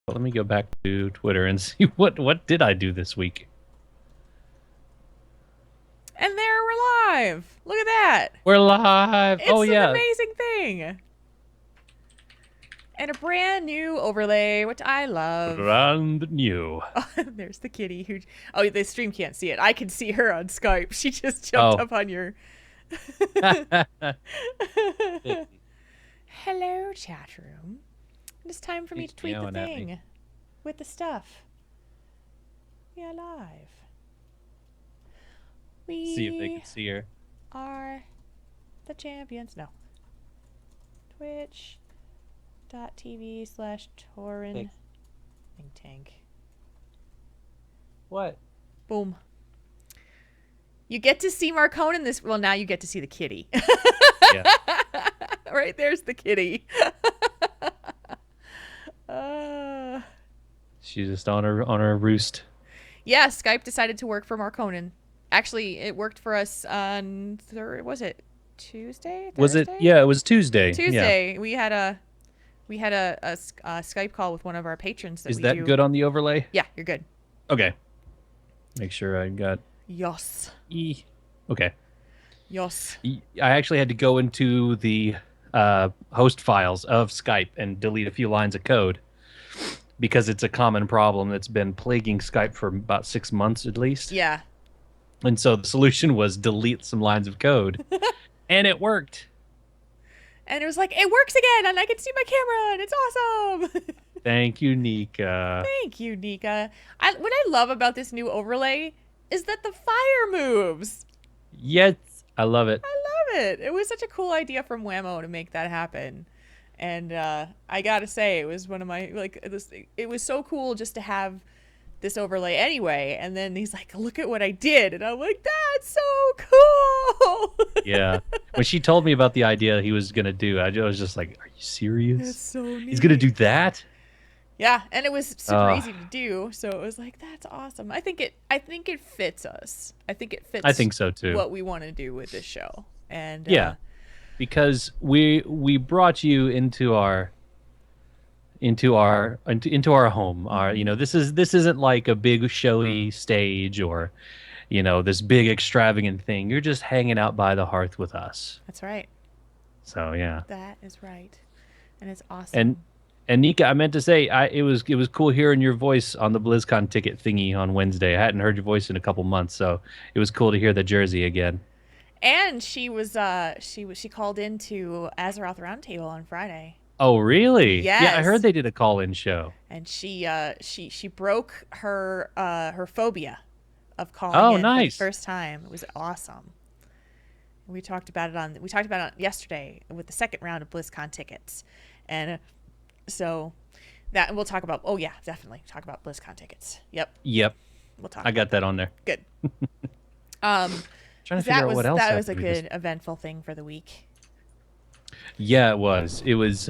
Let me go back to Twitter and see what did I do this week. And there we're live. Look at that. We're live. Oh It's an yeah. amazing thing. And a brand new overlay, which I love. Brand new. Oh, there's the kitty who. Oh, the stream can't see it. I can see her on Skype. She just jumped Oh. up on your. Hello, chat room. It's time for me to tweet the thing with the stuff. We are live. We see if they can see her. Are the champions. No. Twitch.tv/Tauren think tank. What? Boom. You get to see Marconin this. Well, now you get to see the kitty. Yeah. Right there's the kitty. She's just on her roost. Yeah, Skype decided to work for Marconin. Actually, it worked for us on was it Tuesday? Thursday? Was it? Yeah, it was Tuesday. Tuesday. Yeah. We had a Skype call with one of our patrons. Is that good on the overlay? Yeah, you're good. Okay. Make sure I got Yes. E. Okay. Yes. I actually had to go into the host files of Skype and delete a few lines of code because it's a common problem that's been plaguing Skype for about 6 months at least. Yeah. And so the solution was delete some lines of code. And it worked. And it was like, it works again, and I can see my camera, and it's awesome. Thank you, Nika. Thank you, Nika. What I love about this new overlay is that the fire moves. Yes, I love it. I love it. It was such a cool idea from Whammo to make that happen. And I gotta say, it was one of my, it was so cool just to have this overlay anyway. And then he's like, look at what I did. And I'm like, that's so cool. Yeah. When she told me about the idea he was going to do, I was just like, are you serious? That's so neat. He's going to do that? Yeah, and it was super easy to do, so it was like, that's awesome. I think it fits us. I think it fits. I think so too. What we want to do with this show, and yeah, because we brought you into our home. Our this isn't like a big showy stage or this big extravagant thing. You're just hanging out by the hearth with us. That's right. So yeah, that is right, and it's awesome. And Nika, I meant to say, it was cool hearing your voice on the BlizzCon ticket thingy on Wednesday. I hadn't heard your voice in a couple months, so it was cool to hear the jersey again. And she called into Azeroth Roundtable on Friday. Oh, really? Yes. Yeah, I heard they did a call-in show. And she broke her phobia of calling in nice. for the first time. It was awesome. We talked about it yesterday with the second round of BlizzCon tickets, and. So that we'll talk about. Oh yeah, definitely talk about BlizzCon tickets. Yep. We'll talk. I got that on there. Good. Trying to figure out what else. That was a good eventful thing for the week. Yeah, it was. It was.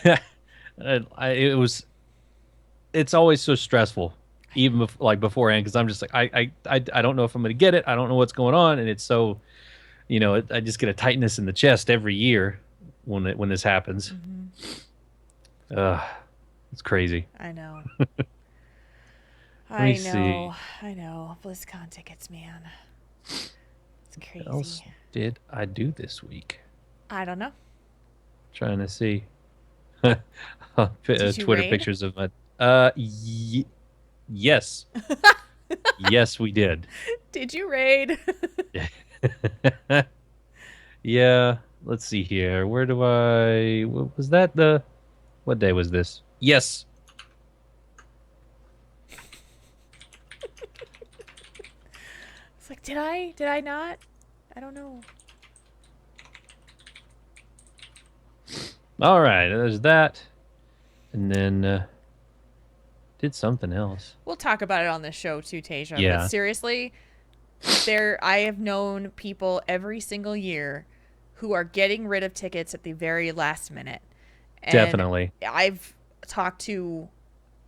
It was. It's always so stressful, even beforehand, because I'm just like I don't know if I'm gonna get it. I don't know what's going on, and it's so, I just get a tightness in the chest every year when this happens. Mm-hmm. It's crazy. I know. I know. BlizzCon tickets, man. It's crazy. What else did I do this week? I don't know. Trying to see. Twitter raid? Pictures of my. Yes. Yes, we did. Did you raid? Yeah. Let's see here. Where do I... Was that the... What day was this? Yes. It's like, did I not? I don't know. All right. There's that. And then... did something else. We'll talk about it on the show too, Tasia. Yeah. But seriously, I have known people every single year who are getting rid of tickets at the very last minute. And definitely. I've talked to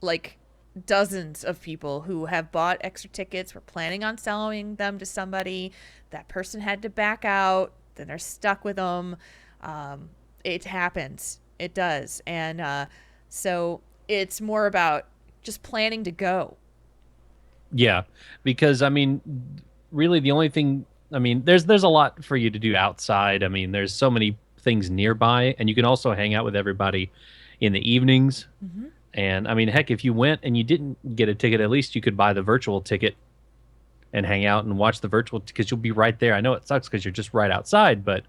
like dozens of people who have bought extra tickets, were planning on selling them to somebody. That person had to back out. Then they're stuck with them. It happens. It does. And so It's more about just planning to go. Yeah, because I mean, really the only thing, I mean, there's a lot for you to do outside. I mean, there's so many things nearby, and you can also hang out with everybody in the evenings. Hmm. And I mean, heck, if you went and you didn't get a ticket, at least you could buy the virtual ticket and hang out and watch the virtual because you'll be right there. I know it sucks because you're just right outside, but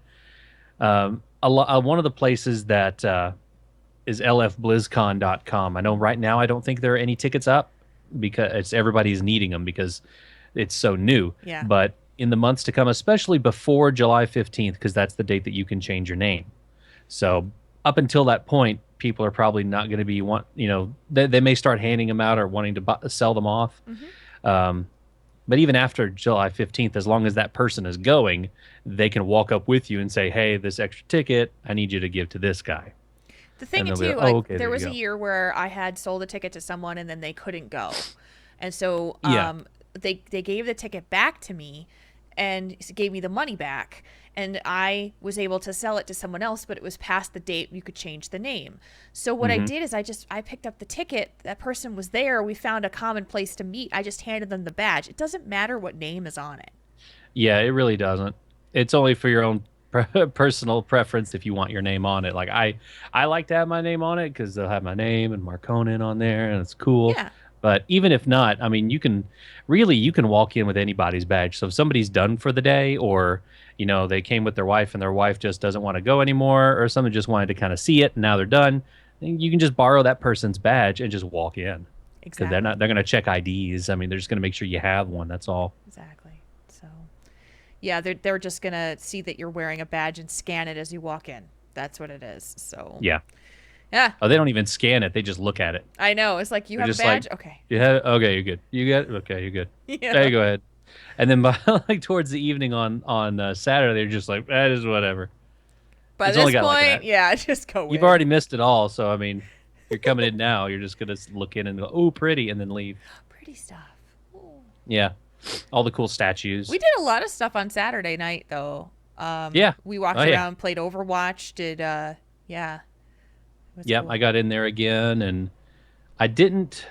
one of the places that is lfblizzcon.com. I know right now I don't think there are any tickets up because everybody's needing them because it's so new. Yeah. But in the months to come, especially before July 15th, because that's the date that you can change your name. So up until that point, people are probably not going to be they may start handing them out or wanting to sell them off. Hmm. Um, but even after July 15th, as long as that person is going, they can walk up with you and say, "Hey, this extra ticket, I need you to give to this guy." The And thing they'll be too, like, "Oh, like okay, there there you was a go." year where I had sold a ticket to someone and then they couldn't go, and so Yeah. they gave the ticket back to me, and gave me the money back, and I was able to sell it to someone else, but it was past the date you could change the name. So what I Hmm. did is I picked up the ticket. That person was there. We found a common place to meet. I just handed them the badge. It doesn't matter what name is on it. Yeah, it really doesn't. It's only for your own personal preference if you want your name on it. Like I like to have my name on it because they'll have my name and Marconin on there, and it's cool. Yeah, But even if not, I mean, you can walk in with anybody's badge. So if somebody's done for the day, or they came with their wife and their wife just doesn't want to go anymore, or someone just wanted to kind of see it and now they're done, then you can just borrow that person's badge and just walk in because exactly. they're going to check IDs. I mean, they're just going to make sure you have one. That's all. Exactly. So, yeah, they're just gonna see that you're wearing a badge and scan it as you walk in. That's what it is. So, Yeah. yeah, Oh, they don't even scan it. They just look at it. I know. It's like you They're have a just like, badge. Okay. yeah, okay, you're good. You got okay, you're good. There Yeah. you go ahead. And then by like towards the evening on Saturday, they're just like, that is whatever. By It's only this got like point, an. yeah, just go You've in. already missed it all. So I mean, you're coming in now. You're just gonna look in and go, oh, pretty, and then leave. Pretty stuff. Ooh. Yeah, all the cool We statues. did a lot of stuff on Saturday night though. Yeah. We Oh walked yeah. around, played Overwatch, did yeah, it was Yeah. I cool. got in there again, and I didn't.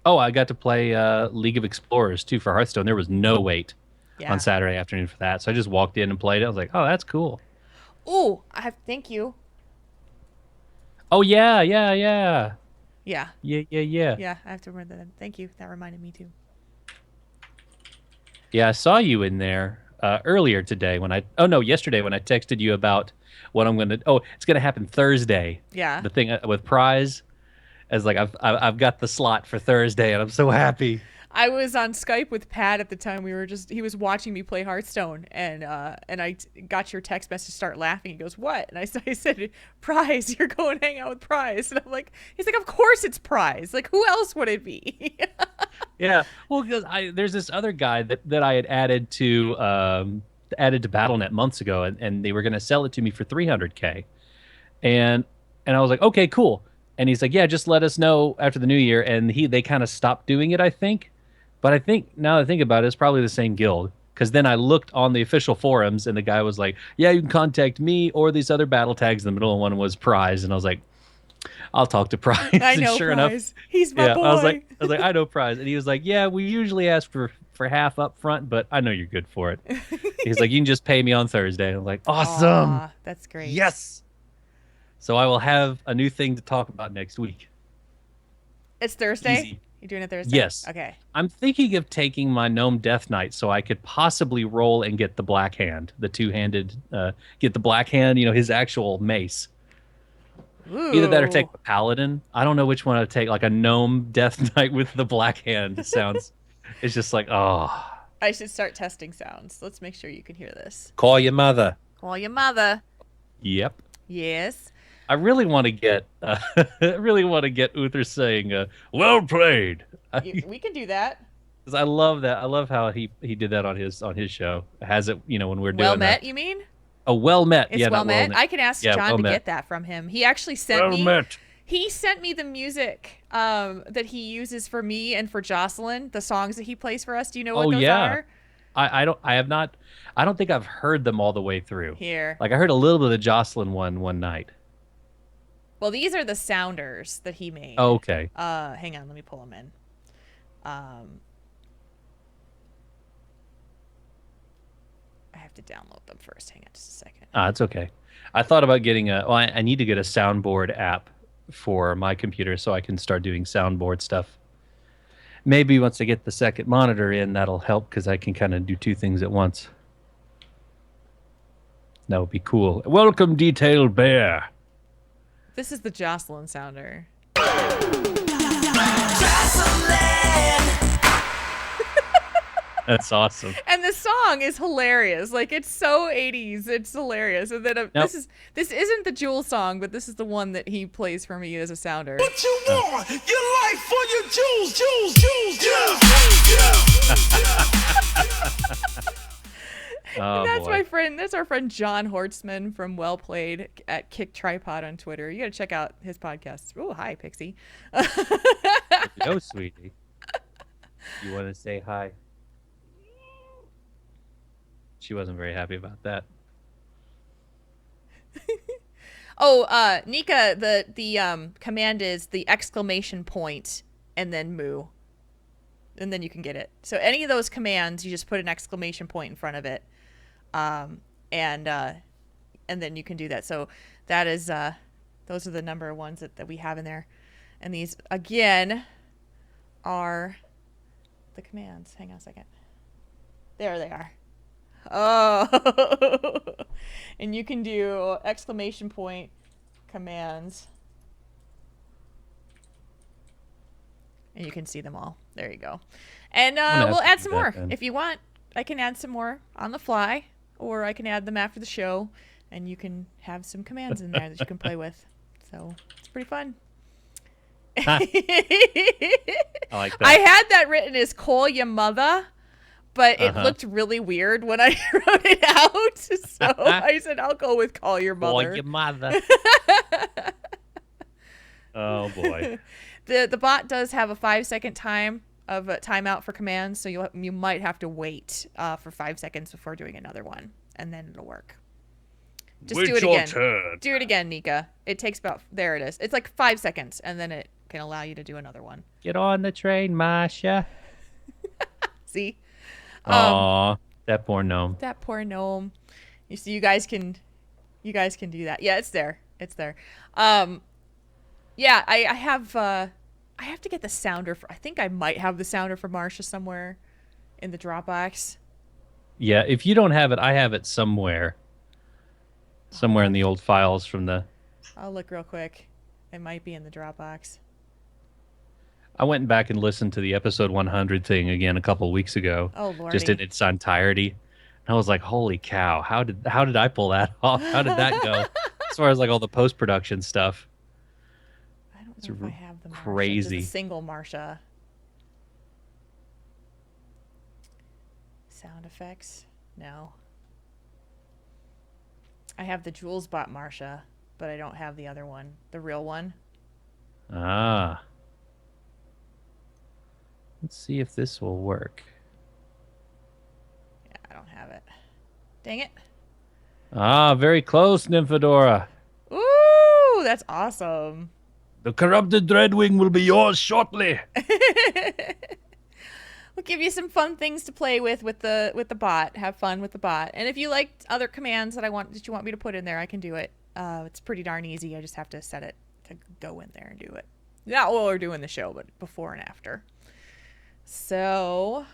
Oh, I got to play League of Explorers too for Hearthstone. There was no wait on Yeah. Saturday afternoon for that, so I just walked in and played it. I was like, oh, that's cool. Oh, I have thank you. Oh yeah, yeah, yeah. Yeah. Yeah, yeah, yeah. Yeah, I have to remember that. Thank you. That reminded me too. Yeah, I saw you in there earlier today when oh no, yesterday when I texted you about what it's going to happen Thursday. Yeah. The thing with prize as like I've got the slot for Thursday and I'm so happy. I was on Skype with Pat at the time. He was watching me play Hearthstone, and got your text message, start laughing. He goes, "What?" And I said, "Prize, you're going to hang out with Prize." And I'm like, he's like, "Of course it's Prize. Like, who else would it be?" Yeah. Well, because there's this other guy that I had added to BattleNet months ago and they were going to sell it to me for 300K. And I was like, "Okay, cool." And he's like, "Yeah, just let us know after the new year." And they kind of stopped doing it, I think. But I think now that I think about it, it's probably the same guild. Because then I looked on the official forums, and the guy was like, "Yeah, you can contact me or these other battle tags." The middle one was Prize, and I was like, "I'll talk to Prize." I And know sure enough, Prize. He's my yeah, boy. I was like, "I know Prize," and he was like, "Yeah, we usually ask for half up front, but I know you're good for it." He's like, "You can just pay me on Thursday." I'm like, "Awesome, Aw, that's great. yes." So I will have a new thing to talk about next week. It's Thursday. Easy. You're doing it Thursday. Yes. Okay. I'm thinking of taking my Gnome Death Knight so I could possibly roll and get the Black Hand, the two-handed, get the Black Hand, his actual mace. Either that or Ooh. take the Paladin. I don't know which one I'd take, like a Gnome Death Knight with the Black Hand. It's just like, oh. I should start testing sounds. Let's make sure you can hear this. Call your mother. Call your mother. Yep. Yes. I really want to get, I really want to get Uther saying, "Well played." We can do that. 'Cause I love that. I love how he did that on his show. Has it, when we're Well doing met, you mean? a well met. It's Yeah, well not well met. met. I can ask Yeah, John well to met. get that from him. He actually sent Well me. met. He sent me the music that he uses for me and for Jocelyn. The songs that he plays for us. Do you know what Oh those yeah. are? I don't. I have not. I don't think I've heard them all the way through. Here. Like I heard a little bit of the Jocelyn one night. Well, these are the sounders that he made. Oh, okay. Hang on, let me pull them in. I have to download them first. Hang on just a second. It's okay. I thought about getting a. Well, I need to get a soundboard app for my computer so I can start doing soundboard stuff. Maybe once I get the second monitor in, that'll help because I can kind of do two things at once. That would be cool. Welcome, Detailed Bear. This is the Jocelyn sounder. That's awesome. And the song is hilarious. Like, it's so 80s. It's hilarious. And then Nope. this isn't the Jules song, but this is the one that he plays for me as a sounder. What you want? Your life for your Jules, Jules, Jules, Jules. Oh, That's boy. my friend. That's our friend John Hortzman from Well Played at Kick Tripod on Twitter. You got to check out his podcast. Oh, hi, Pixie. Yo, sweetie. You want to say hi? She wasn't very happy about that. Oh, Nika, the command is the exclamation point and then moo. And then you can get it. So any of those commands, you just put an exclamation point in front of it. And then you can do that. So that is those are the number of ones that we have in there. And these again are the commands. Hang on a second. There they are. Oh. And you can do exclamation point commands. And you can see them all. There you go. And we'll add some more. If you want, I can add some more on the fly, or I can add them after the show, and you can have some commands in there that you can play with. So it's pretty fun. I like that. I had that written as call your mother, but it looked really weird when I wrote it out. So I said, I'll go with call your mother. Call your mother. Oh, boy. The bot does have a 5-second timeout for commands, so you might have to wait for 5 seconds before doing another one, and then it'll work. Just do it again. Turn. Do it again, Nika. It takes about there it is. It's like 5 seconds, and then it can allow you to do another one. Get on the train, Masha. See? Aw, that poor gnome. That poor gnome. You see, you guys can do that. Yeah, it's there. It's there. Yeah, I have to get the sounder for. I think I might have the sounder for Marsha somewhere in the Dropbox. Yeah, if you don't have it, I have it somewhere. Somewhere in the old files from the... I'll look real quick. It might be in the Dropbox. I went back and listened to the episode 100 thing again a couple of weeks ago. Oh, Lordy. Just in its entirety. And I was like, holy cow, how did I pull that off? How did that go? As far as like all the post-production stuff. I don't know if I have the Marsha. Crazy. Just a single Marsha. Sound effects? No. I have the Jules bot Marsha, but I don't have the other one. The real one. Ah. Let's see if this will work. Yeah, I don't have it. Dang it. Ah, very close, Nymphadora. Ooh, that's awesome. The corrupted Dreadwing will be yours shortly. We'll give you some fun things to play with the bot. Have fun with the bot. And if you like other commands that you want me to put in there, I can do it. It's pretty darn easy. I just have to set it to go in there and do it. Not while we're doing the show, but before and after. So,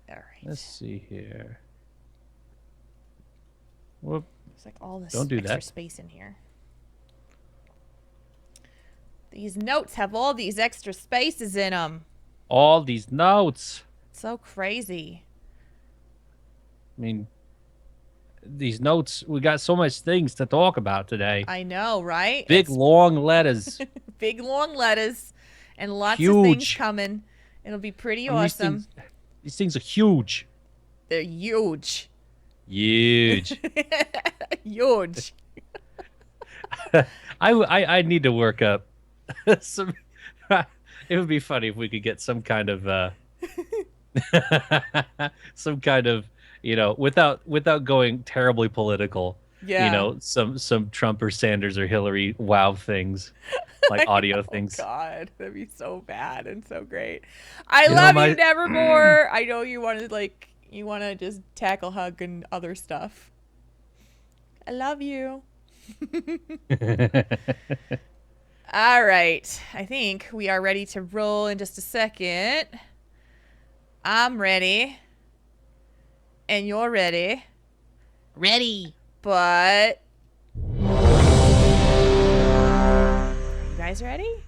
all right. Let's see here. Whoop. There's like all this Don't do extra that. space in here. These notes have all these extra spaces in them. All these notes. So crazy. I mean, these notes, we got so much things to talk about today. I know, right? Big, long letters. Big long letters and lots of Huge. things coming. It'll be pretty I mean, awesome. These things are huge. They're huge. Huge. Huge. I need to work up some. It would be funny if we could get some kind of some kind of, without going terribly political, Yeah. Some Trump or Sanders or Hillary wow things, like audio Oh things. God, that'd be so bad and so great. I You know love you, my Nevermore. I know you want to just tackle, hug, and other stuff. I love you. All right, I think we are ready to roll in just a second. I'm ready, and you're ready. Ready. But you guys ready?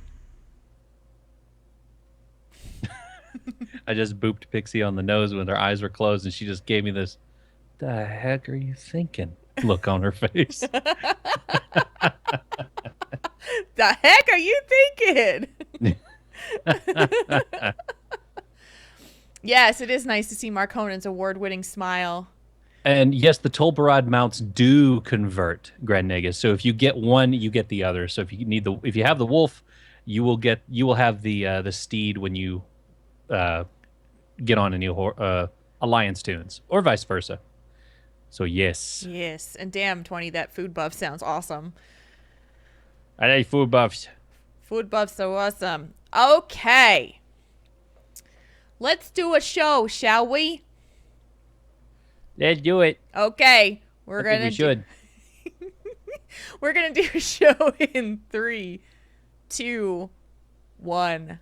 I just booped Pixie on the nose when her eyes were closed, and she just gave me this, "The heck are you thinking?" look on her face. The heck are you thinking? Yes, it is nice to see Marconin's award-winning smile. And yes, the Tolbarad mounts do convert Grand Negus. So if you get one, you get the other. So if you have the wolf, you will have the steed when you get on any alliance tunes, or vice versa. So yes. Yes, and damn, 20, that food buff sounds awesome. I like food buffs. Food buffs so awesome. Okay. Let's do a show, shall we? Let's do it. Okay. I think we should. We're gonna do a show in 3, 2, 1.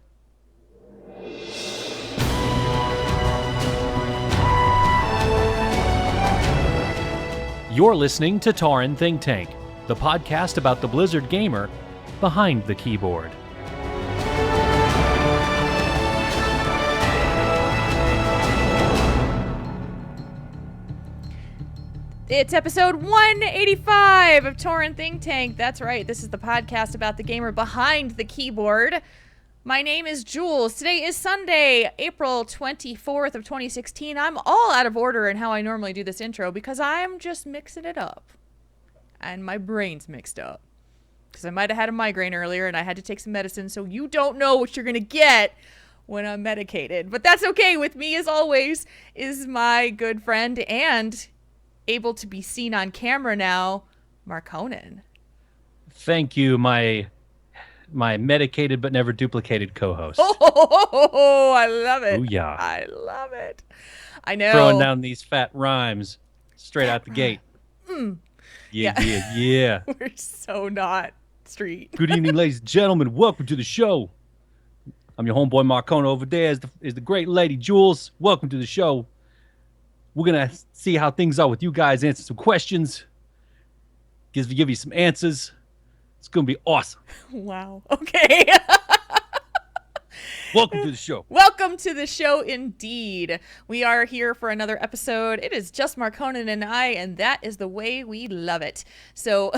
You're listening to Tauren Think Tank, the podcast about the Blizzard gamer behind the keyboard. It's episode 185 of Tauren Think Tank. That's right. This is the podcast about the gamer behind the keyboard. My name is Jules. Today is Sunday, April 24th of 2016. I'm all out of order in how I normally do this intro because I'm just mixing it up. And my brain's mixed up. Because I might have had a migraine earlier and I had to take some medicine, so you don't know what you're going to get when I'm medicated. But that's okay. With me, as always, is my good friend and able to be seen on camera now, Marconin. Thank you, my medicated but never duplicated co-host. Oh, I love it. Ooh, yeah. I love it. I know. Throwing down these fat rhymes straight out the gate. Yeah. Yeah. We're so not street. Good evening, ladies and gentlemen. Welcome to the show. I'm your homeboy Marconin. Over there is the great lady Jules. Welcome to the show. We're going to see how things are with you guys, answer some questions, give you some answers. It's going to be awesome. Wow. Okay. Welcome to the show. Welcome to the show indeed. We are here for another episode. It is just Marconin and I, and that is the way we love it. So,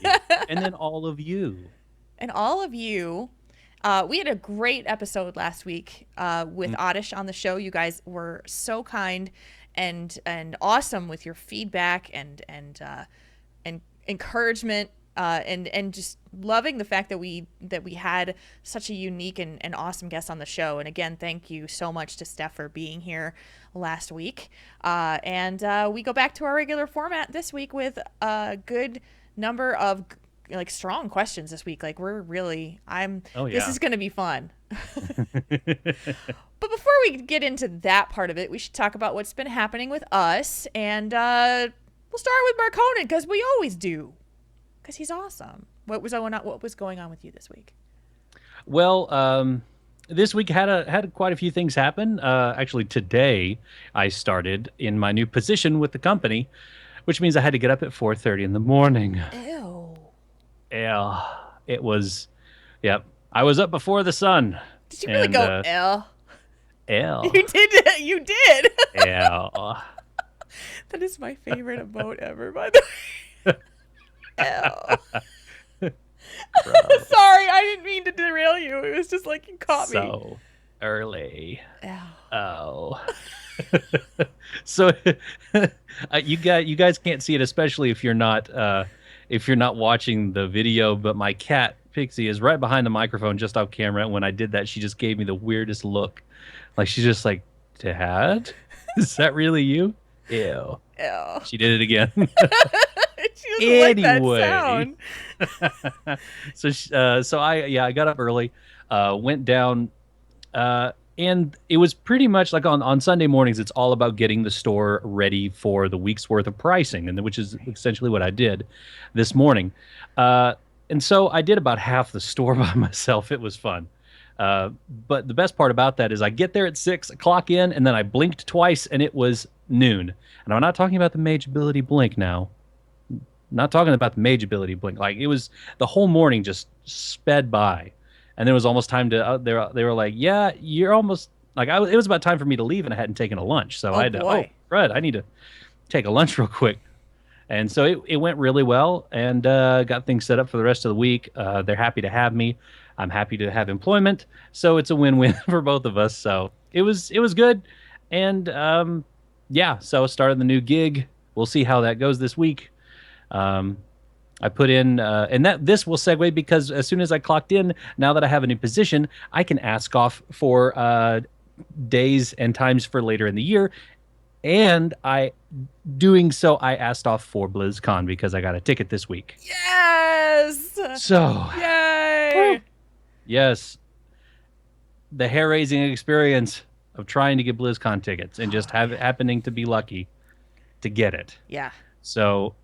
Yeah. And then all of you. And all of you. We had a great episode last week with Oddish on the show. You guys were so kind and awesome with your feedback and encouragement. And just loving the fact that we had such a unique and awesome guest on the show. And again, thank you so much to Steph for being here last week. And we go back to our regular format this week with a good number of like strong questions this week. Like this is going to be fun. But before we get into that part of it, we should talk about what's been happening with us. And we'll start with Marconin because we always do. Because he's awesome. What was going on with you this week? Well, this week had quite a few things happen. Actually, today I started in my new position with the company, which means I had to get up at 4:30 in the morning. Ew. Yeah, it was. Yep, I was up before the sun. Did you really go L? L. You did. You did. L. That is my favorite emote ever, by the way. L. Sorry, I didn't mean to derail you. It was just like you caught me. So early. L. Oh. So you guys can't see it, especially if you're not watching the video, but my cat Pixie is right behind the microphone just off camera, and when I did that she just gave me the weirdest look. Like she's just like, "Dad? Is that really you?" Ew. Ew. She did it again. She doesn't like that Anyway, sound. so I got up early, went down, and it was pretty much like on Sunday mornings. It's all about getting the store ready for the week's worth of pricing, and which is essentially what I did this morning. Uh, and so I did about half the store by myself. It was fun. But the best part about that is I get there at 6, clock in, and then I blinked twice, and it was noon. And I'm not talking about the mage ability blink now. Not talking about the mage ability blink. Like it was the whole morning just sped by, and there was almost time to. They were like, "Yeah, you're almost like I." It was about time for me to leave, and I hadn't taken a lunch, so I Oh had to. Oh, boy. Fred, I need to take a lunch real quick. And so it went really well, and got things set up for the rest of the week. They're happy to have me. I'm happy to have employment, so it's a win-win for both of us. So it was good, and yeah. So I started the new gig. We'll see how that goes this week. Um, I put in, and that this will segue because as soon as I clocked in, now that I have a new position, I can ask off for days and times for later in the year. And doing so, I asked off for BlizzCon because I got a ticket this week. Yes. So, Yay. yes, the hair-raising experience of trying to get BlizzCon tickets and just happening to be lucky to get it. Yeah. So,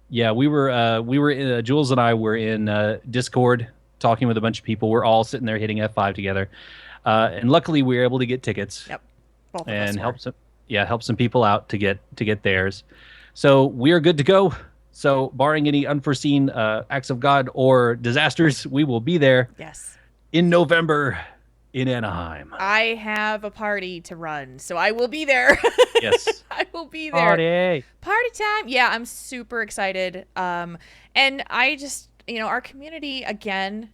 yeah, we were in, Jules and I were in Discord talking with a bunch of people. We're all sitting there hitting F5 together, and luckily we were able to get tickets Yep. Both of us and were. help some people out to get theirs. So we're good to go. So barring any unforeseen acts of God or disasters, we will be there Yes. in November in Anaheim. I have a party to run, so I will be there. Yes. I will be there. Party. Party time. Yeah, I'm super excited. And I just, our community again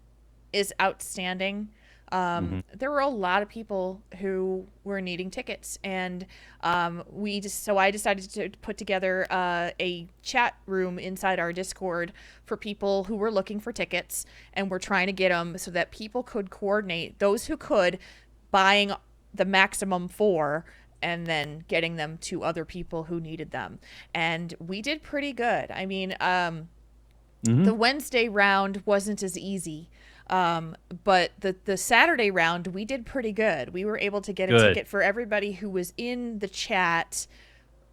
is outstanding. There were a lot of people who were needing tickets, and so I decided to put together a chat room inside our Discord for people who were looking for tickets, and we're trying to get them so that people could coordinate, those who could, buying the maximum 4 and then getting them to other people who needed them. And we did pretty good. I mean, the Wednesday round wasn't as easy. But the Saturday round, we did pretty good. We were able to get a ticket for everybody who was in the chat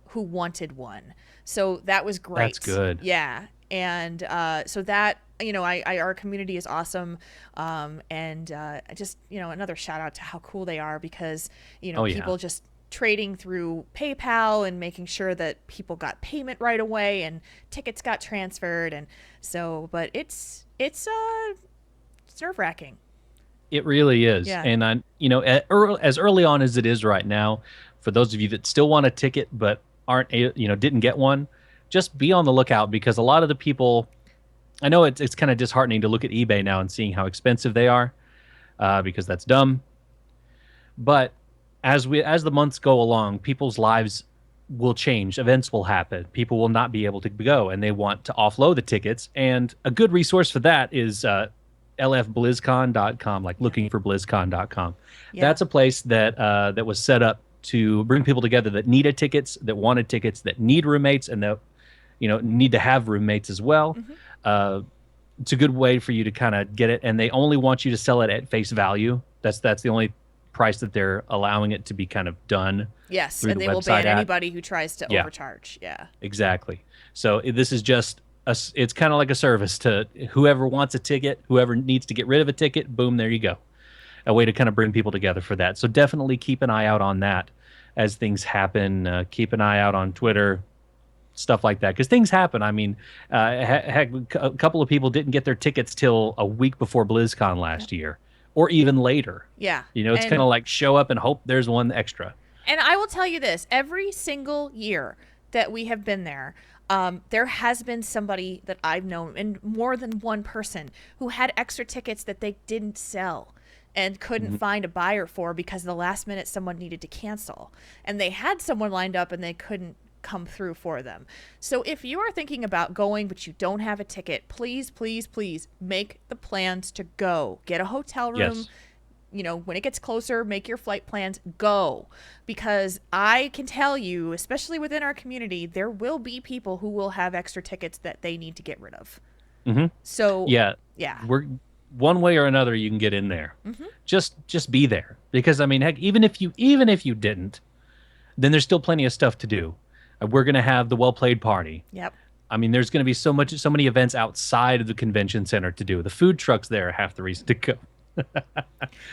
who wanted one. So that was great. That's good. Yeah. And so that, our community is awesome. And just, another shout out to how cool they are because, people just trading through PayPal and making sure that people got payment right away and tickets got transferred. And so, but it's nerve-wracking. It really is. Yeah. And as early on as it is right now, for those of you that still want a ticket but didn't get one, just be on the lookout because a lot of the people, I know it's kind of disheartening to look at eBay now and seeing how expensive they are, because that's dumb. But as the months go along, people's lives will change. Events will happen. People will not be able to go, and they want to offload the tickets. And a good resource for that is lfblizzcon.com, like looking for blizzcon.com. Yeah. That's a place that was set up to bring people together that needed tickets, that wanted tickets, that need roommates, and that need to have roommates as well. It's a good way for you to kind of get it, and they only want you to sell it at face value. That's the only price that they're allowing it to be kind of done. Yes, through and the they will website ban at. anybody who tries to overcharge. Yeah. Exactly. So this is just it's kind of like a service to whoever wants a ticket, whoever needs to get rid of a ticket. Boom, there you go. A way to kind of bring people together for that. So definitely keep an eye out on that as things happen. Keep an eye out on Twitter, stuff like that, because things happen. I mean, heck, a couple of people didn't get their tickets till a week before BlizzCon last year, or even later. Yeah. It's kind of like show up and hope there's one extra. And I will tell you this, every single year that we have been there, there has been somebody that I've known, and more than one person, who had extra tickets that they didn't sell and couldn't find a buyer for because the last minute someone needed to cancel. And they had someone lined up and they couldn't come through for them. So if you are thinking about going but you don't have a ticket, please, please, please make the plans to go. Get a hotel room. Yes. when it gets closer, make your flight plans, go. Because I can tell you, especially within our community, there will be people who will have extra tickets that they need to get rid of. Hmm. So, Yeah, yeah. we're one way or another you can get in there. Mm-hmm. Just be there because I mean, heck, even if you didn't, then there's still plenty of stuff to do. We're gonna have the well played party. Yep. I mean, there's gonna be so many events outside of the convention center to do. The food trucks there are half the reason to go.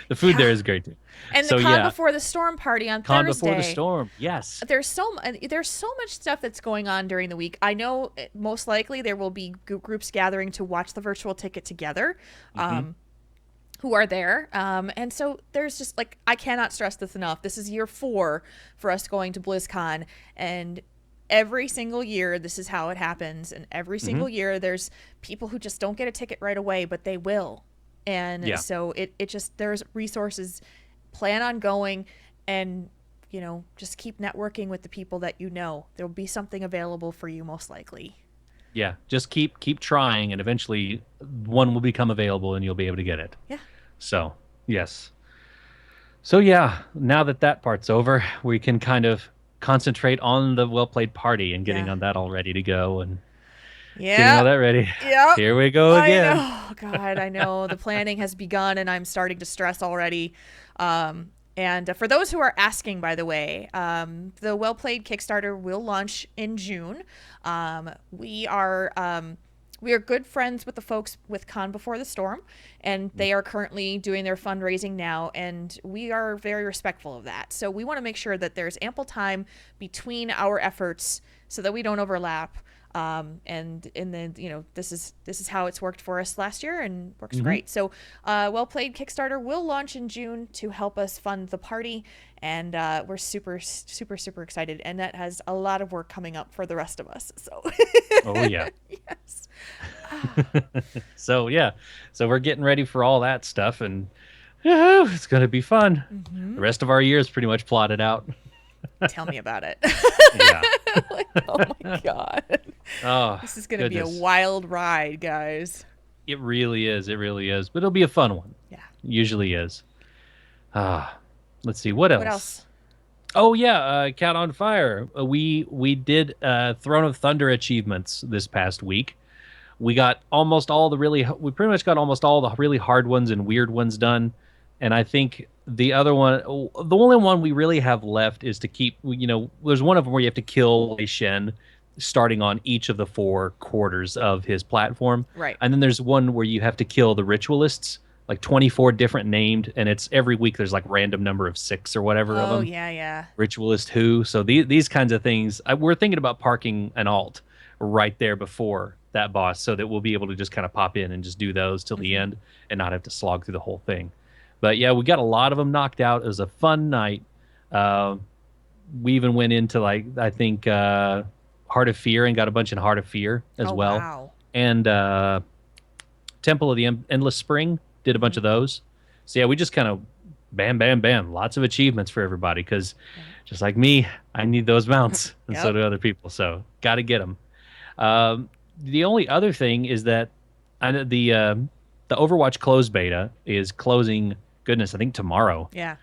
The food there is great too. And So the Con yeah, Before the Storm party on Con Thursday. Before the Storm. Yes. There's so much stuff that's going on during the week. I know most likely there will be groups gathering to watch the virtual ticket together. Who are there. And so there's just like, I cannot stress this enough. This is year 4 for us going to BlizzCon, and every single year this is how it happens. And every single year there's people who just don't get a ticket right away, but they will. And so it just, there's resources. Plan on going, and just keep networking with the people that there'll be something available for you most likely. Yeah, just keep trying, and eventually one will become available, and you'll be able to get it. Yeah. So yes. So yeah, now that part's over, we can kind of concentrate on the well played party and getting on that all ready to go and getting all that ready. Yep. Here we go again. I know. God, I know. The planning has begun, and I'm starting to stress already. And for those who are asking, by the way, the Well Played Kickstarter will launch in June. We are good friends with the folks with Con Before the Storm, and they are currently doing their fundraising now, and we are very respectful of that. So we want to make sure that there's ample time between our efforts so that we don't overlap. And then this is how it's worked for us last year and works great. So Well Played Kickstarter will launch in June to help us fund the party, and we're super excited, and that has a lot of work coming up for the rest of us. So Oh yeah. yes. So yeah, so we're getting ready for all that stuff, and it's gonna be fun. The rest of our year is pretty much plotted out. Tell me about it. Yeah. Oh my God. Oh, This is going to be a goodness. wild ride, guys. It really is. It really is. But it'll be a fun one. Yeah. Usually is. Let's see. What else? What else? Oh yeah, Cat on Fire. We did Throne of Thunder achievements this past week. We got we pretty much got almost all the really hard ones and weird ones done. And I think the only one we really have left is to keep, there's one of them where you have to kill Wei Shen starting on each of the 4 quarters of his platform. Right. And then there's one where you have to kill the ritualists, like 24 different named, and it's every week there's like random number of 6 or whatever of them. Oh, yeah. Ritualist who. So these kinds of things, we're thinking about parking an alt right there before that boss so that we'll be able to just kind of pop in and just do those till the end and not have to slog through the whole thing. But yeah, we got a lot of them knocked out. It was a fun night. We even went into I think Heart of Fear and got a bunch in Heart of Fear as well. Wow. And Temple of the Endless Spring, did a bunch of those. So yeah, we just kind of bam, bam, bam. Lots of achievements for everybody because just like me, I need those mounts and so do other people. So got to get them. The only other thing is that the Overwatch closed beta is closing, goodness, I think tomorrow. Yeah.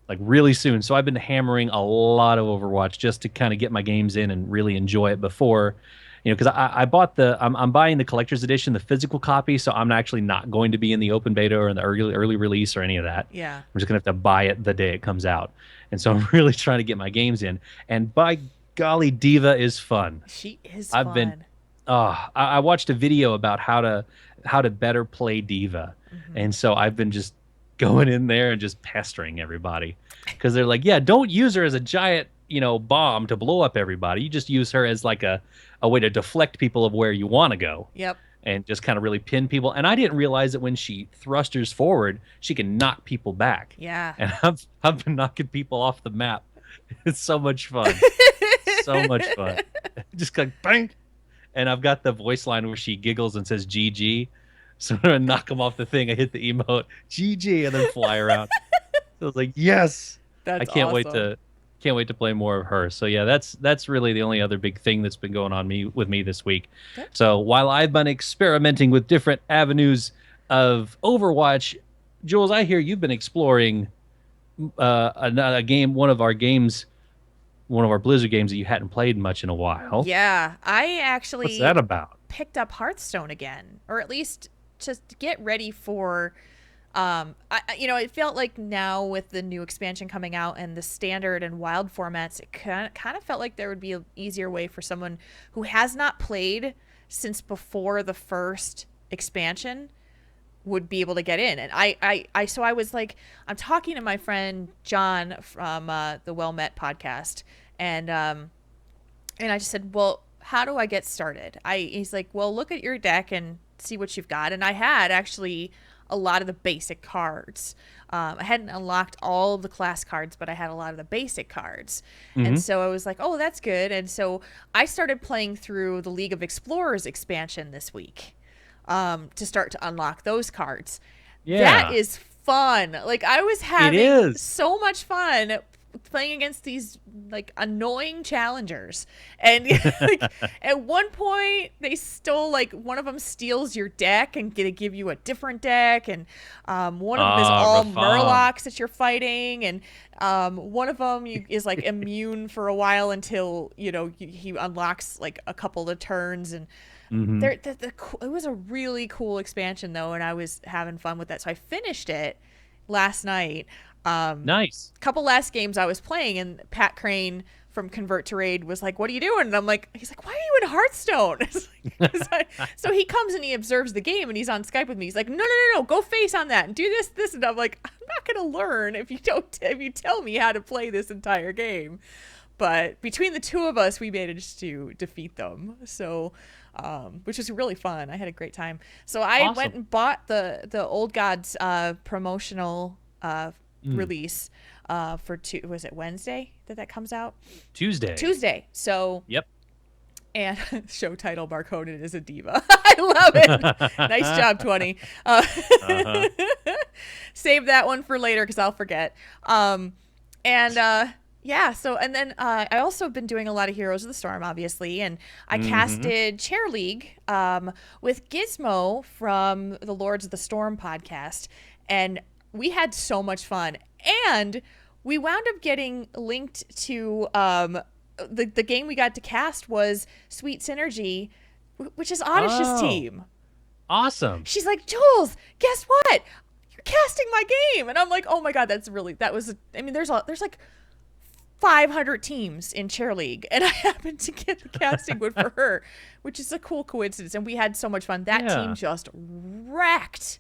Like really soon. So I've been hammering a lot of Overwatch just to kind of get my games in and really enjoy it before, because I bought I'm buying the collector's edition, the physical copy. So I'm actually not going to be in the open beta or in the early release or any of that. Yeah. I'm just going to have to buy it the day it comes out. And so I'm really trying to get my games in. And by golly, D.Va is fun. She is fun. I watched a video about how to better play D.Va. And so I've been just going in there and just pestering everybody because they're like, yeah, don't use her as a giant, bomb to blow up everybody. You just use her as like a way to deflect people of where you want to go. Yep. And just kind of really pin people. And I didn't realize that when she thrusters forward, she can knock people back. Yeah. And I've been knocking people off the map. It's so much fun. So much fun. Just like bang. And I've got the voice line where she giggles and says GG. So when I knock them off the thing, I hit the emote GG and then fly around. So I was like, yes. That's I can't awesome. wait to play more of her. So yeah, that's really the only other big thing that's been going on with me this week. Good. So while I've been experimenting with different avenues of Overwatch, Jules, I hear you've been exploring a game, one of our Blizzard games that you hadn't played much in a while. Yeah, I What's that actually about? picked up Hearthstone again, or at least just to get ready for. It felt like now with the new expansion coming out and the standard and wild formats, it kind of felt like there would be an easier way for someone who has not played since before the first expansion would be able to get in. And so I was like, I'm talking to my friend John from the Well Met podcast, and I just said, well, how do I get started? He's like, well, look at your deck and see what you've got. And I had actually a lot of the basic cards. I hadn't unlocked all of the class cards, but I had a lot of the basic cards. And so I was like, oh, that's good. And so I started playing through the League of Explorers expansion this week to start to unlock those cards. Yeah. That is fun. Like, I was having so much fun playing against these like annoying challengers, and like, at one point they stole, like, one of them steals your deck and give you a different deck, and one of them is all murlocs that you're fighting, and one of them is like immune for a while until he unlocks like a couple of turns, and it was a really cool expansion though, and I was having fun with that, so I finished it last night. Nice. Couple last games I was playing, and Pat Crane from Convert to Raid was like, what are you doing? And I'm like, he's like, why are you in Hearthstone? So he comes and he observes the game, and he's on Skype with me. He's like, no, go face on that and do this. And I'm like, I'm not going to learn if you tell me how to play this entire game. But between the two of us, we managed to defeat them. So, which was really fun. I had a great time. So I went and bought the Old Gods promotional release for was it Wednesday that comes out? Tuesday. So yep. And show title, Marconin is a D.Va. I love it. Nice job, 20. Save that one for later because I'll forget. Yeah, so, and then I also been doing a lot of Heroes of the Storm, obviously, and I casted Chair League with Gizmo from the Lords of the Storm podcast, and we had so much fun. And we wound up getting linked to the game we got to cast was Sweet Synergy, which is Onish's team. Awesome. She's like, Jules, guess what? You're casting my game. And I'm like, oh my God, there's like 500 teams in Chair League, and I happened to get the casting one for her, which is a cool coincidence. And we had so much fun. That team just wrecked.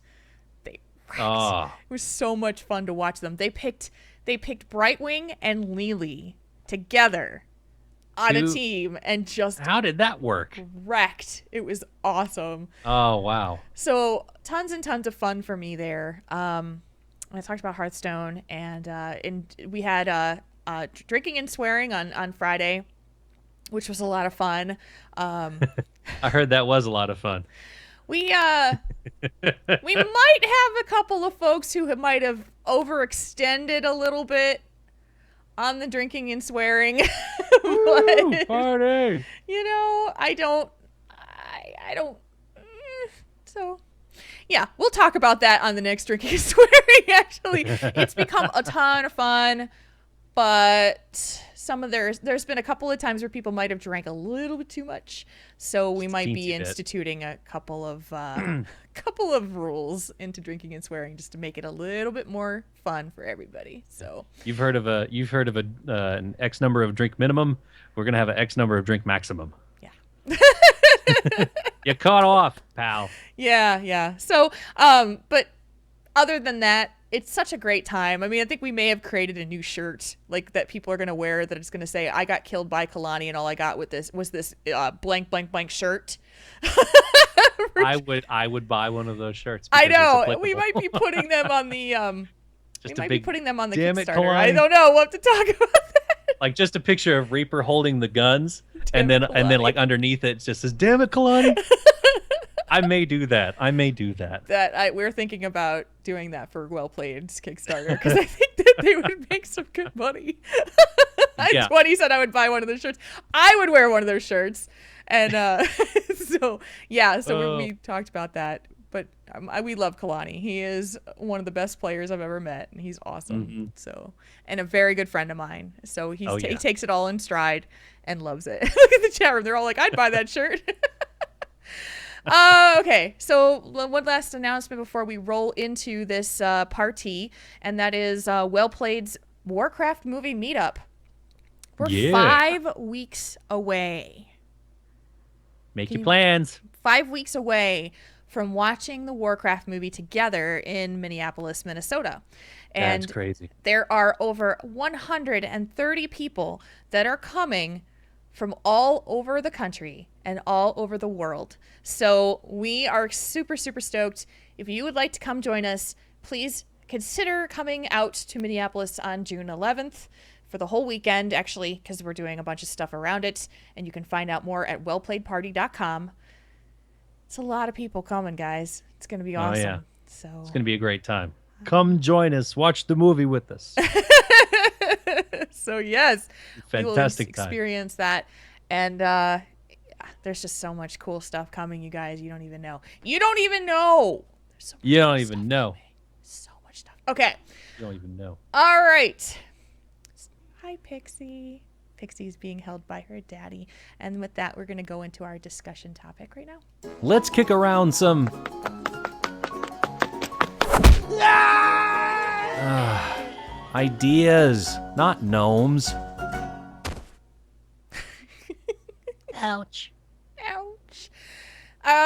They wrecked. It was so much fun to watch them. They picked Brightwing and Lily together on a team, and just how did that work? Wrecked. It was awesome. Oh wow. So tons and tons of fun for me there. I talked about Hearthstone, and we had drinking and swearing on Friday, which was a lot of fun. I heard that was a lot of fun. We might have a couple of folks who might have overextended a little bit on the drinking and swearing. Woo, party. I don't. So, yeah, we'll talk about that on the next drinking and swearing. Actually, it's become a ton of fun, but there's been a couple of times where people might have drank a little bit too much, so we might be instituting a couple of rules into drinking and swearing just to make it a little bit more fun for everybody. So you've heard of an X number of drink minimum. We're gonna have an X number of drink maximum. Yeah. You caught off, pal. Yeah. So, but other than that, it's such a great time. I mean, I think we may have created a new shirt like that people are going to wear that it's going to say, I got killed by Kalani and all I got was this blank, blank, blank shirt. I would buy one of those shirts. I know. We might be putting them on the Kickstarter. Kalani. I don't know. We'll have to talk about that. Like just a picture of Reaper holding the guns, and then like underneath it just says, "Damn it, Kalani." I may do that. We're thinking about doing that for Well Played's Kickstarter because I think that they would make some good money. 20 said I would buy one of those shirts. I would wear one of those shirts, and we talked about that. but we love Kalani. He is one of the best players I've ever met, and he's awesome. Mm-hmm. So, and a very good friend of mine. So he Oh, yeah. takes it all in stride and loves it. Look at the chat room; they're all like, "I'd buy that shirt." Okay, so one last announcement before we roll into this party, and that is Well Played's Warcraft movie meetup. We're Yeah. 5 weeks away. Make your plans. 5 weeks away from watching the Warcraft movie together in Minneapolis, Minnesota. And That's crazy. there are over 130 people that are coming from all over the country and all over the world. So we are super, super stoked. If you would like to come join us, please consider coming out to Minneapolis on June 11th for the whole weekend, actually, because we're doing a bunch of stuff around it. And you can find out more at wellplayedparty.com. It's a lot of people coming, guys. It's going to be awesome. Oh, yeah. So It's going to be a great time. Come join us. Watch the movie with us. So yes, we will Fantastic time. experience that. And there's just so much cool stuff coming, you guys. You don't even know. You don't even know. There's so much You don't cool even stuff know. coming. So much stuff. Okay. You don't even know. All right. Hi, Pixie. Pixie's being held by her daddy. And with that, we're going to go into our discussion topic right now. Let's kick around some ideas, not gnomes. Ouch. Ouch.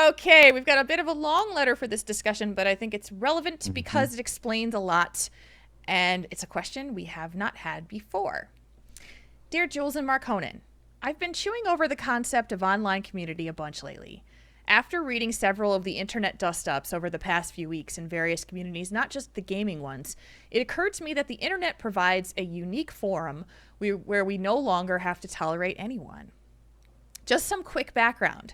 Okay, we've got a bit of a long letter for this discussion, but I think it's relevant because it explains a lot, and it's a question we have not had before. Dear Jules and Marconin, I've been chewing over the concept of online community a bunch lately. After reading several of the internet dust-ups over the past few weeks in various communities, not just the gaming ones, it occurred to me that the internet provides a unique forum where we no longer have to tolerate anyone. Just some quick background.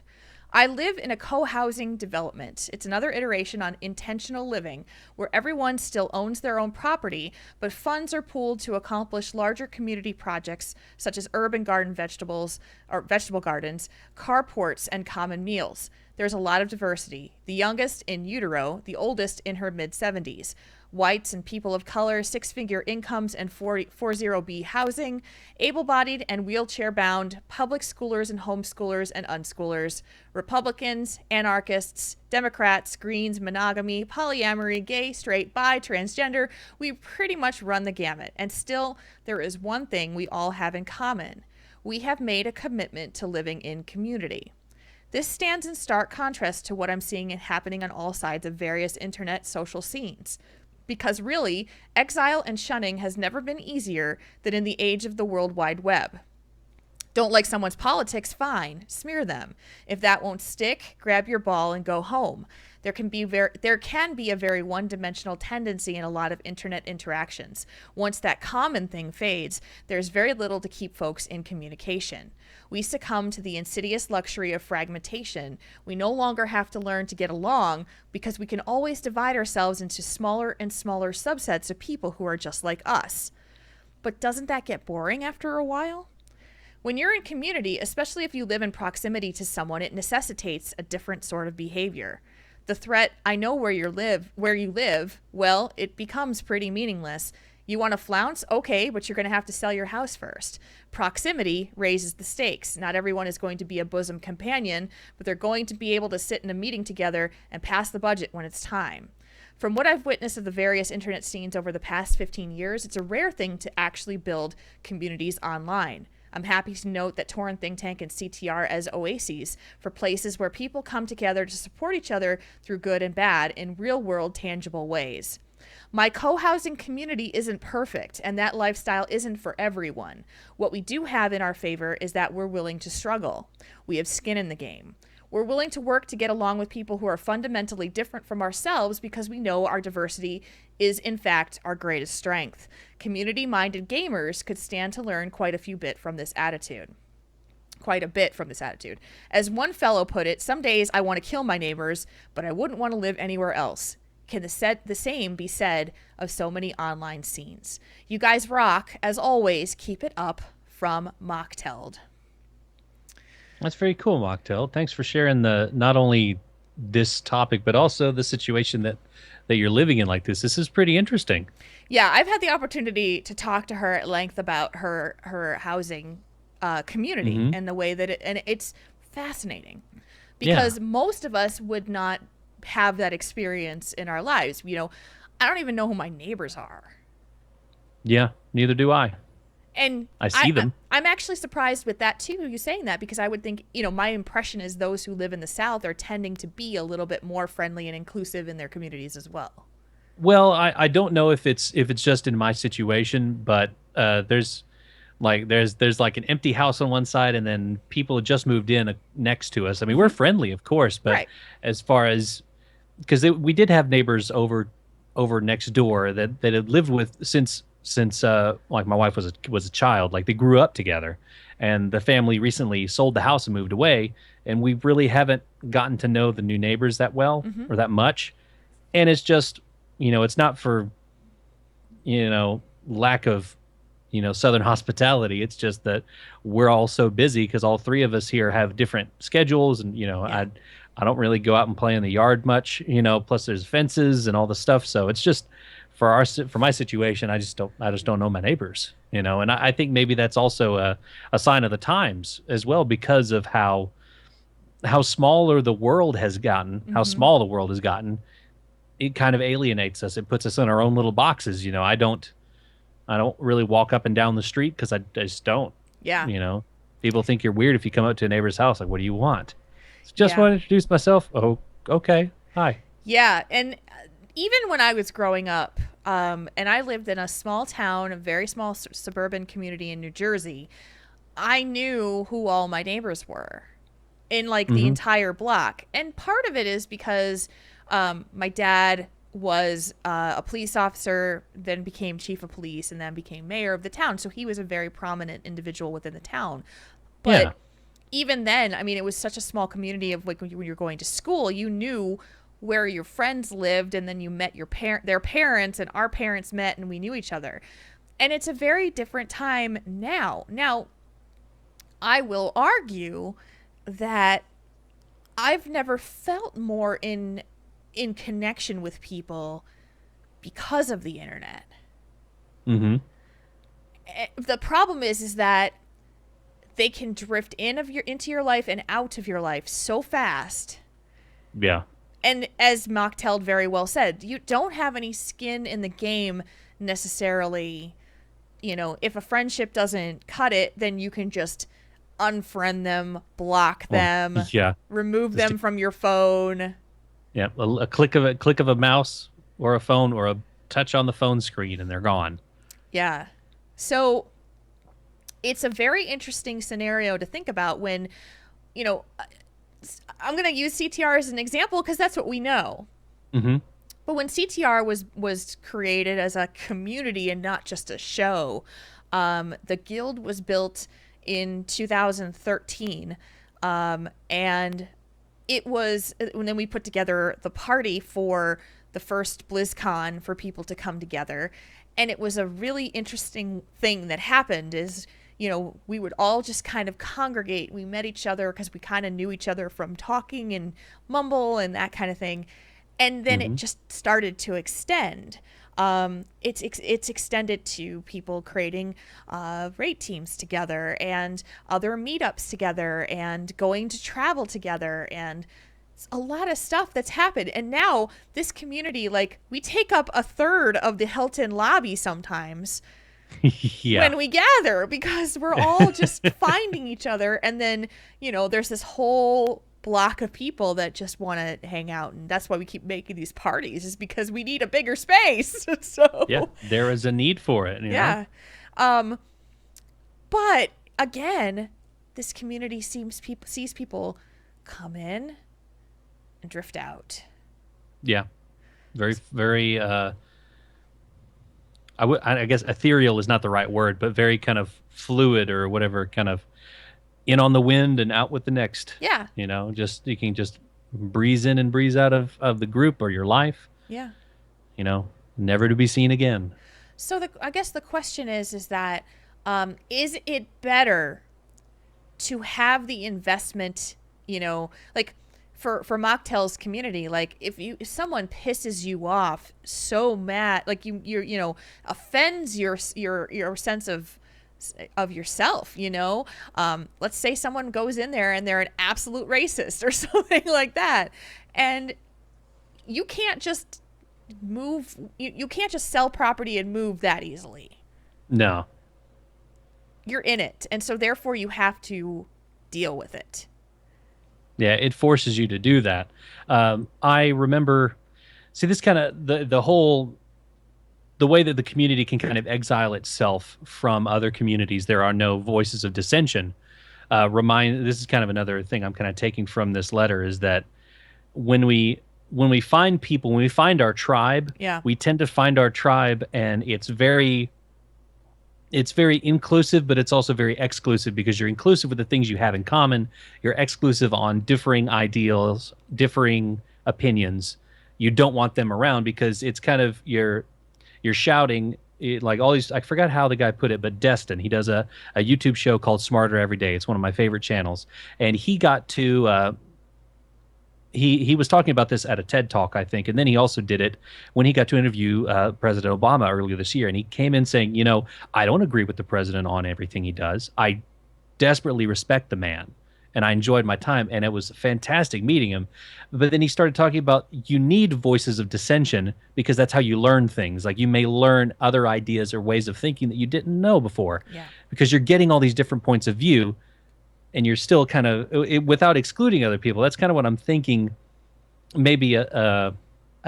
I live in a co-housing development. It's another iteration on intentional living, where everyone still owns their own property, but funds are pooled to accomplish larger community projects such as urban garden vegetables or vegetable gardens, carports, and common meals. There's a lot of diversity. The youngest in utero, the oldest in her mid-70s. Whites and people of color, six-figure incomes and 40B housing, able-bodied and wheelchair-bound, public schoolers and homeschoolers and unschoolers, Republicans, anarchists, Democrats, Greens, monogamy, polyamory, gay, straight, bi, transgender. We pretty much run the gamut. And still, there is one thing we all have in common. We have made a commitment to living in community. This stands in stark contrast to what I'm seeing happening on all sides of various internet social scenes. Because really, exile and shunning has never been easier than in the age of the World Wide Web. Don't like someone's politics? Fine, smear them. If that won't stick, grab your ball and go home. There can be a very one-dimensional tendency in a lot of internet interactions. Once that common thing fades, there's very little to keep folks in communication. We succumb to the insidious luxury of fragmentation. We no longer have to learn to get along because we can always divide ourselves into smaller and smaller subsets of people who are just like us. But doesn't that get boring after a while? When you're in community, especially if you live in proximity to someone, it necessitates a different sort of behavior. The threat, I know where you live, well, it becomes pretty meaningless. You want to flounce? Okay, but you're going to have to sell your house first. Proximity raises the stakes. Not everyone is going to be a bosom companion, but they're going to be able to sit in a meeting together and pass the budget when it's time. From what I've witnessed of the various internet scenes over the past 15 years, it's a rare thing to actually build communities online. I'm happy to note that Tauren Think Tank and CTR as oases for places where people come together to support each other through good and bad in real-world, tangible ways. My co-housing community isn't perfect, and that lifestyle isn't for everyone. What we do have in our favor is that we're willing to struggle. We have skin in the game. We're willing to work to get along with people who are fundamentally different from ourselves because we know our diversity is, in fact, our greatest strength. Community-minded gamers could stand to learn quite a bit from this attitude. As one fellow put it, some days I want to kill my neighbors, but I wouldn't want to live anywhere else. Can the same be said of so many online scenes? You guys rock. As always, keep it up. From Mochteld. That's very cool, Mocktail. Thanks for sharing the not only this topic, but also the situation that you're living in like this. This is pretty interesting. Yeah, I've had the opportunity to talk to her at length about her housing community Hmm. and the way that and it's fascinating Yeah. because most of us would not have that experience in our lives. I don't even know who my neighbors are. Yeah. Neither do I. And I see them. I'm actually surprised with that too, you saying that, because I would think, my impression is those who live in the South are tending to be a little bit more friendly and inclusive in their communities as well. Well, I don't know if it's just in my situation, but there's like an empty house on one side, and then people just moved in next to us. I mean, we're friendly, of course, but Right. as far as because we did have neighbors over next door that had lived with since like my wife was a child. Like they grew up together, and the family recently sold the house and moved away, and we really haven't gotten to know the new neighbors that well Mm-hmm. or that much. And it's just, it's not for, lack of, southern hospitality. It's just that we're all so busy because all three of us here have different schedules, and Yeah. I don't really go out and play in the yard much. Plus there's fences and all the stuff, so it's just for my situation. I just don't know my neighbors. And I think maybe that's also a sign of the times as well, because of how smaller the world has gotten, how Mm-hmm. small the world has gotten. It kind of alienates us. It puts us in our own little boxes. I don't really walk up and down the street because I just don't. Yeah. You know, People think you're weird if you come up to a neighbor's house. Like, what do you want? Just Yeah. want to introduce myself. Oh, okay. Hi. Yeah, and even when I was growing up, and I lived in a small town, a very small suburban community in New Jersey, I knew who all my neighbors were in like the Hmm. entire block. And part of it is because my dad was a police officer, then became chief of police, and then became mayor of the town. So he was a very prominent individual within the town. Yeah. But even then, I mean, it was such a small community of like when you're going to school, you knew where your friends lived, and then you met their parents, and our parents met, and we knew each other. And it's a very different time now. Now, I will argue that I've never felt more in connection with people because of the internet. Hmm. The problem is that they can drift into your life and out of your life so fast. Yeah. And as Mocktail very well said, you don't have any skin in the game necessarily. If a friendship doesn't cut it, then you can just unfriend them, block Well, them, yeah. remove Just them from your phone. yeah. A click of a mouse or a phone or a touch on the phone screen, and they're gone. Yeah. So it's a very interesting scenario to think about when, you know, I'm going to use CTR as an example because that's what we know. Hmm. But when CTR was created as a community and not just a show, the guild was built in 2013, and it was. And then we put together the party for the first BlizzCon for people to come together, and it was a really interesting thing that happened. Is we would all just kind of congregate. We met each other because we kind of knew each other from talking and mumble and that kind of thing, and then it Hmm. just started to extend. It's extended to people creating raid teams together and other meetups together and going to travel together, and it's a lot of stuff that's happened. And now this community, like, we take up a third of the Hilton lobby sometimes Yeah. when we gather because we're all just finding each other. And then, there's this whole block of people that just want to hang out. And that's why we keep making these parties, is because we need a bigger space. So, Yeah. There is a need for it. yeah. But again, this community sees people come in and drift out. Yeah. Very, very. I guess ethereal is not the right word, but very kind of fluid or whatever. Kind of in on the wind and out with the next. Yeah. Just you can just breeze in and breeze out of the group or your life. Yeah. Never to be seen again. So I guess the question is that is it better to have the investment, like for Mocktail's community, like if someone pisses you off so mad, like offends your sense of yourself, let's say someone goes in there and they're an absolute racist or something like that, and you can't just you can't just sell property and move that easily. No. You're in it, and so therefore you have to deal with it. Yeah, it forces you to do that. I remember, see, this kind of the way that the community can kind of exile itself from other communities. There are no voices of dissension. This is kind of another thing I'm kind of taking from this letter, is that when we find people, when we find our tribe, Yeah. we tend to find our tribe, and it's very inclusive, but it's also very exclusive, because you're inclusive with the things you have in common. You're exclusive on differing ideals, differing opinions. You don't want them around because it's kind of you're shouting like all these. I forgot how the guy put it, but Destin, he does a YouTube show called Smarter Every Day. It's one of my favorite channels, and he got to. He was talking about this at a TED Talk, I think, and then he also did it when he got to interview President Obama earlier this year. And he came in saying, I don't agree with the president on everything he does. I desperately respect the man, and I enjoyed my time, and it was fantastic meeting him. But then he started talking about you need voices of dissension, because that's how you learn things. Like, you may learn other ideas or ways of thinking that you didn't know before, because you're getting all these different points of view. And you're still kind of, without excluding other people. That's kind of what I'm thinking, maybe a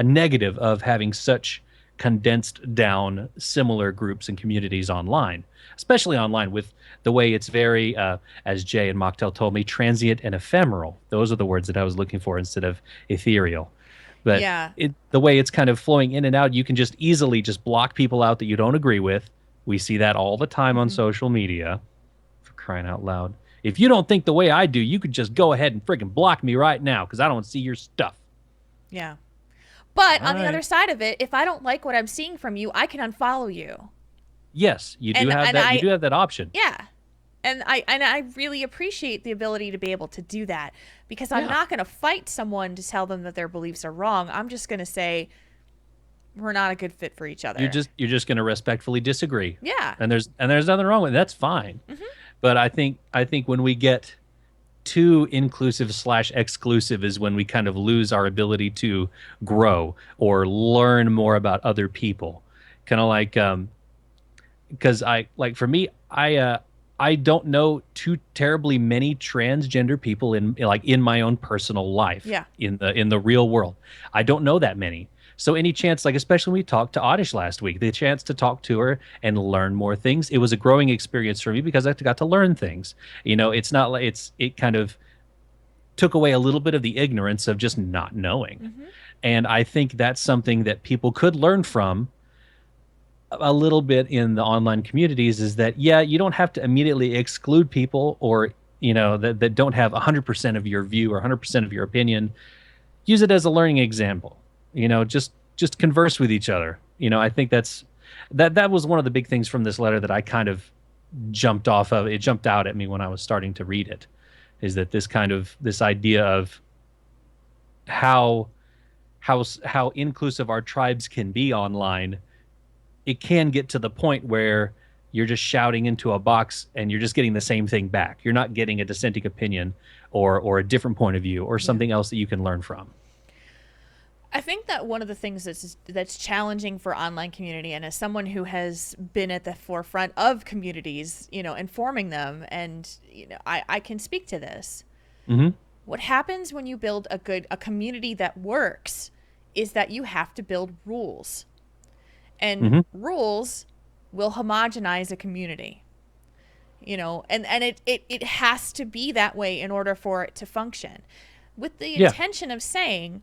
negative of having such condensed down similar groups and communities online, especially online, with the way it's very, as Jay and Mocktail told me, transient and ephemeral. Those are the words that I was looking for instead of ethereal. But the way it's kind of flowing in and out, you can just easily just block people out that you don't agree with. We see that all the time on social media, for crying out loud. If you don't think the way I do, you could just go ahead and freaking block me right now, because I don't see your stuff. Yeah. But on the other side of it, if I don't like what I'm seeing from you, I can unfollow you. Yes, you do have that. You do have that option. Yeah. And I really appreciate the ability to be able to do that, because I'm not going to fight someone to tell them that their beliefs are wrong. I'm just going to say we're not a good fit for each other. You're just going to respectfully disagree. Yeah. And there's nothing wrong with it. That's fine. Mm-hmm. But I think when we get too inclusive / exclusive is when we kind of lose our ability to grow or learn more about other people. Kind of like, because for me, I don't know too terribly many transgender people in my own personal life. Yeah. In the real world, I don't know that many. So any chance, especially when we talked to Oddish last week, the chance to talk to her and learn more things, it was a growing experience for me, because I got to learn things. It's not like it kind of took away a little bit of the ignorance of just not knowing. Mm-hmm. And I think that's something that people could learn from a little bit in the online communities, is that, you don't have to immediately exclude people, or, that don't have 100% of your view or 100% of your opinion. Use it as a learning example. Just converse with each other. I think that was one of the big things from this letter that I kind of jumped off of. It jumped out at me when I was starting to read it, is that this idea of how inclusive our tribes can be online. It can get to the point where you're just shouting into a box and you're just getting the same thing back. You're not getting a dissenting opinion or a different point of view or something else that you can learn from. I think that one of the things that's challenging for online community, and as someone who has been at the forefront of communities, informing them, and I can speak to this. Mm-hmm. What happens when you build a community that works is that you have to build rules, and rules will homogenize a community. And it has to be that way in order for it to function, with the intention of saying,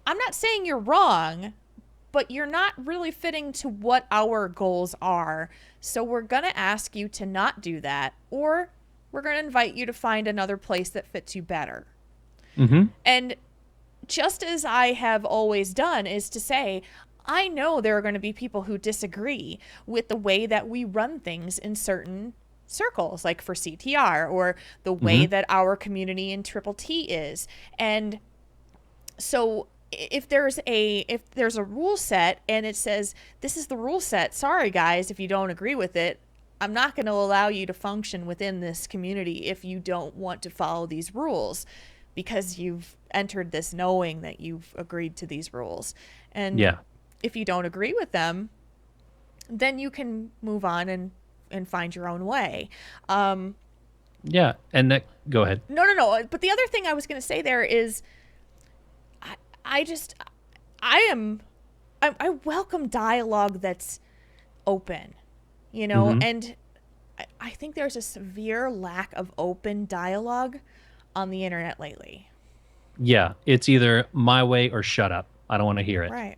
I'm not saying you're wrong, but you're not really fitting to what our goals are. So we're going to ask you to not do that, or we're going to invite you to find another place that fits you better. Mm-hmm. And just as I have always done, is to say, I know there are going to be people who disagree with the way that we run things in certain circles, like for CTR, or the way that our community in Triple T is. And so if there's a rule set and it says this is the rule set, sorry guys, if you don't agree with it, I'm not going to allow you to function within this community if you don't want to follow these rules, because you've entered this knowing that you've agreed to these rules. And Yeah. if you don't agree with them, then you can move on and find your own way. Yeah. And that, go ahead. No. But the other thing I was going to say there is, I just, I welcome dialogue that's open, and I think there's a severe lack of open dialogue on the internet lately. Yeah. It's either my way or shut up. I don't want to hear it. Right.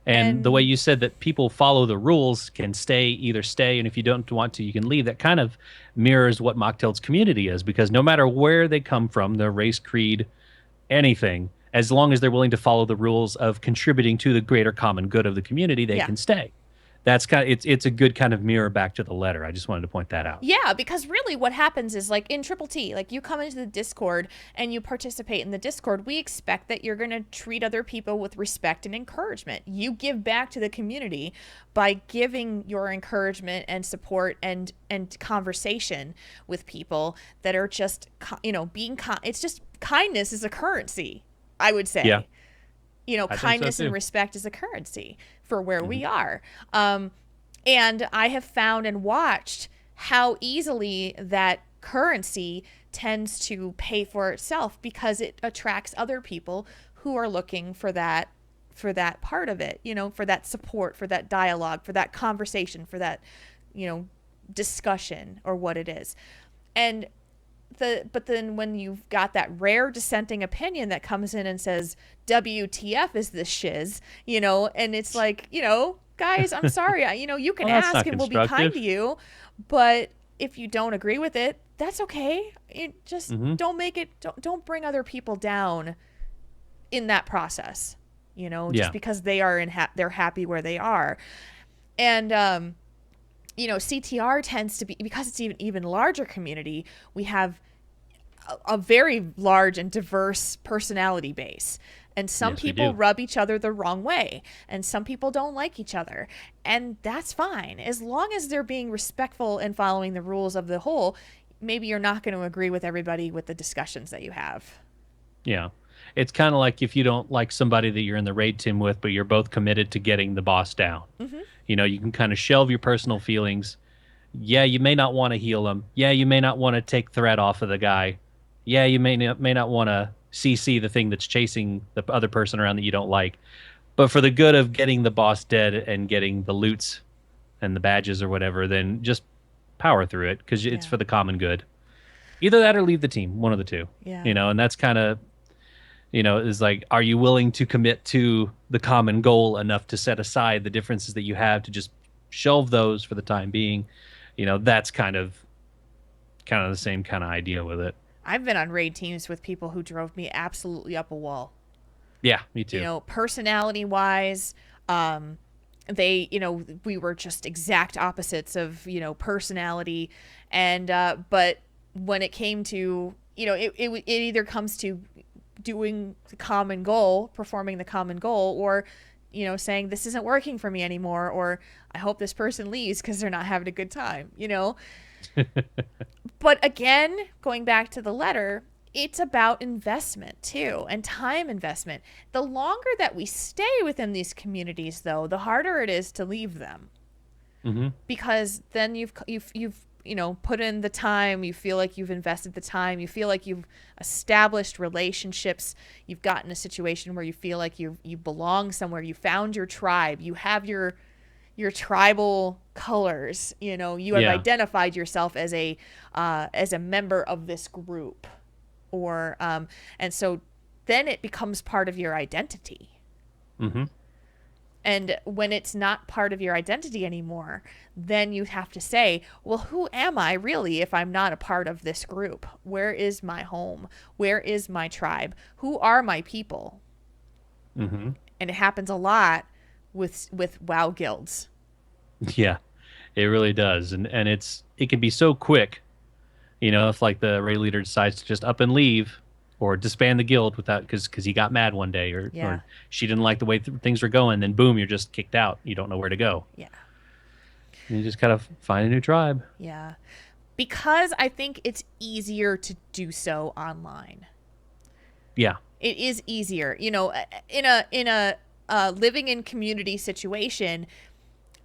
And the way you said that people follow the rules can either stay, and if you don't want to, you can leave. That kind of mirrors what Mocktail's community is, because no matter where they come from, their race, creed, anything, as long as they're willing to follow the rules of contributing to the greater common good of the community, they can stay. That's it's a good kind of mirror back to the letter. I just wanted to point that out. Yeah, because really what happens is, like in Triple T, like you come into the Discord and you participate in the Discord, we expect that you're going to treat other people with respect and encouragement. You give back to the community by giving your encouragement and support and conversation with people that are just, being it's just, kindness is a currency, I would say. Yeah. Kindness and respect is a currency for where we are. And I have found and watched how easily that currency tends to pay for itself, because it attracts other people who are looking for that part of it, for that support, for that dialogue, for that conversation, for that, discussion, or what it is. And but then when you've got that rare dissenting opinion that comes in and says, WTF is this shiz, and it's like, guys, I'm sorry. You can ask and we'll be kind to you, but if you don't agree with it, that's okay. It just don't bring other people down in that process, just because they are they're happy where they are. And, CTR tends to be, because it's even larger community, we have a very large and diverse personality base. And some people rub each other the wrong way, and some people don't like each other. And that's fine. As long as they're being respectful and following the rules of the whole, maybe you're not going to agree with everybody with the discussions that you have. Yeah. It's kind of like if you don't like somebody that you're in the raid team with, but you're both committed to getting the boss down. You can kind of shelve your personal feelings. Yeah, you may not want to heal him. Yeah, you may not want to take threat off of the guy. Yeah, you may not want to CC the thing that's chasing the other person around that you don't like. But for the good of getting the boss dead and getting the loots and the badges or whatever, then just power through it, because it's for the common good. Either that or leave the team, one of the two. Yeah. And that's kind of, is like, are you willing to commit to the common goal enough to set aside the differences that you have, to just shelve those for the time being? That's kind of the same kind of idea with it. I've been on raid teams with people who drove me absolutely up a wall. Yeah, me too. Personality wise, they, we were just exact opposites of, personality. And, but when it came to, it either comes to doing the common goal, performing the common goal, or, saying this isn't working for me anymore, or I hope this person leaves because they're not having a good time, But again, going back to the letter, it's about investment too, and time investment. The longer that we stay within these communities, though, the harder it is to leave them. Because then you've put in the time, you feel like you've invested the time, you feel like you've established relationships, you've gotten a situation where you feel like you belong somewhere, you found your tribe, you have your tribal colors, you have identified yourself as a member of this group, or and so then it becomes part of your identity. And when it's not part of your identity anymore, then you have to say, well, who am I really if I'm not a part of this group? Where is my home? Where is my tribe? Who are my people? And it happens a lot with WoW guilds. Yeah. It really does, and it can be so quick. If like the raid leader decides to just up and leave or disband the guild without because he got mad one day Yeah. or she didn't like the way things were going, then boom, you're just kicked out. You don't know where to go. Yeah. You just kind of find a new tribe. Yeah. Because I think it's easier to do so online. Yeah. It is easier, in a living in community situation.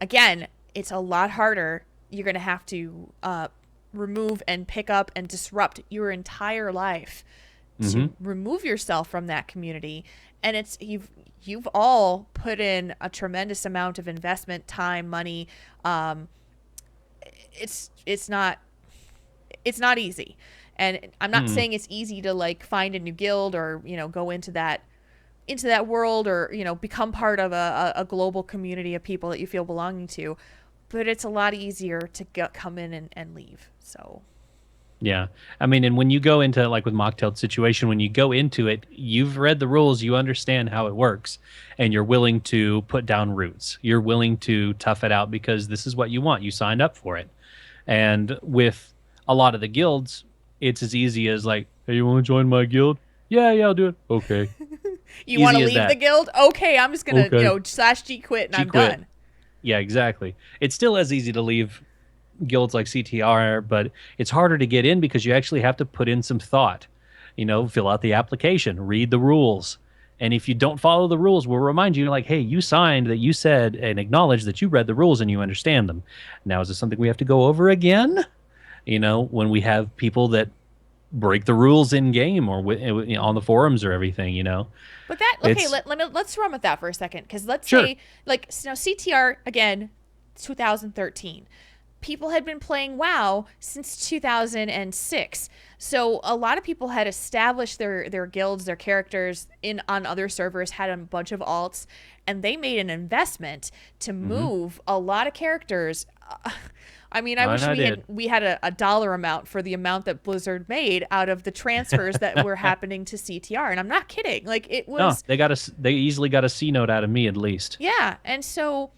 Again, it's a lot harder. You're going to have to remove and pick up and disrupt your entire life to remove yourself from that community. And it's you've all put in a tremendous amount of investment, time, money. It's not easy. And I'm not saying it's easy to like find a new guild or, go into that world or, become part of a global community of people that you feel belonging to. But it's a lot easier to come in and leave. So. Yeah. I mean, and when you go into like with Mocktail's situation, when you go into it, you've read the rules, you understand how it works, and you're willing to put down roots. You're willing to tough it out because this is what you want. You signed up for it. And with a lot of the guilds, it's as easy as like, hey, you want to join my guild? Yeah, I'll do it. Okay. You want to Easy as leave that. the guild? Okay, I'm just going to, Okay. /G quit and G I'm quit. done. Yeah, exactly. It's still as easy to leave guilds like CTR, but it's harder to get in because you actually have to put in some thought. Fill out the application, read the rules. And if you don't follow the rules, we'll remind you like, hey, you signed that you said and acknowledged that you read the rules and you understand them. Now, is this something we have to go over again? When we have people that break the rules in game or on the forums or everything, But that, okay, let's run with that for a second. Because let's Sure. say, like, now CTR, again, 2013. People had been playing WoW since 2006. So a lot of people had established their guilds, their characters on other servers, had a bunch of alts, and they made an investment to move a lot of characters. I mean, I wish we had a dollar amount for the amount that Blizzard made out of the transfers that were happening to CTR, and I'm not kidding. Like it was. No, they easily got a C note out of me at least. Yeah, and so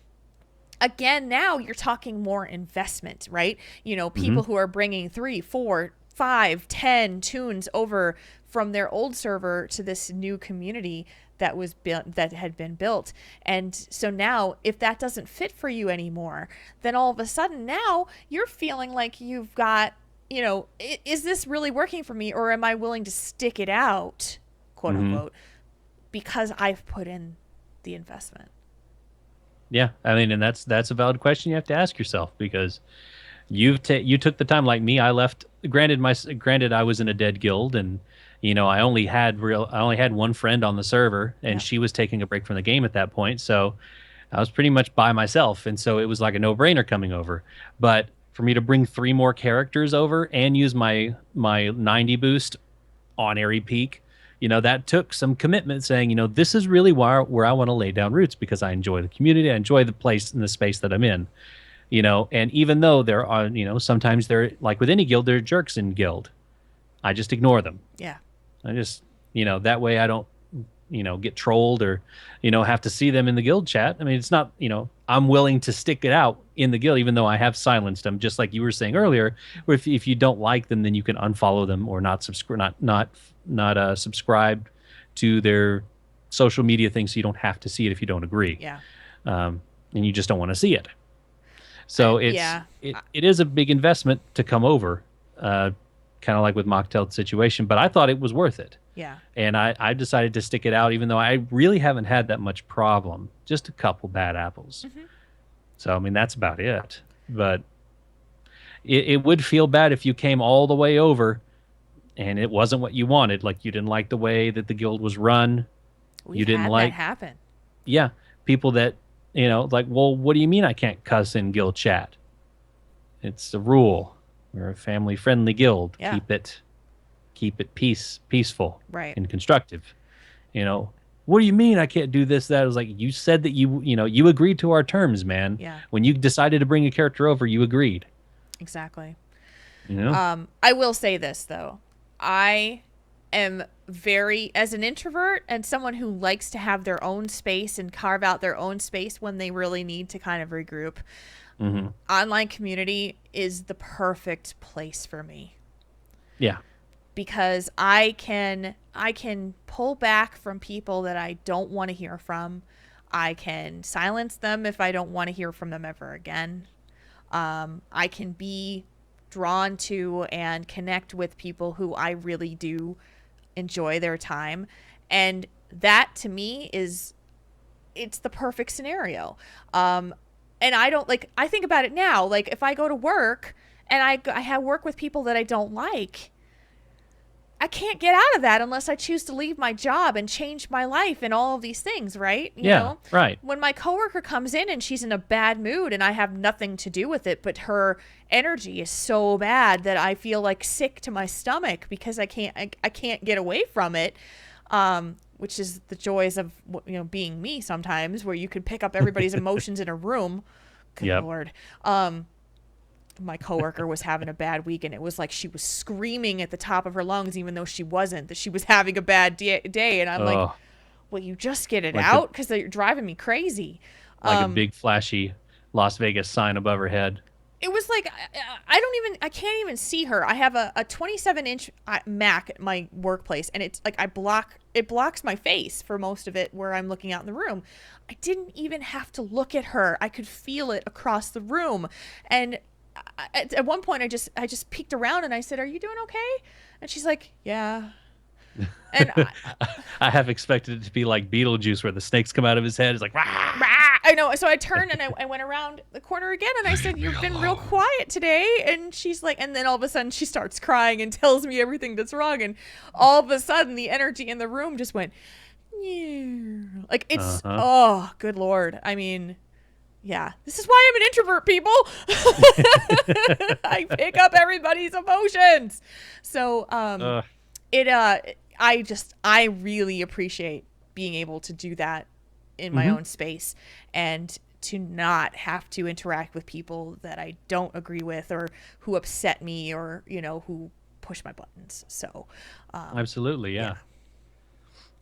again, now you're talking more investment, right? People who are bringing 3, 4, 5, 10 tunes over from their old server to this new community that was built, that had been built. And so now if that doesn't fit for you anymore, then all of a sudden now you're feeling like you've got, is this really working for me, or am I willing to stick it out, quote unquote, because I've put in the investment? Yeah, I mean, and that's a valid question you have to ask yourself because you took the time like me. I left. Granted, I was in a dead guild, and I only had one friend on the server, and she was taking a break from the game at that point. So I was pretty much by myself, and so it was like a no-brainer coming over. But for me to bring 3 more characters over and use my 90 boost on Airy Peak, that took some commitment saying, this is really where I want to lay down roots because I enjoy the community. I enjoy the place and the space that I'm in, and even though there are, sometimes they're like with any guild, there are jerks in guild. I just ignore them. Yeah. I just, that way I don't, get trolled or, have to see them in the guild chat. I mean, it's not, I'm willing to stick it out in the guild, even though I have silenced them, just like you were saying earlier, where if you don't like them, then you can unfollow them or not subscribe, not subscribe to their social media things. So you don't have to see it if you don't agree. Yeah. And you just don't want to see it. So it is a big investment to come over, kind of like with Mocktail's situation, but I thought it was worth it. Yeah. And I decided to stick it out, even though I really haven't had that much problem, just a couple bad apples. So, I mean, that's about it. But it would feel bad if you came all the way over and it wasn't what you wanted. Like you didn't like the way that the guild was run. You didn't had like that happen. Yeah. People that, like, well, what do you mean I can't cuss in guild chat? It's a rule. We're a family-friendly guild. Yeah. Keep it peaceful, right, and constructive. What do you mean I can't do this? That? I was like, you said that you agreed to our terms, man. Yeah. When you decided to bring a character over, you agreed. Exactly. I will say this though, I am as an introvert and someone who likes to have their own space and carve out their own space when they really need to kind of regroup. Hmm. Online community is the perfect place for me Yeah. because I can pull back from people that I don't want to hear from. I can silence them if I don't want to hear from them ever again. I can be drawn to and connect with people who I really do enjoy their time. And that to me is it's the perfect scenario. And I don't like I think about it now, like if I go to work and I have work with people that I don't like, I can't get out of that unless I choose to leave my job and change my life and all of these things, right? You Yeah. know, Right. when my coworker comes in and she's in a bad mood and I have nothing to do with it, but her energy is so bad that I feel like sick to my stomach because I can't get away from it. Which is the joys of being me sometimes, where you could pick up everybody's emotions in a room. Good Yep. Lord. My coworker was having a bad week, and it was like she was screaming at the top of her lungs, even though she wasn't, that she was having a bad day. And I'm like, Oh, well, you just get it like the out because you're driving me crazy. like a big flashy Las Vegas sign above her head. It was like I can't even see her. I have a 27-inch Mac at my workplace, and it's like it blocks my face for most of it where I'm looking out in the room. I didn't even have to look at her. I could feel it across the room. And at one point I just peeked around and I said, "Are you doing okay?" And she's like, "Yeah." And I have expected it to be like Beetlejuice, where the snakes come out of his head. It's like, rah! I know. So I turned and I went around the corner again and I said, "You've been real quiet today." And she's like, and then all of a sudden she starts crying and tells me everything that's wrong. And all of a sudden the energy in the room just went, "Yeah." Like it's, oh, good Lord. I mean, yeah, this is why I'm an introvert, people. I pick up everybody's emotions. So, Uh, I really appreciate being able to do that in my own space and to not have to interact with people that I don't agree with or who upset me or, who push my buttons. So, Absolutely, yeah.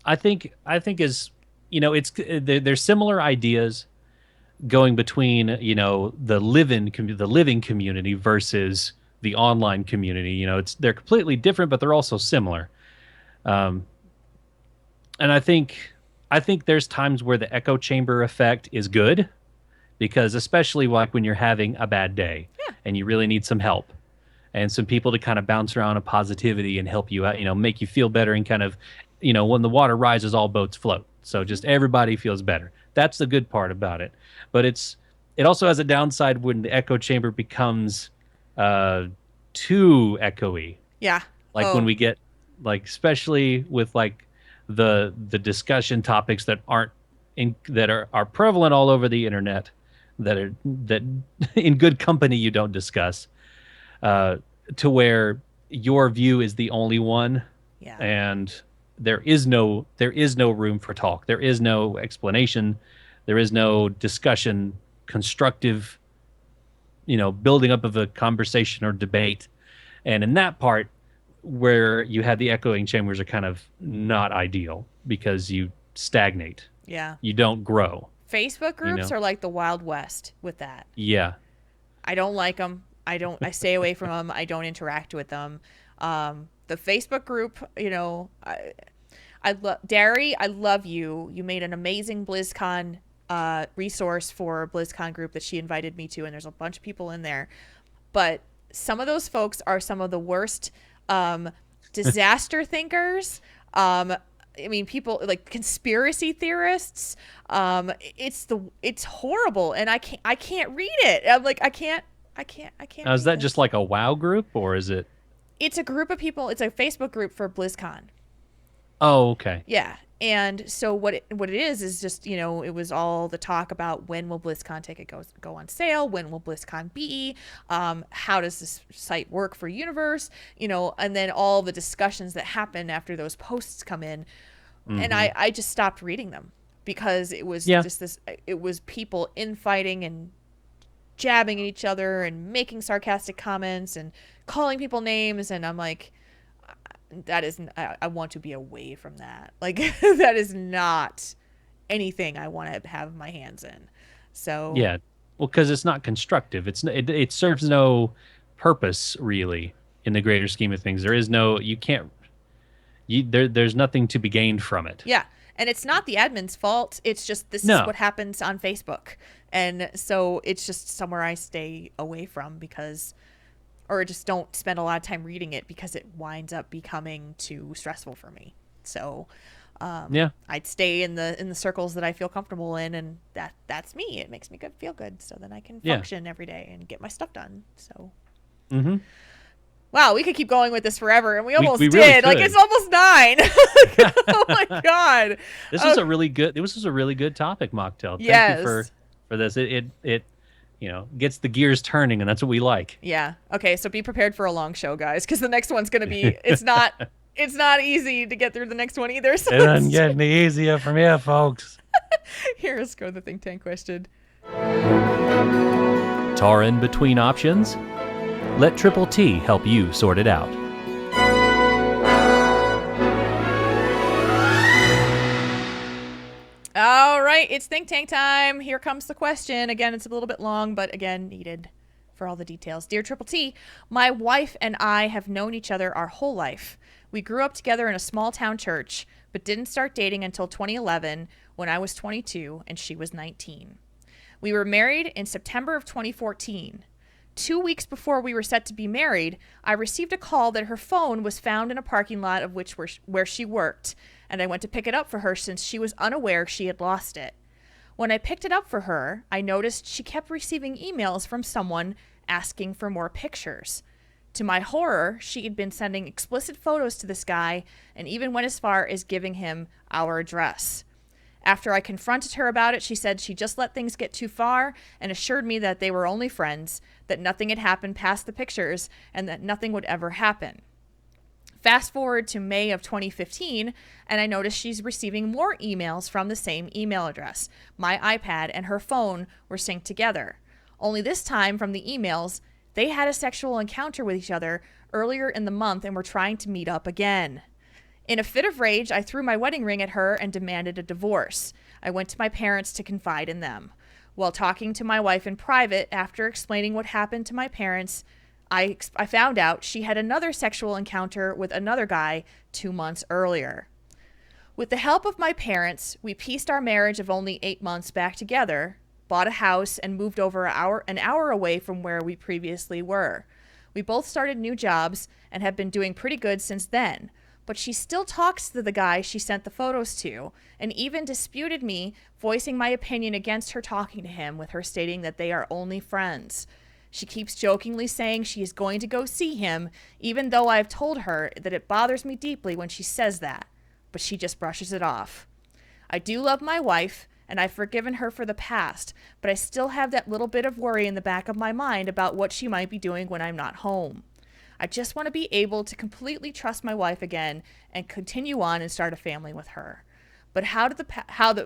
I think is it's there's similar ideas going between the living community versus the online community. They're completely different, but they're also similar. Um, and I think there's times where the echo chamber effect is good because especially like when you're having a bad day and you really need some help and some people to kind of bounce around a positivity and help you out, make you feel better and kind of, when the water rises, all boats float. So just everybody feels better. That's the good part about it. But it also has a downside when the echo chamber becomes too echoey. yeah. Like when we get like, especially with like the discussion topics that aren't that are prevalent all over the internet that in good company you don't discuss, to where your view is the only one, Yeah. and there is no room for talk. There is no explanation. There is no discussion, constructive, building up of a conversation or debate. And in that part, where you have the echoing chambers are kind of not ideal because you stagnate. Yeah. You don't grow. Facebook groups are like the Wild West with that. Yeah. I don't like them. I stay away from them. I don't interact with them. The Facebook group, I love Derry. I love you. You made an amazing BlizzCon resource for BlizzCon group that she invited me to, and there's a bunch of people in there. But some of those folks are some of the worst disaster thinkers. I mean, people like conspiracy theorists. It's horrible, and I can't read it. I'm like, I can't. Now, is read that this. just like a WoW group, or is it? It's a group of people. It's a Facebook group for BlizzCon. Oh, okay. Yeah. And so what it is just, it was all the talk about when will BlizzCon ticket go on sale? When will BlizzCon be? How does this site work for Universe? And then all the discussions that happen after those posts come in. And I just stopped reading them because it was just it was people infighting and jabbing at each other and making sarcastic comments and calling people names. And I'm like, that isn't, I want to be away from that. Like, that is not anything I want to have my hands in. So Yeah. Well, because it's not constructive. It serves no purpose really in the greater scheme of things. There is no you can't there's nothing to be gained from it. Yeah. And it's not the admin's fault. It's just this is No. what happens on Facebook. And so it's just somewhere I stay away from because, or just don't spend a lot of time reading it because it winds up becoming too stressful for me. So Yeah. I'd stay in the circles that I feel comfortable in, and that's me. It makes me feel good, so then I can Yeah. function every day and get my stuff done. So, Mm-hmm. wow, we could keep going with this forever, and we almost we did. really Like could. it's almost 9. Oh my god! This was a really good. This was a really good topic, Mocktail. Thank Yes. you for this. It gets the gears turning, and that's what we like. Yeah. Okay, so be prepared for a long show, guys, because the next one's gonna be. It's not easy to get through the next one either. So It doesn't get any easier from here, folks. here, let's go. The think tank question. Tauren between options. Let Triple T help you sort it out. All right, it's think tank time. Here comes the question. Again, it's a little bit long, but again, needed for all the details. Dear Triple T, my wife and I have known each other our whole life. We grew up together in a small town church, but didn't start dating until 2011 when I was 22 and she was 19. We were married in September of 2014. 2 weeks before we were set to be married, I received a call that her phone was found in a parking lot of where she worked, and I went to pick it up for her since she was unaware she had lost it. When I picked it up for her, I noticed she kept receiving emails from someone asking for more pictures. To my horror, she had been sending explicit photos to this guy and even went as far as giving him our address. After I confronted her about it, she said she just let things get too far and assured me that they were only friends, that nothing had happened past the pictures, and that nothing would ever happen. Fast forward to May of 2015, and I noticed she's receiving more emails from the same email address. My iPad and her phone were synced together. Only this time from the emails, they had a sexual encounter with each other earlier in the month and were trying to meet up again. In a fit of rage, I threw my wedding ring at her and demanded a divorce. I went to my parents to confide in them. While talking to my wife in private, after explaining what happened to my parents, I found out she had another sexual encounter with another guy 2 months earlier. With the help of my parents, we pieced our marriage of only 8 months back together, bought a house, and moved over an hour away from where we previously were. We both started new jobs and have been doing pretty good since then. But she still talks to the guy she sent the photos to, and even disputed me, voicing my opinion against her talking to him, with her stating that they are only friends. She keeps jokingly saying she is going to go see him, even though I have told her that it bothers me deeply when she says that, but she just brushes it off. I do love my wife, and I've forgiven her for the past, but I still have that little bit of worry in the back of my mind about what she might be doing when I'm not home. I just want to be able to completely trust my wife again and continue on and start a family with her. But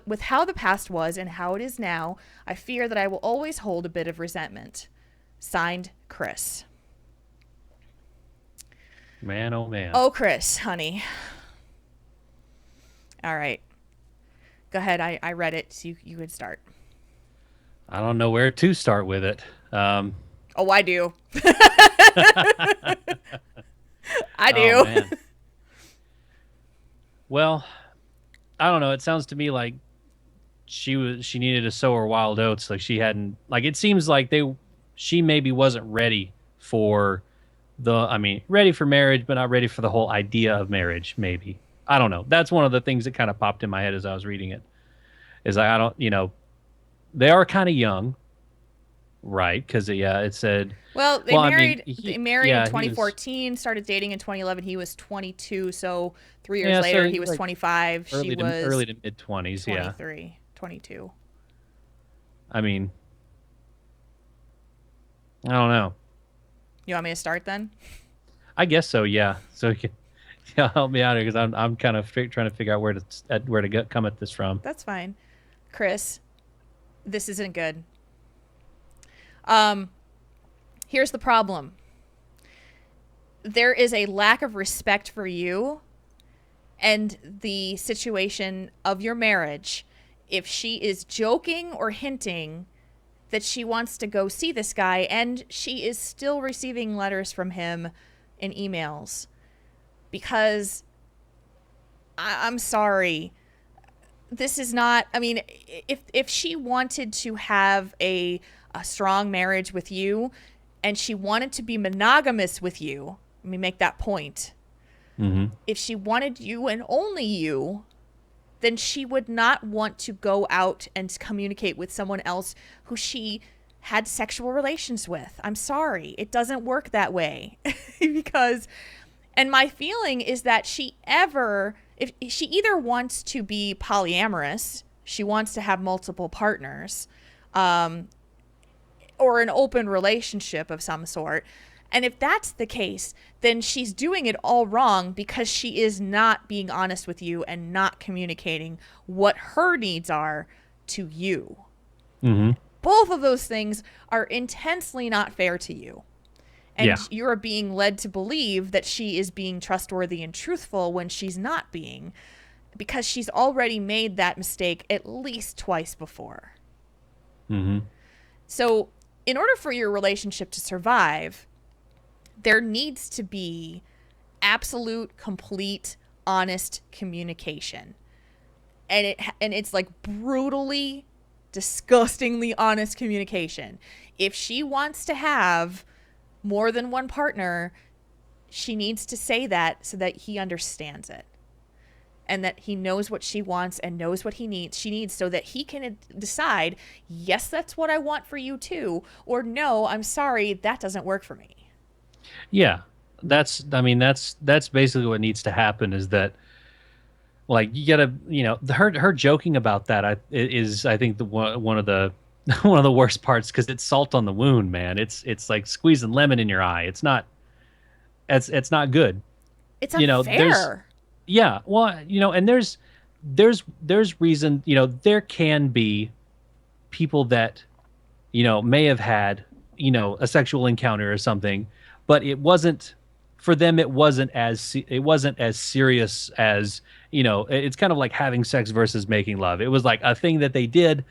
with how the past was and how it is now, I fear that I will always hold a bit of resentment. Signed, Chris. Man, oh man. Oh, Chris, honey. All right. Go ahead. I read it, so you could start. I don't know where to start with it. Oh, I do. I do. Oh, man. Well, I don't know. It sounds to me like she needed to sow her wild oats. Like she hadn't. Like it seems like she maybe wasn't ready for ready for marriage, but not ready for the whole idea of marriage. Maybe I don't know. That's one of the things that kind of popped in my head as I was reading it. Is I don't. They are kind of young. Right, because it said. Well, they married in yeah, 2014, started dating in 2011. He was 22, so 3 years later, he was like 25. She was early to mid 20s, 23, 22. I mean, I don't know. You want me to start then? I guess so, yeah. So you can help me out here because I'm kind of trying to figure out where to come at this from. That's fine, Chris. This isn't good. Here's the problem. There is a lack of respect for you and the situation of your marriage if she is joking or hinting that she wants to go see this guy, and she is still receiving letters from him and emails. Because I'm sorry, this is not, I mean, if she wanted to have a strong marriage with you and she wanted to be monogamous with you, let me make that point. If she wanted you and only you, then she would not want to go out and communicate with someone else who she had sexual relations with. I'm sorry. It doesn't work that way. Because, and my feeling is that if she either wants to be polyamorous, she wants to have multiple partners, or an open relationship of some sort. And if that's the case, then she's doing it all wrong, because she is not being honest with you and not communicating what her needs are to you. Both of those things are intensely not fair to you. And you're being led to believe that she is being trustworthy and truthful when she's not being, because she's already made that mistake at least twice before. So in order for your relationship to survive, there needs to be absolute, complete, honest communication. And it's like brutally, disgustingly honest communication. If she wants to have more than one partner, she needs to say that so that he understands it. And that he knows what she wants and knows what she needs, so that he can decide, yes, that's what I want for you too, or no, I'm sorry, that doesn't work for me. Yeah, that's basically what needs to happen, is that, like, you gotta, her joking about that is I think one of the one of the worst parts, because it's salt on the wound, man. It's like squeezing lemon in your eye. It's not good. It's unfair. Yeah, well, and there's reason, there can be people that, may have had, a sexual encounter or something, but it wasn't, for them, it wasn't as serious as, it's kind of like having sex versus making love. It was like a thing that they did,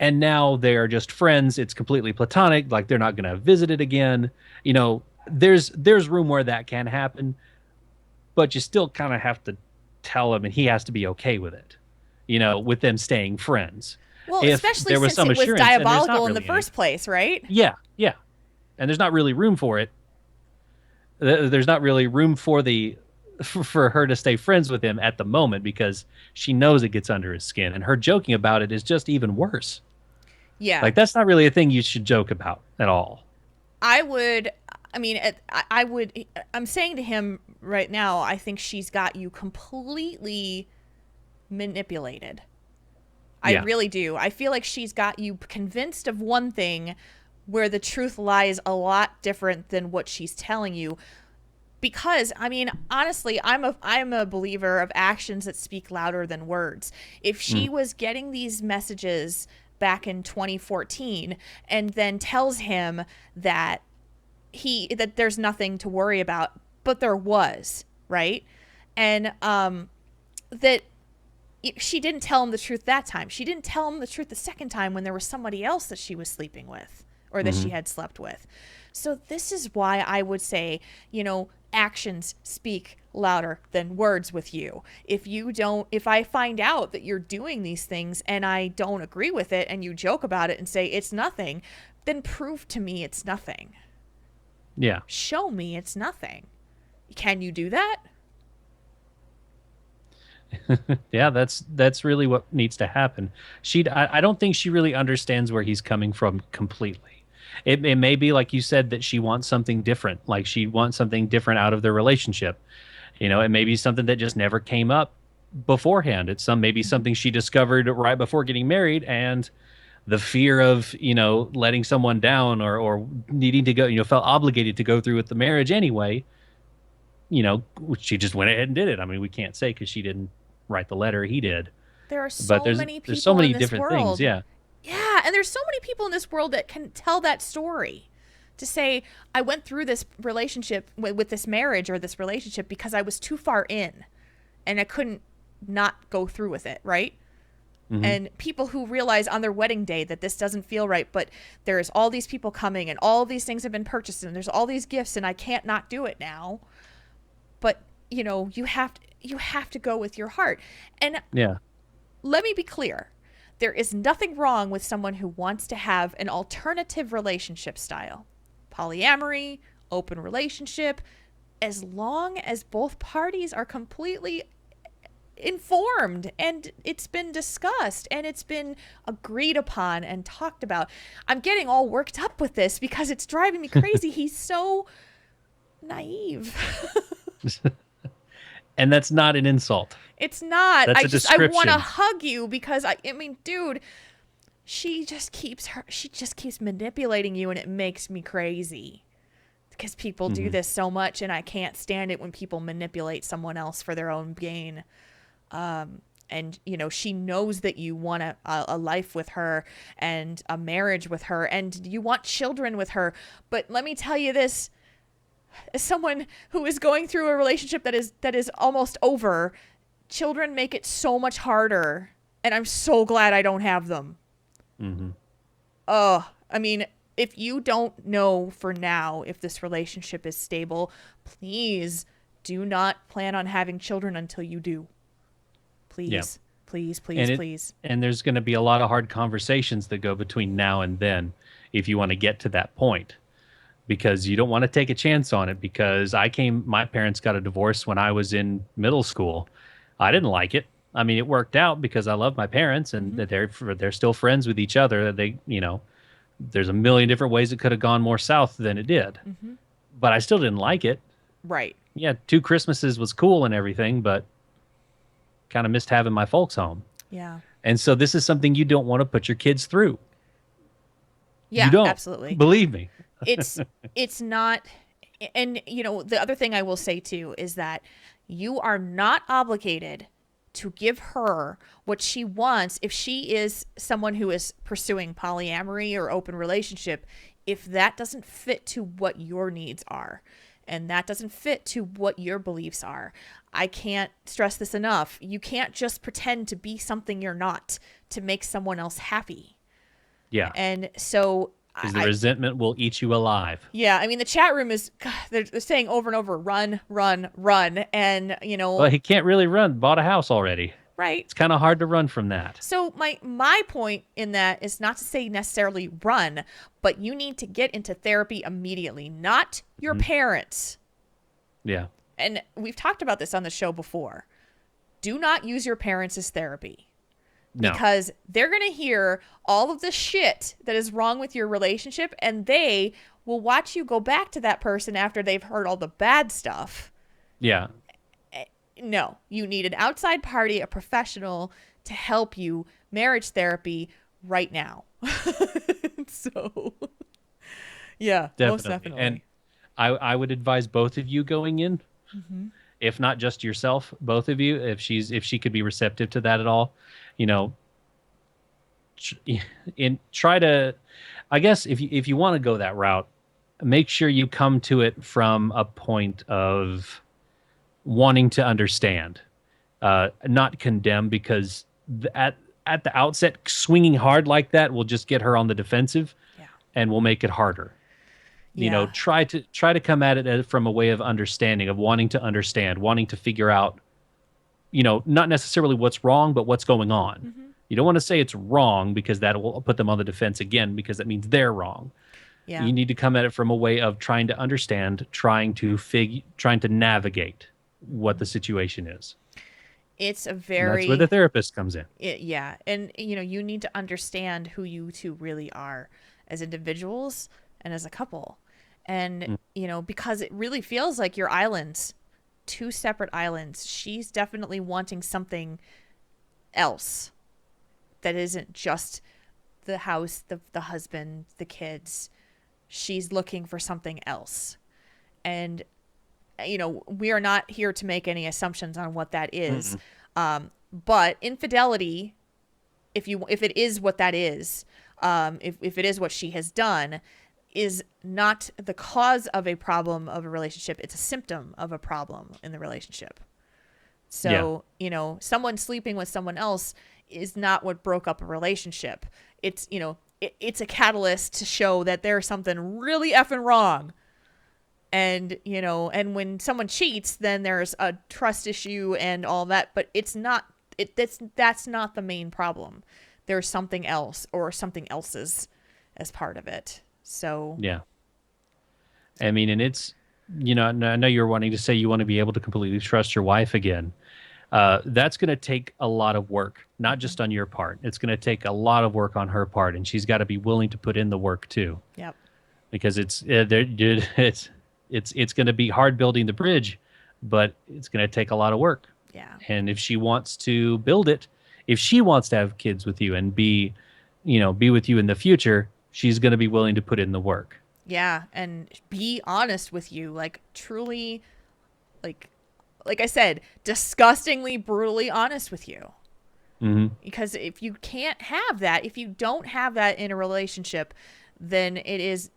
and now they're just friends. It's completely platonic. Like, they're not going to visit it again. There's room where that can happen, but you still kind of have to tell him, and he has to be okay with it, with them staying friends. Well, especially since it was diabolical in the first place, right? Yeah. And there's not really room for it. There's not really room for her to stay friends with him at the moment, because she knows it gets under his skin, and her joking about it is just even worse. Yeah. Like, that's not really a thing you should joke about at all. I'm saying to him right now, I think she's got you completely manipulated. I really do. I feel like she's got you convinced of one thing where the truth lies a lot different than what she's telling you. Because, honestly, I'm a believer of actions that speak louder than words. If she was getting these messages back in 2014 and then tells him that there's nothing to worry about, but there was, right? And that she didn't tell him the truth that time. She didn't tell him the truth the second time when there was somebody else that she was sleeping with, or that she had slept with. So this is why I would say, actions speak louder than words with you. If I find out that you're doing these things and I don't agree with it, and you joke about it and say it's nothing, then prove to me it's nothing. Yeah. Show me it's nothing. Can you do that? Yeah, that's really what needs to happen. I don't think she really understands where he's coming from completely. It may be, like you said, that she wants something different. Like, she wants something different out of their relationship. It may be something that just never came up beforehand. It's maybe something she discovered right before getting married, and the fear of, letting someone down, or needing to go, felt obligated to go through with the marriage anyway. She just went ahead and did it. We can't say, because she didn't write the letter, he did. There are so many people there's so many in this different world. things. Yeah. Yeah, and there's so many people in this world that can tell that story. To say, I went through this relationship with this marriage or this relationship because I was too far in and I couldn't not go through with it, right? And people who realize on their wedding day that this doesn't feel right, but there's all these people coming and all these things have been purchased and there's all these gifts and I can't not do it now. But, you know, you have to go with your heart. And Yeah. let me be clear. There is nothing wrong with someone who wants to have an alternative relationship style. Polyamory, open relationship, as long as both parties are completely informed and it's been discussed and it's been agreed upon and talked about. I'm getting all worked up with this because it's driving me crazy. He's so naive. And that's not an insult. It's not. That's a I description. want to hug you because I mean, dude, she just keeps manipulating you and it makes me crazy. Because people do this so much and I can't stand it when people manipulate someone else for their own gain. And, you know, she knows that you want a life with her and a marriage with her and you want children with her. But let me tell you this, as someone who is going through a relationship that is almost over, children make it so much harder. And I'm so glad I don't have them. I mean, if you don't know for now if this relationship is stable, please do not plan on having children until you do. Please, Yeah. please. And there's going to be a lot of hard conversations that go between now and then if you want to get to that point, because you don't want to take a chance on it. Because my parents got a divorce when I was in middle school. I didn't like it. I mean, it worked out because I love my parents and that they're still friends with each other. They, you know, there's a million different ways it could have gone more south than it did, but I still didn't like it. Right. Yeah. 2 Christmases was cool and everything, but kind of missed having my folks home. Yeah. And so this is something you don't want to put your kids through. Yeah, You don't. absolutely. Believe me. It's not. And, you know, the other thing I will say too is that you are not obligated to give her what she wants if she is someone who is pursuing polyamory or open relationship, if that doesn't fit to what your needs are and that doesn't fit to what your beliefs are. I can't stress this enough. You can't just pretend to be something you're not to make someone else happy. Yeah. And so Because the resentment will eat you alive. yeah, I mean, the chat room is, God, they're saying over and over, run, run, run. And, you know. Well, he can't really run. Bought a house already. Right. It's kind of hard to run from that. So my point in that is not to say necessarily run, but you need to get into therapy immediately, not your parents. Yeah. And we've talked about this on the show before. Do not use your parents as therapy. No. Because they're going to hear all of the shit that is wrong with your relationship, and they will watch you go back to that person after they've heard all the bad stuff. Yeah. No, you need an outside party, a professional to help you. Marriage therapy right now. So, yeah, most definitely. And I would advise both of you going in, if not just yourself, both of you, if she could be receptive to that at all, you know, try to, I guess if you want to go that route, make sure you come to it from a point of wanting to understand, not condemn, because at the outset, swinging hard like that will just get her on the defensive, and will make it harder. You know, try to come at it from a way of understanding, of wanting to understand, wanting to figure out, you know, not necessarily what's wrong, but what's going on. You don't want to say it's wrong, because that will put them on the defense again, because that means they're wrong. Yeah. You need to come at it from a way of trying to understand, trying to navigate what the situation is. It's a And very... that's where the therapist comes in. Yeah. And, you know, you need to understand who you two really are as individuals and as a couple. And, you know, because it really feels like you're islands, 2 separate islands. She's definitely wanting something else that isn't just the house, the husband, the kids. She's looking for something else. And, you know, we are not here to make any assumptions on what that is. But infidelity, if it is what that is, if it is what she has done, is not the cause of a problem of a relationship. It's a symptom of a problem in the relationship. So, you know, someone sleeping with someone else is not what broke up a relationship. It's, it's a catalyst to show that there's something really effing wrong. And, and when someone cheats, then there's a trust issue and all that, but it's not, that's not the main problem. There's something else or something else's as part of it. So, Yeah. I mean, and it's, I know you're wanting to say you want to be able to completely trust your wife again. That's going to take a lot of work, not just on your part. It's going to take a lot of work on her part, and she's got to be willing to put in the work too. yep. Because it's going to be hard building the bridge, but it's going to take a lot of work. Yeah. And if she wants to build it, if she wants to have kids with you and be with you in the future, she's going to be willing to put in the work. Yeah, and be honest with you, like truly, like I said, disgustingly, brutally honest with you. Mm-hmm. Because if you can't have that, if you don't have that in a relationship, then it is,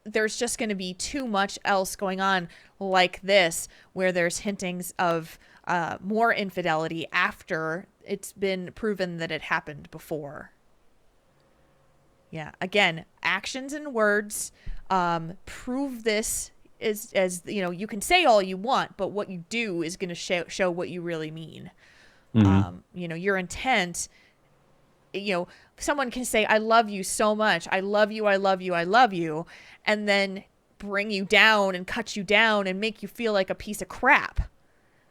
there's just going to be too much else going on like this, where there's hintings of more infidelity after it's been proven that it happened before. Yeah. Again, actions and words prove this as you can say all you want, but what you do is going to show what you really mean. Mm-hmm. Your intent, someone can say, I love you so much. I love you. I love you. I love you. And then bring you down and cut you down and make you feel like a piece of crap.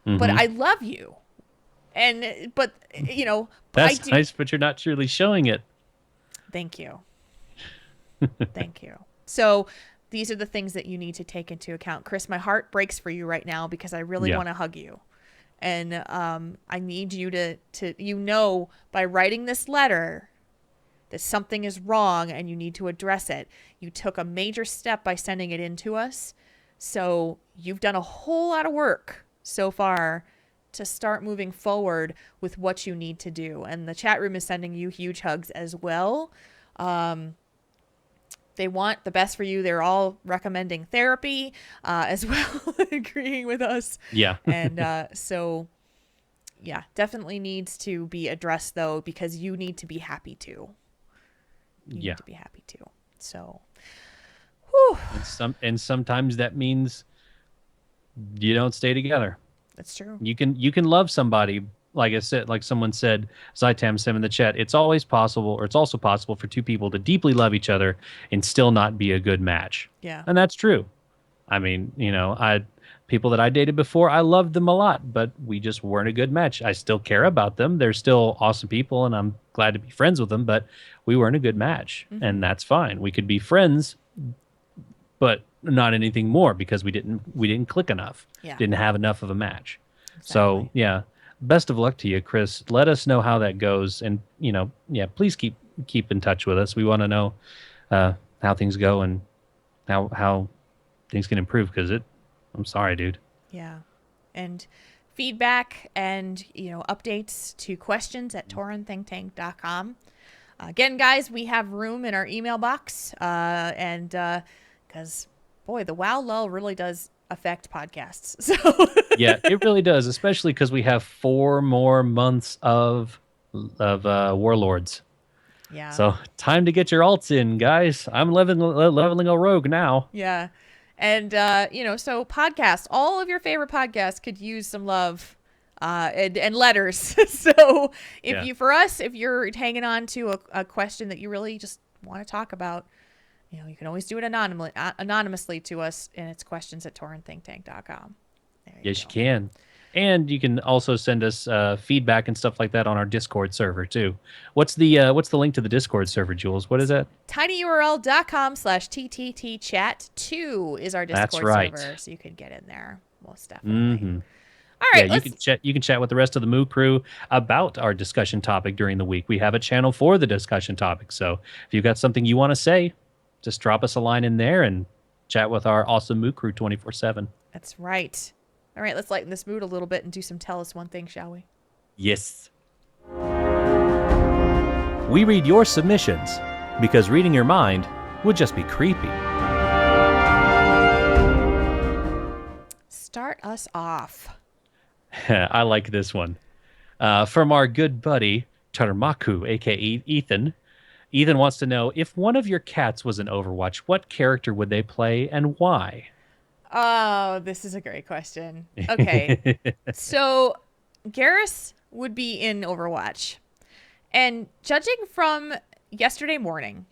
Mm-hmm. But I love you. But that's nice, but you're not truly showing it. Thank you. Thank you. So these are the things that you need to take into account. Chris, my heart breaks for you right now because I really want to hug you. And I need you to by writing this letter that something is wrong and you need to address it. You took a major step by sending it in to us. So you've done a whole lot of work so far to start moving forward with what you need to do. And the chat room is sending you huge hugs as well. They want the best for you. They're all recommending therapy as well, agreeing with us. Yeah. And so, yeah, definitely needs to be addressed, though, because you need to be happy, too. You need to be happy, too. So, whew. And sometimes that means you don't stay together. That's true. You can love somebody, like I said, like someone said, Zytam Sim in the chat, it's also possible for two people to deeply love each other and still not be a good match. Yeah. And that's true. I mean, people that I dated before, I loved them a lot, but we just weren't a good match. I still care about them. They're still awesome people and I'm glad to be friends with them, but we weren't a good match. Mm-hmm. And that's fine. We could be friends, but not anything more because we didn't click enough. Yeah. Didn't have enough of a match. Exactly. So, yeah. Best of luck to you, Chris. Let us know how that goes, and please keep in touch with us. We want to know how things go and how things can improve. Because I'm sorry, dude. Yeah, and feedback and updates to questions at taurenThinkTank.com. Again, guys, we have room in our email box, and because boy, the WoW lull really does affect podcasts. So yeah, it really does, especially because we have 4 more months of Warlords. Yeah. So time to get your alts in, guys. I'm leveling a rogue now. Yeah. And so podcasts, all of your favorite podcasts could use some love and letters. So if you're hanging on to a question that you really just want to talk about, you can always do it anonymously to us, and it's questions@taurenThinkTank.com. Yes, you can. And you can also send us feedback and stuff like that on our Discord server too. What's the link to the Discord server, Jules? What is that? tinyurl.com/tttchat2 is our Discord server, so you can get in there most definitely. Mm-hmm. All right, you can chat with the rest of the Moo crew about our discussion topic during the week. We have a channel for the discussion topic, so if you've got something you want to say, just drop us a line in there and chat with our awesome Moo crew 24/7. That's right. All right, let's lighten this mood a little bit and do some Tell Us One Thing, shall we? Yes. We read your submissions because reading your mind would just be creepy. Start us off. I like this one. From our good buddy, Charmaku, aka Ethan. Ethan wants to know if one of your cats was in Overwatch, what character would they play and why? Oh, this is a great question. Okay. So Garrus would be in Overwatch. And judging from yesterday morning,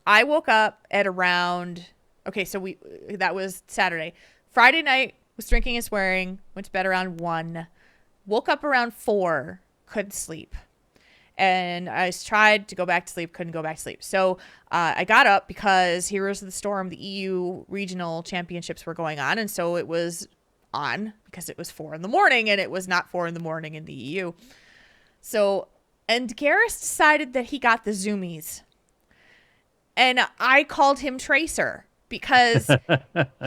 I woke up at around okay, so we that was Saturday. Friday night was drinking and swearing, went to bed around 1, woke up around 4, couldn't sleep. And I tried to go back to sleep, couldn't go back to sleep. So I got up because Heroes of the Storm, the EU regional championships were going on. And so it was on because it was 4 in the morning and it was not 4 in the morning in the EU. So, and Garrus decided that he got the zoomies. And I called him Tracer because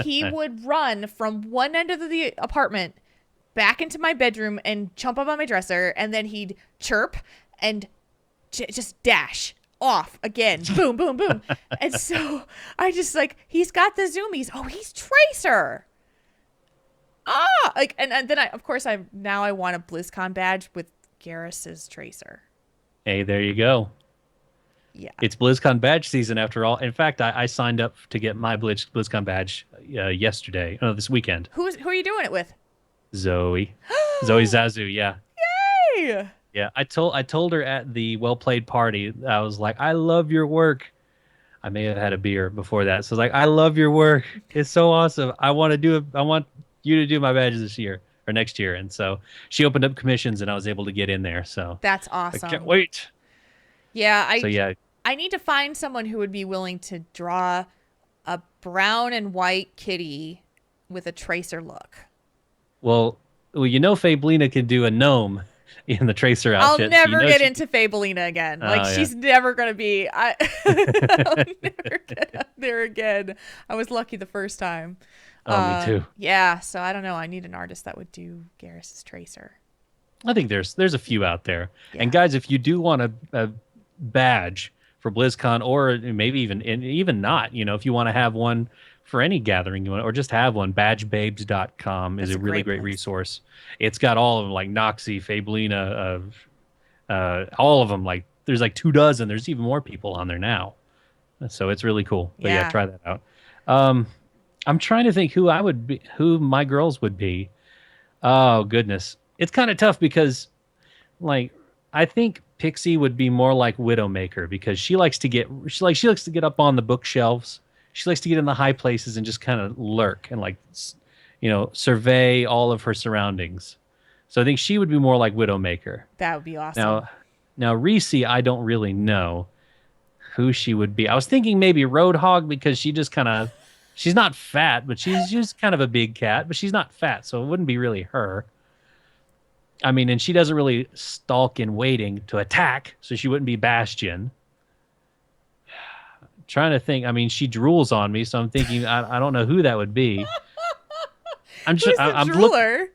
he would run from one end of the apartment back into my bedroom and jump up on my dresser. And then he'd chirp and just dash off again. Boom, boom, boom. And so I just like, he's got the zoomies. Oh, he's Tracer. Like, and then of course I want a BlizzCon badge with Garrus's Tracer. Hey, there you go. Yeah. It's BlizzCon badge season after all. In fact, I signed up to get my BlizzCon badge yesterday. No, this weekend. Who are you doing it with? Zoe. Zoe Zazu, yeah. Yay! Yeah, I told her at the well played party, I was like, I love your work. I may have had a beer before that. So I was like, I love your work. It's so awesome. I want you to do my badges this year or next year. And so she opened up commissions and I was able to get in there. So that's awesome. I can't wait. Yeah, I need to find someone who would be willing to draw a brown and white kitty with a Tracer look. Well, Fablina can do a gnome in the Tracer outfit. I'll never get into Fabelina again. She's never going to be. I'll never get up there again. I was lucky the first time. Oh, me too. Yeah, so I don't know. I need an artist that would do Garrus's Tracer. I think there's a few out there. Yeah. And guys, if you do want a badge for BlizzCon, or maybe even not, if you want to have one for any gathering you want, or just have one, badgebabes.com is a really great resource. It's got all of them, like Noxie, Fablina, all of them. Like there's like 24. There's even more people on there now, so it's really cool. But yeah, try that out. I'm trying to think who my girls would be. Oh goodness, it's kind of tough because, like, I think Pixie would be more like Widowmaker because she likes to get up on the bookshelves. She likes to get in the high places and just kind of lurk and survey all of her surroundings. So I think she would be more like Widowmaker. That would be awesome. Now Reese, I don't really know who she would be. I was thinking maybe Roadhog because she just kind of, she's not fat, but she's just kind of a big cat, but she's not fat, so it wouldn't be really her. I mean, and she doesn't really stalk in waiting to attack, so she wouldn't be Bastion. Trying to think. I mean, she drools on me, so I'm thinking I don't know who that would be. I'm just I'm drooler.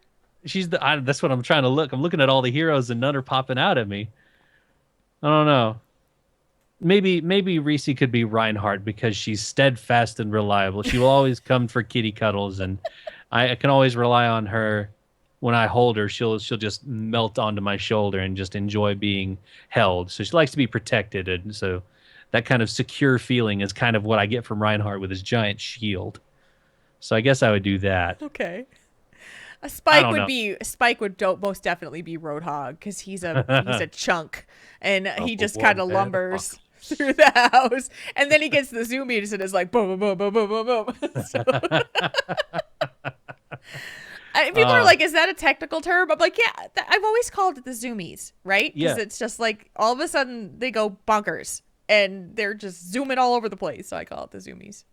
That's what I'm trying to look. I'm looking at all the heroes and none are popping out at me. I don't know. Maybe Reese could be Reinhardt because she's steadfast and reliable. She will always come for kitty cuddles, and I can always rely on her. When I hold her, she'll just melt onto my shoulder and just enjoy being held. So she likes to be protected, and so that kind of secure feeling is kind of what I get from Reinhardt with his giant shield. So I guess I would do that. Okay. Spike would most definitely be Roadhog because he's a chunk and he just kind of lumbers through the house, and then he gets the zoomies and is like boom boom boom boom boom boom. So, people are like, is that a technical term? I'm like, yeah, I've always called it the zoomies, right? Because it's just like all of a sudden they go bonkers and they're just zooming all over the place. So I call it the zoomies.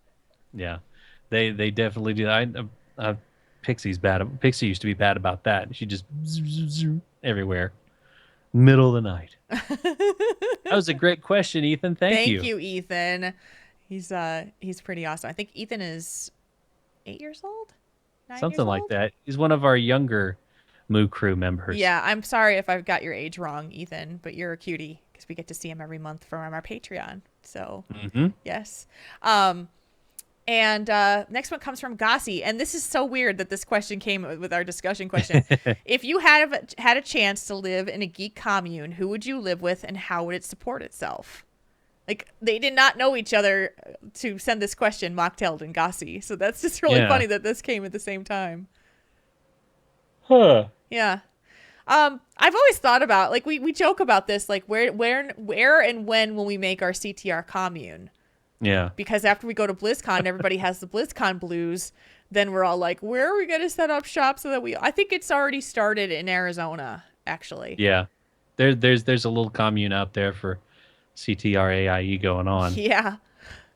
Yeah, they definitely do. Pixie's bad. Pixie used to be bad about that. She just zoom everywhere, middle of the night. That was a great question, Ethan. Thank you. Thank you, Ethan. He's pretty awesome. I think Ethan is 8 years old. Something like that. He's one of our younger Moo Crew members. Yeah, I'm sorry if I've got your age wrong, Ethan, but you're a cutie because we get to see him every month from our Patreon. So, yes. And next one comes from Gossi, and this is so weird that this question came with our discussion question. If you had a chance to live in a geek commune, who would you live with, and how would it support itself? Like, they did not know each other to send this question, Mocktailed and Gossi. So that's just really funny that this came at the same time. Huh. Yeah. I've always thought about, like, we joke about this, like, where and when will we make our CTR commune? Yeah. Because after we go to BlizzCon and everybody has the BlizzCon blues, then we're all like, where are we going to set up shop so that I think it's already started in Arizona, actually. Yeah. There's a little commune out there for CTRAIE going on. Yeah.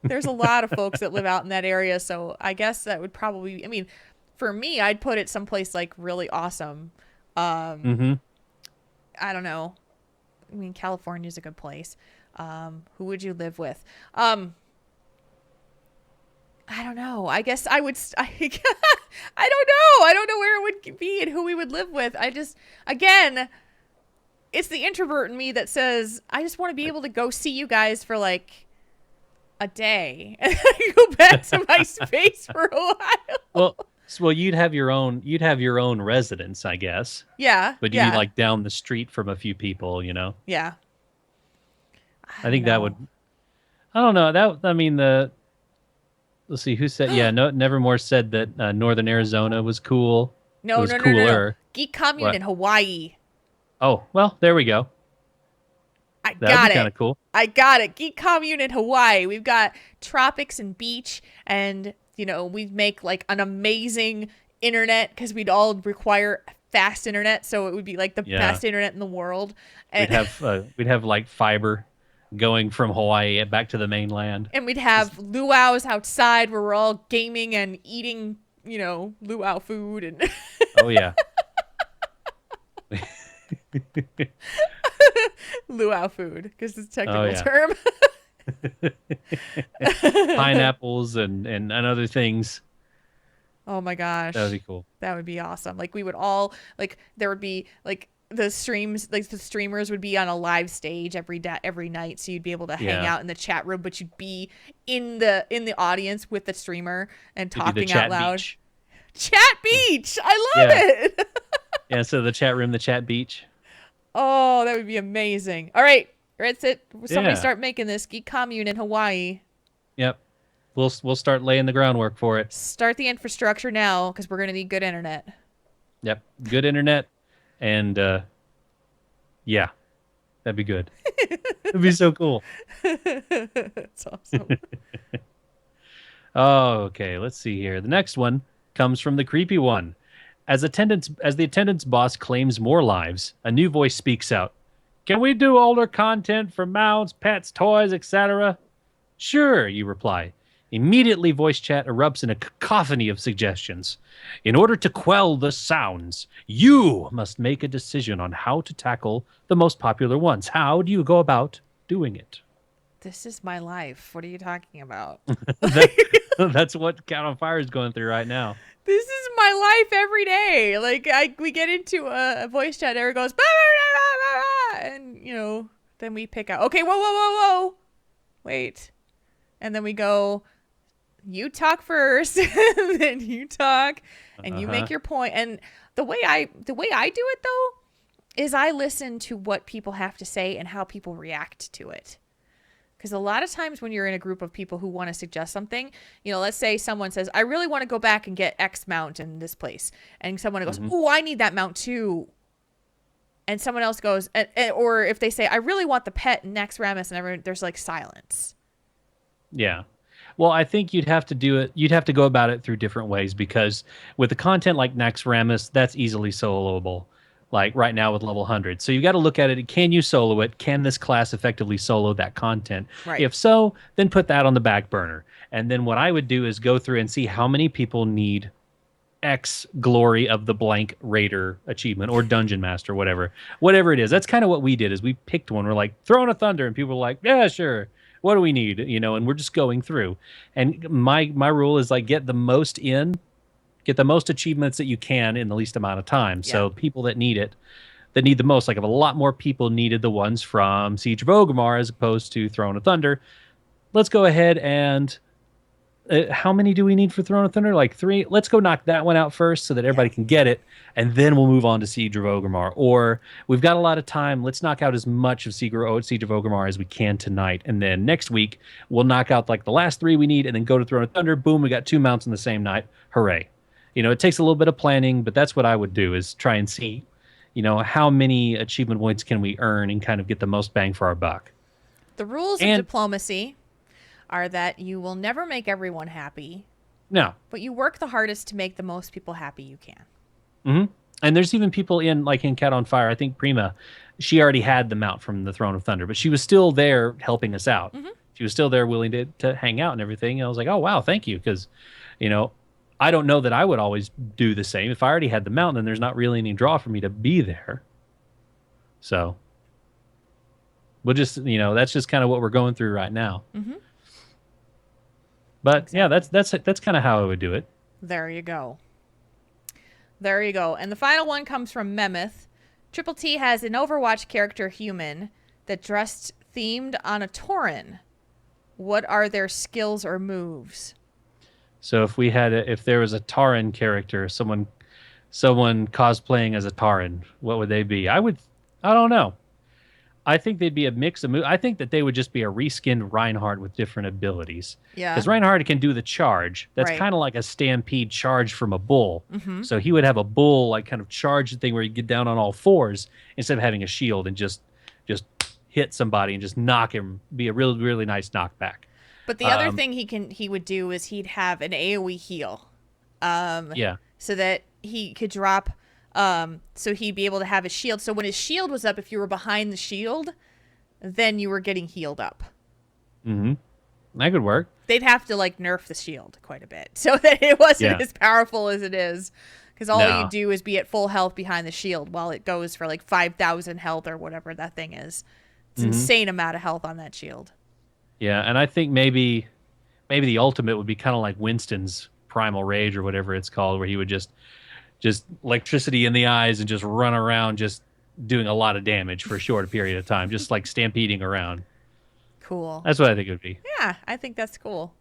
There's a lot of folks that live out in that area. So I guess that would probably, I mean, for me, I'd put it someplace like really awesome. I don't know. I mean, California's a good place. Who would you live with? I don't know. I guess I would. I don't know. I don't know where it would be and who we would live with. Again, it's the introvert in me that says, I just want to be able to go see you guys for like a day and go back to my space for a while. Well, you'd have your own residence, I guess. Yeah. But you'd be like down the street from a few people, you know? Yeah. I think that would, I don't know. Let's see who said, Nevermore said that Northern Arizona was cool. No. Cooler. Geek commune in Hawaii. Oh, well, there we go. That'd be kind of cool. I got it. Geek commune in Hawaii. We've got tropics and beach, and we'd make like an amazing internet because we'd all require fast internet, so it would be like the best internet in the world. And we'd have like fiber going from Hawaii back to the mainland, and we'd have luau's outside where we're all gaming and eating, luau food and. Oh yeah. Luau food, because it's a technical term. Pineapples and other things. Oh my gosh, that would be cool. That would be awesome. Like, we would all, like, there would be like the streams, like the streamers would be on a live stage every night, so you'd be able to hang out in the chat room, but you'd be in the audience with the streamer and talking out loud. Beach. Chat beach, I love it. Yeah, so the chat room, the chat beach. Oh, that would be amazing. All right, that's it. Somebody start making this geek commune in Hawaii. Yep. We'll start laying the groundwork for it. Start the infrastructure now, because we're going to need good internet. Yep. Good internet. And, yeah. That'd be good. It'd be so cool. That's awesome. Oh, okay. Let's see here. The next one comes from the creepy one. As the attendance boss claims more lives, a new voice speaks out. Can we do older content for mounts, pets, toys, etc.? Sure, you reply. Immediately, voice chat erupts in a cacophony of suggestions. In order to quell the sounds, you must make a decision on how to tackle the most popular ones. How do you go about doing it? This is my life. What are you talking about? That's what Count on Fire is going through right now. This is my life every day. Like, we get into a voice chat, Eric goes, bah, bah, bah, bah, bah, and, then we pick out, okay, whoa. Wait. And then we go, you talk first, and then you talk, and you make your point. And the way I do it, though, is I listen to what people have to say and how people react to it. Because a lot of times when you're in a group of people who want to suggest something, let's say someone says, I really want to go back and get X mount in this place. And someone goes, oh, I need that mount too. And someone else goes, or if they say, I really want the pet and Nex Ramus, and everyone, there's like silence. Yeah. Well, I think you'd have to do it. You'd have to go about it through different ways, because with the content like Nex Ramus, that's easily soloable. Like right now with level 100. So you got to look at it. Can you solo it? Can this class effectively solo that content? Right. If so, then put that on the back burner. And then what I would do is go through and see how many people need X glory of the blank raider achievement or dungeon master, whatever it is. That's kind of what we did, is we picked one. We're like, Throne of Thunder. And people were like, yeah, sure. What do we need? And we're just going through. And my rule is like, get the most achievements that you can in the least amount of time. Yeah. So people that need the most, like if a lot more people needed the ones from Siege of Orgrimmar as opposed to Throne of Thunder, let's go ahead and how many do we need for Throne of Thunder? Like 3. Let's go knock that one out first so that everybody can get it, and then we'll move on to Siege of Orgrimmar. Or we've got a lot of time. Let's knock out as much of Siege of Orgrimmar as we can tonight, and then next week we'll knock out like the last 3 we need, and then go to Throne of Thunder. Boom, we got 2 mounts in the same night. Hooray! It takes a little bit of planning, but that's what I would do: is try and see, how many achievement points can we earn and kind of get the most bang for our buck. The rules of diplomacy are that you will never make everyone happy. No. But you work the hardest to make the most people happy you can. Mm-hmm. And there's even people in Cat on Fire. I think Prima, she already had the mount from the Throne of Thunder, but she was still there helping us out. Mm-hmm. She was still there willing to hang out and everything. And I was like, oh, wow, thank you. Because, I don't know that I would always do the same. If I already had the mount, then there's not really any draw for me to be there. So we'll just, that's just kind of what we're going through right now. Mm-hmm. But exactly. Yeah, that's kind of how I would do it. There you go. There you go. And the final one comes from Memeth. Triple T has an Overwatch character human that dressed themed on a Tauren. What are their skills or moves? So if there was a Tauren character, someone cosplaying as a Tauren, what would they be? I don't know. I think they'd be a mix of moves. I think that they would just be a reskinned Reinhardt with different abilities. Yeah. Because Reinhardt can do the charge. That's kind of like a stampede charge from a bull. Mm-hmm. So he would have a bull like kind of charge thing where you get down on all fours instead of having a shield and just hit somebody and just knock him. Be a really, really nice knockback. But the other thing he would do is he'd have an AoE heal. So that he could drop. So he'd be able to have his shield. So when his shield was up, if you were behind the shield, then you were getting healed up. Mm-hmm. That could work. They'd have to nerf the shield quite a bit so that it wasn't as powerful as it is. Because all you do is be at full health behind the shield while it goes for 5,000 health or whatever that thing is. It's an insane amount of health on that shield. Yeah, and I think maybe the ultimate would be kind of like Winston's Primal Rage or whatever it's called, where he would just electricity in the eyes and just run around just doing a lot of damage for a short period of time, just stampeding around. Cool. That's what I think it would be. Yeah, I think that's cool.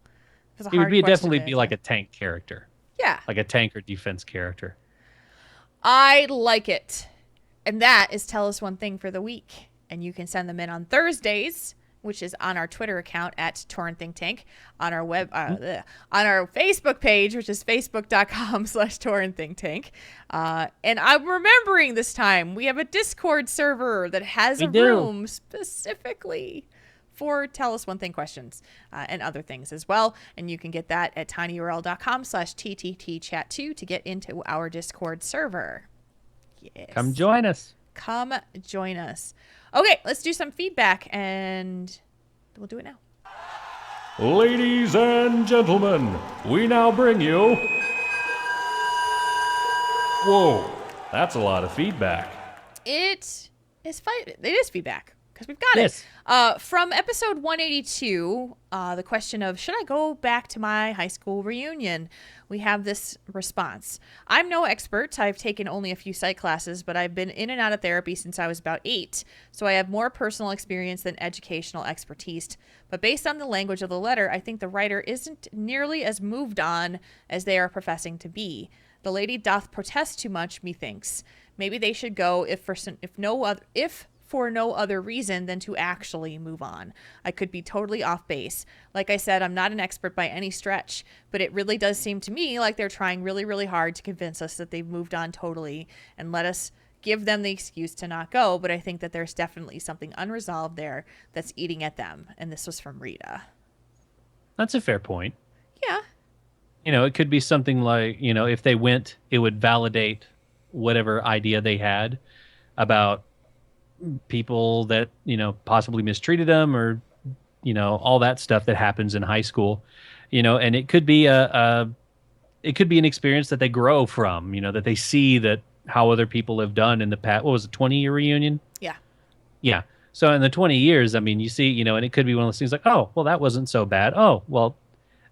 It would definitely be like a tank character. Yeah. Like a tank or defense character. I like it. And that is Tell Us One Thing for the week. And you can send them in on Thursdays, which is on our Twitter account at Tauren Think Tank, on our on our Facebook page, which is facebook.com/Tauren Think Tank. And I'm remembering this time we have a Discord server that has a room specifically for Tell Us One Thing questions and other things as well. And you can get that at tinyurl.com/TTTchat2 to get into our Discord server. Yes. Come join us. Come join us. Okay, let's do some feedback, and we'll do it now. Ladies and gentlemen, we now bring you... Whoa, that's a lot of feedback. It is feedback, because we've got it. From episode 182, the question of, should I go back to my high school reunion? We have this response. I'm no expert. I've taken only a few psych classes, but I've been in and out of therapy since I was about 8, so I have more personal experience than educational expertise. But based on the language of the letter, I think the writer isn't nearly as moved on as they are professing to be. The lady doth protest too much, methinks. Maybe they should go if for no other reason than to actually move on. I could be totally off base. Like I said, I'm not an expert by any stretch, but it really does seem to me like they're trying really, really hard to convince us that they've moved on totally and let us give them the excuse to not go. But I think that there's definitely something unresolved there that's eating at them. And this was from Rita. That's a fair point. Yeah. It could be something like, if they went, it would validate whatever idea they had about people that possibly mistreated them, or all that stuff that happens in high school, and it could be an experience that they grow from, that they see that how other people have done in the past. What was it, 20-year reunion? Yeah. So in the 20 years, I mean, you see, and it could be one of those things like, oh, well, that wasn't so bad. Oh, well,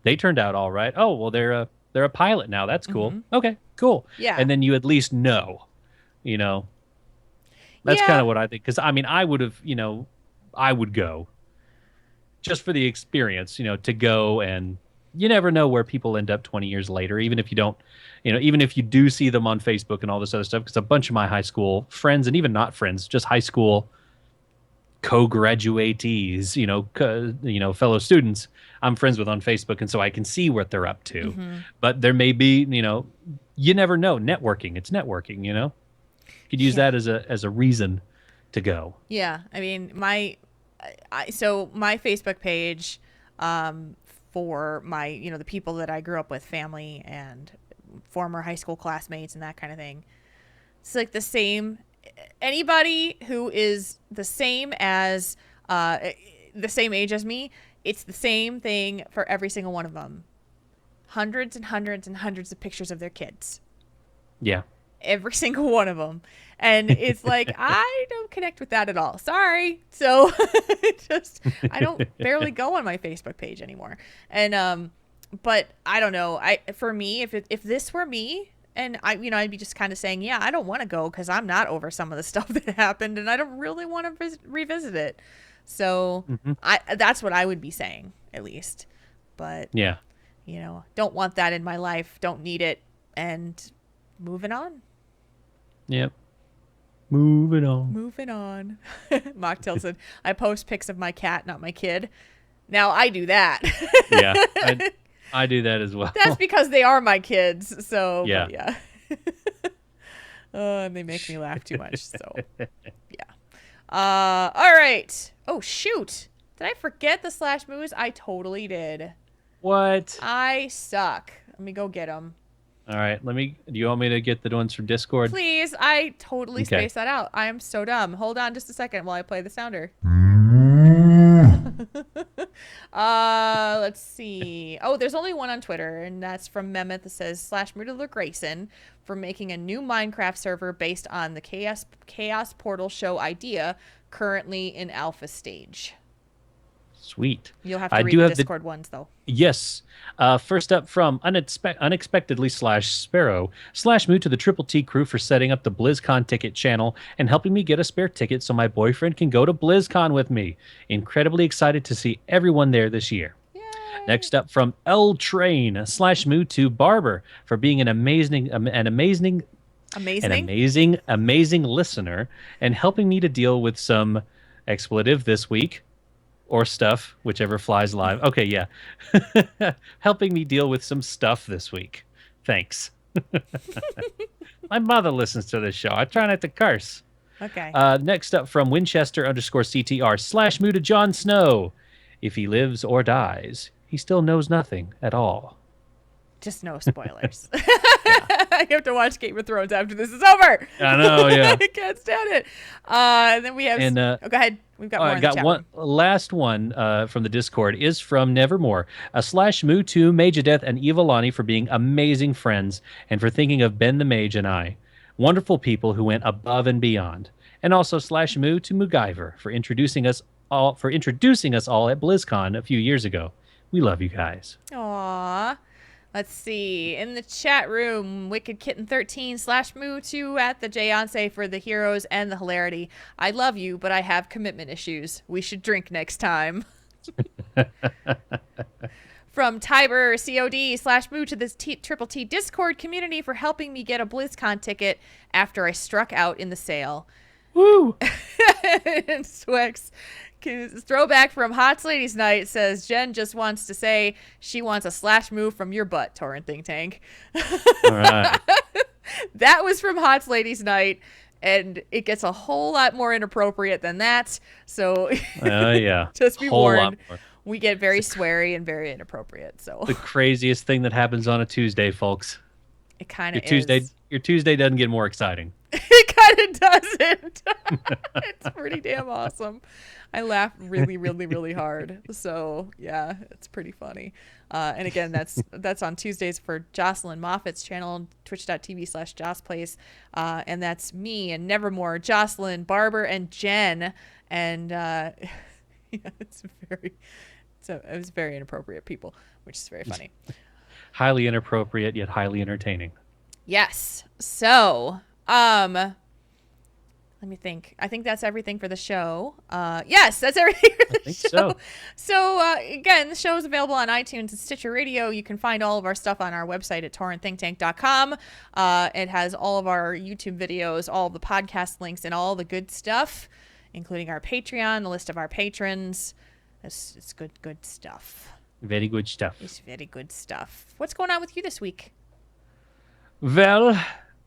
they turned out all right. Oh, well, they're a pilot now. That's cool. Mm-hmm. Okay, cool. Yeah. And then you at least know. That's kind of what I think. Because, I mean, I would have, I would go just for the experience, to go and you never know where people end up 20 years later, even if you don't, even if you do see them on Facebook and all this other stuff. Because a bunch of my high school friends, and even not friends, just high school co-graduatees, fellow students, I'm friends with on Facebook, and so I can see what they're up to. But there may be, you never know. Networking, it's networking. You could use that as a reason to go. Yeah, I mean, so my Facebook page, for my, the people that I grew up with, family and former high school classmates and that kind of thing, it's like the same. Anybody who is the same as the same age as me, it's the same thing for every single one of them. Hundreds and hundreds and hundreds of pictures of their kids. Yeah. Every single one of them. And it's like, I don't connect with that at all. Sorry. So I don't barely go on my Facebook page anymore. And, but I don't know. For me, if this were me, and I'd be just kind of saying, yeah, I don't want to go because I'm not over some of the stuff that happened and I don't really want to revisit it. So that's what I would be saying, at least. But, yeah, don't want that in my life. Don't need it. And moving on. Yep. Moving on. Moving on. Mocktail said, I post pics of my cat, not my kid. Now, I do that. Yeah, I do that as well. That's because they are my kids. So, yeah. Yeah. And they make me laugh too much. So, yeah. All right. Oh, shoot. Did I forget the slash moves? I totally did. What? I suck. Let me go get them. All right. Do you want me to get the ones from Discord? Please. I totally spaced that out. I am so dumb. Hold on just a second while I play the sounder. Let's see. Oh, there's only one on Twitter, and that's from Mehmet that says /Murder Grayson for making a new Minecraft server based on the Chaos Portal show idea, currently in alpha stage. Sweet. You'll have to read the Discord ones, though. Yes. First up from unexpectedly /Sparrow /moo to the Triple T crew for setting up the BlizzCon ticket channel and helping me get a spare ticket so my boyfriend can go to BlizzCon with me. Incredibly excited to see everyone there this year. Yay. Next up from L Train /moo to Barber for being an amazing listener and helping me to deal with some expletive this week. Or stuff, whichever flies live. Okay, yeah. Helping me deal with some stuff this week. Thanks. My mother listens to this show. I try not to curse. Okay. Next up from Winchester _CTR /moo to Jon Snow. If he lives or dies, he still knows nothing at all. Just no spoilers. I have to watch Game of Thrones after this is over. I know, yeah. I can't stand it. And then we have... go ahead. We've got more in the chat one room. Last one from the Discord is from Nevermore. A /moo to Majordeath and Evilani for being amazing friends and for thinking of Ben the Mage and I. Wonderful people who went above and beyond. And also /moo to MacGyver for introducing us all at BlizzCon a few years ago. We love you guys. Aww. Let's see. In the chat room, Wicked Kitten 13 /moo to at the Jayonce for the heroes and the hilarity. I love you, but I have commitment issues. We should drink next time. From Tiber COD /moo to this Triple T Discord community for helping me get a BlizzCon ticket after I struck out in the sale. Woo! And Swix, throwback from Hot's Ladies Night, says Jen just wants to say she wants a /moo from your butt, Tauren Think Tank. All right. That was from Hot's Ladies Night, and it gets a whole lot more inappropriate than that. So yeah, just be warned. We get very sweary and very inappropriate. So the craziest thing that happens on a Tuesday, folks. It kind of is. Your Tuesday doesn't get more exciting. It kind of doesn't. It's pretty damn awesome. I laugh really, really, really hard. So yeah, it's pretty funny. And again, that's on Tuesdays for Jocelyn Moffat's channel, twitch.tv/JossPlays. And that's me and Nevermore, Jocelyn, Barber, and Jen. And yeah, it was very inappropriate people, which is very funny. Highly inappropriate yet highly entertaining. Yes. So, let's let me think. I think that's everything for the show. Yes, that's everything for the think show. so. So again, the show is available on iTunes and Stitcher Radio. You can find all of our stuff on our website at torrentthinktank.com. It has all of our YouTube videos, all of the podcast links, and all the good stuff, including our Patreon, the list of our patrons. It's good stuff. Very good stuff. It's very good stuff. What's going on with you this week? Well,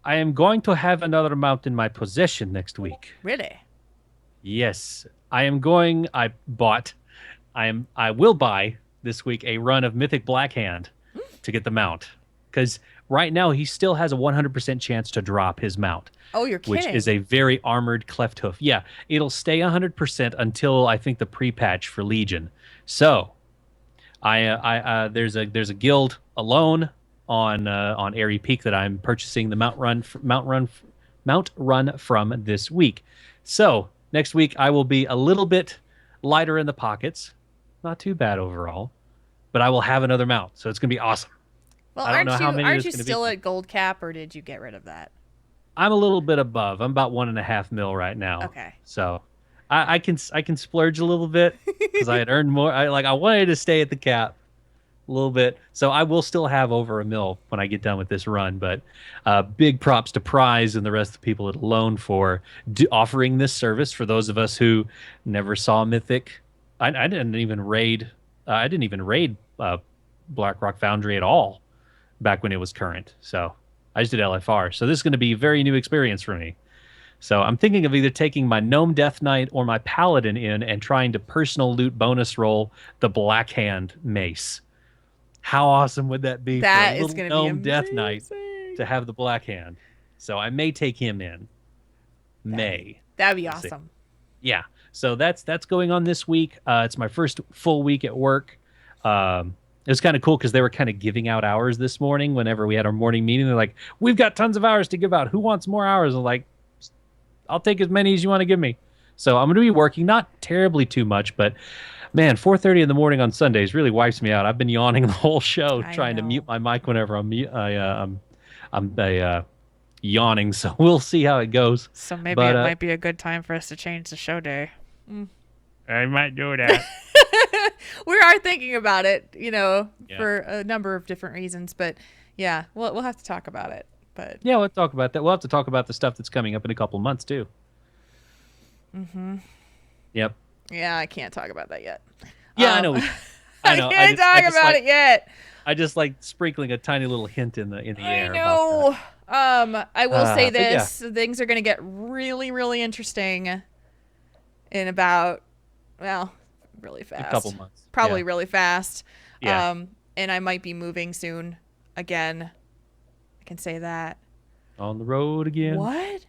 I am going to have another mount in my possession next week. Really? Yes, I will buy this week a run of Mythic Blackhand to get the mount, because right now he still has a 100% chance to drop his mount. Oh, you're kidding. Which is a very armored cleft hoof. Yeah, it'll stay 100% until I think the pre-patch for Legion. So, there's a guild alone on Airy Peak that I'm purchasing the mount run from this week. So next week I will be a little bit lighter in the pockets, not too bad overall, but I will have another mount, so it's gonna be awesome. Well, I don't know how many aren't there's you gonna still be. at gold cap, or did you get rid of that? I'm a little bit above. I'm about 1.5 mil right now. Okay. So I can splurge a little bit because I had earned more. I wanted to stay at the cap a little bit, so I will still have over 1 mil when I get done with this run. But big props to Prize and the rest of the people at Alone for offering this service for those of us who never saw Mythic. I didn't even raid. I didn't even raid BlackRock Foundry at all back when it was current. So I just did LFR. So this is going to be a very new experience for me. So I'm thinking of either taking my Gnome Death Knight or my Paladin in and trying to personal loot bonus roll the Blackhand Mace. How awesome would that be That for a is little going to Gnome be Death Knight amazing. to have the Blackhand? So I may take him in. That'd be awesome. Yeah. So that's going on this week. It's my first full week at work. It was kind of cool because they were kind of giving out hours this morning whenever we had our morning meeting. They're like, we've got tons of hours to give out. Who wants more hours? I'm like, I'll take as many as you want to give me. So I'm going to be working, not terribly too much, but man, 4:30 in the morning on Sundays really wipes me out. I've been yawning the whole show, trying to mute my mic whenever I'm yawning. So we'll see how it goes. So maybe it might be a good time for us to change the show day. I might do that. We are thinking about it, for a number of different reasons. But yeah, we'll have to talk about it. But yeah, we'll talk about that. We'll have to talk about the stuff that's coming up in a couple of months too. Mm-hmm. Yep. Yeah, I can't talk about that yet. Yeah, I know. I can't talk about it yet. I just like sprinkling a tiny little hint in the air. I know. I will say this: things are going to get really, really interesting in about, really fast. A couple months. Probably really fast. Yeah. And I might be moving soon again. I can say that. On the road again. What?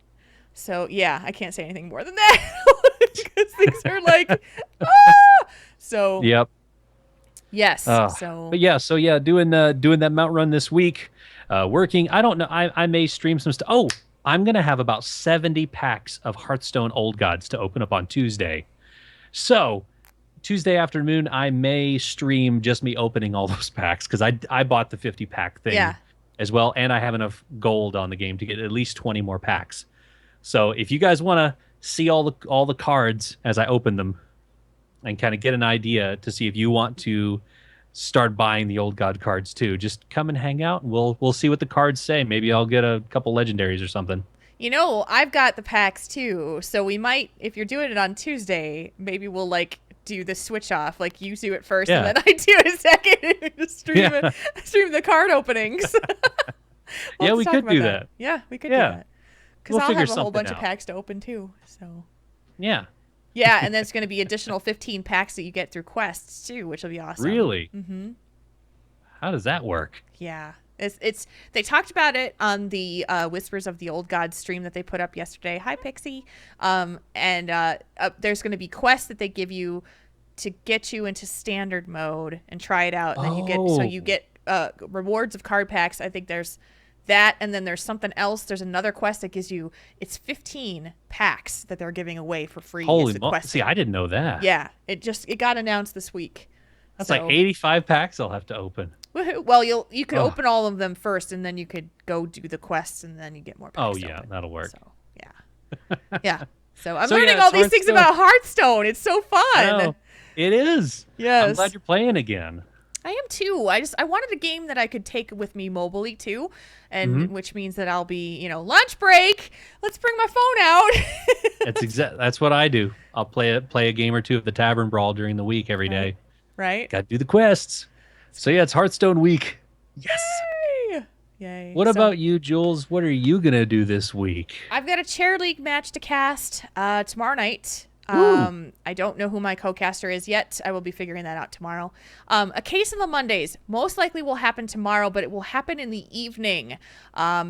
So yeah, I can't say anything more than that because things are like, So. Yep. Yes. But yeah, doing that mount run this week, working. I don't know. I may stream some stuff. Oh, I'm gonna have about 70 packs of Hearthstone Old Gods to open up on Tuesday. So Tuesday afternoon, I may stream just me opening all those packs because I bought the 50 pack thing as well, and I have enough gold on the game to get at least 20 more packs. So if you guys want to see all the cards as I open them and kind of get an idea to see if you want to start buying the Old God cards too, just come and hang out and we'll see what the cards say. Maybe I'll get a couple legendaries or something. I've got the packs too, so we might, if you're doing it on Tuesday, maybe we'll do the switch off, you do it first and then I do it a second and stream the card openings. We could do that. Yeah, we could do that. Because I'll have a whole bunch of packs to open too. So yeah, and then it's going to be additional 15 packs that you get through quests too, which will be awesome. Really? Mm-hmm. How does that work? Yeah. It's they talked about it on the Whispers of the Old Gods stream that they put up yesterday. Hi, Pixie. There's going to be quests that they give you to get you into standard mode and try it out, and then you get rewards of card packs. I think there's that, and then there's something else. There's another quest that gives you 15 packs that they're giving away for free. Holy moly! See, I didn't know that. Yeah, it got announced this week. That's like 85 packs I'll have to open. Well, you could open all of them first, and then you could go do the quests, and then you get more packs. Oh yeah, that'll work. So Yeah. So I'm So, learning yeah, all it's these things Hearthstone. about Hearthstone. It's so I fun. know. It is. I'm Yes. glad you're playing again. I am too. I wanted a game that I could take with me mobily too, and which means that I'll be, lunch break. Let's bring my phone out. That's what I do. I'll play a game or two of the Tavern Brawl during the week every day. Right? Got to do the quests. So yeah, it's Hearthstone week. Yes. Yay! Yay. What So, about you, Jules? What are you gonna do this week? I've got a chair league match to cast tomorrow night. Ooh. I don't know who my co-caster is yet. I will be figuring that out tomorrow. A case on the Mondays most likely will happen tomorrow, but it will happen in the evening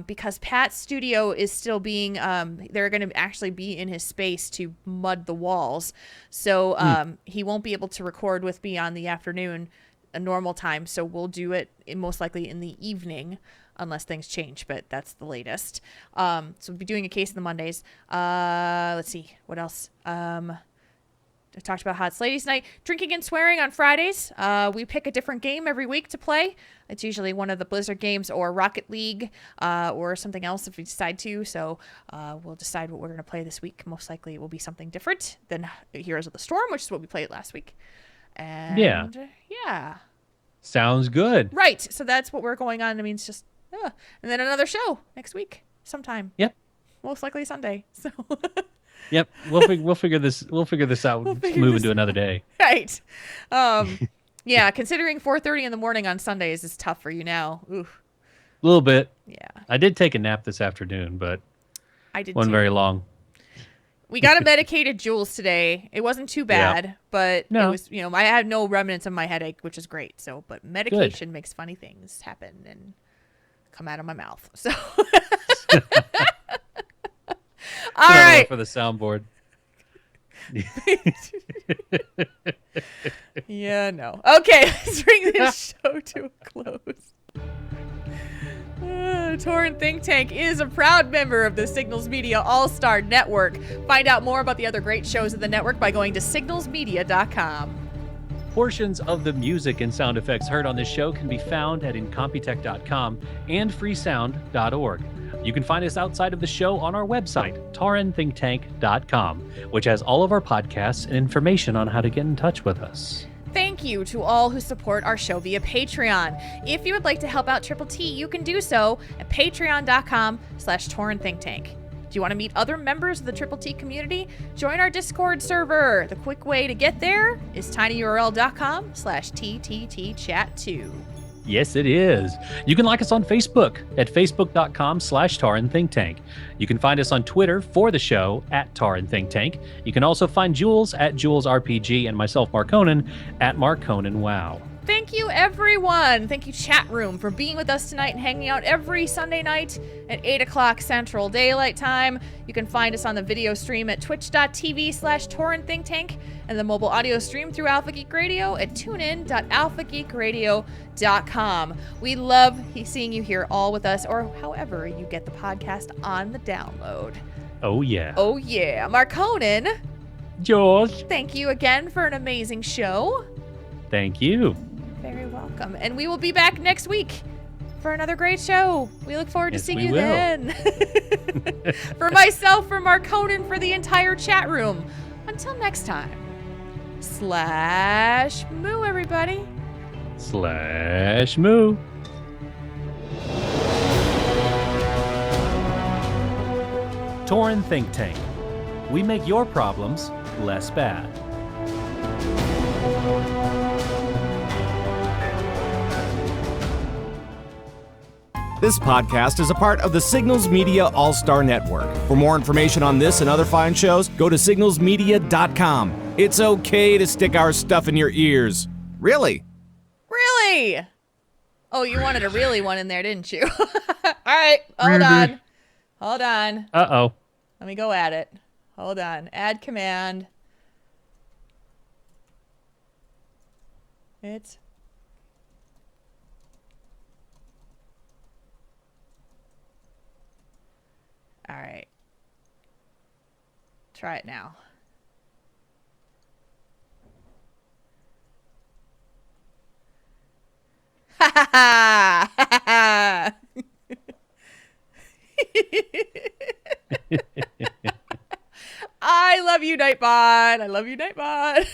because Pat's studio is still being. They're going to actually be in his space to mud the walls, so he won't be able to record with me on the afternoon, a normal time. So we'll do it most likely in the evening. Unless things change, but that's the latest. So we'll be doing a case on the Mondays. Let's see. What else? I talked about Hot Ladies Night. Drinking and swearing on Fridays. We pick a different game every week to play. It's usually one of the Blizzard games or Rocket League or something else if we decide to. So we'll decide what we're going to play this week. Most likely it will be something different than Heroes of the Storm, which is what we played last week. And yeah. Sounds good. Right. So that's what we're going on. I mean, it's just... And then another show next week sometime. Yep. Most likely Sunday. So Yep. We'll figure this out. Moving to another day. right. Yeah, considering 4:30 in the morning on Sundays is tough for you now. Oof. A little bit. Yeah. I did take a nap this afternoon, but I did wasn't too. very long. We got a medicated Jules today. It wasn't too bad, but it was, I had no remnants of my headache, which is great. So, but medication makes funny things happen and come out of my mouth. So, all right. For the soundboard. Yeah, no. Okay, let's bring this show to a close. Tauren Think Tank is a proud member of the Signals Media All-Star Network. Find out more about the other great shows of the network by going to signalsmedia.com. Portions of the music and sound effects heard on this show can be found at incompetech.com and freesound.org. You can find us outside of the show on our website, taurenthinktank.com, which has all of our podcasts and information on how to get in touch with us. Thank you to all who support our show via Patreon. If you would like to help out Triple T, you can do so at patreon.com/TaurenThinkTank. Do you want to meet other members of the Triple T community? Join our Discord server. The quick way to get there is tinyurl.com/TTTchat2. Yes, it is. You can like us on Facebook at facebook.com/TaurenThinkTank. You can find us on Twitter for the show at TaurenThinkTank. You can also find Jules at JulesRPG and myself, Marconin, at MarconinWow. Thank you, everyone. Thank you, chat room, for being with us tonight and hanging out every Sunday night at 8 o'clock Central Daylight Time. You can find us on the video stream at twitch.tv/TaurenThinkTank and the mobile audio stream through Alpha Geek Radio at tunein.alphageekradio.com. We love seeing you here all with us, or however you get the podcast on the download. Oh, yeah. Oh, yeah. Marconin, Jules. thank you again for an amazing show. Thank you. Very welcome. And we will be back next week for another great show. We look forward to seeing you then. For myself, for Marconin, for the entire chat room. Until next time. /moo, everybody. /moo. Tauren Think Tank. We make your problems less bad. This podcast is a part of the Signals Media All-Star Network. For more information on this and other fine shows, go to signalsmedia.com. It's okay to stick our stuff in your ears. Really? Really? Oh, you wanted a really one in there, didn't you? All right, hold on. Hold on. Uh-oh. Let me go at it. Hold on. Add command. It's... All right. Try it now. Ha ha ha! Ha ha ha! love you, Nightbot. I love you, Nightbot.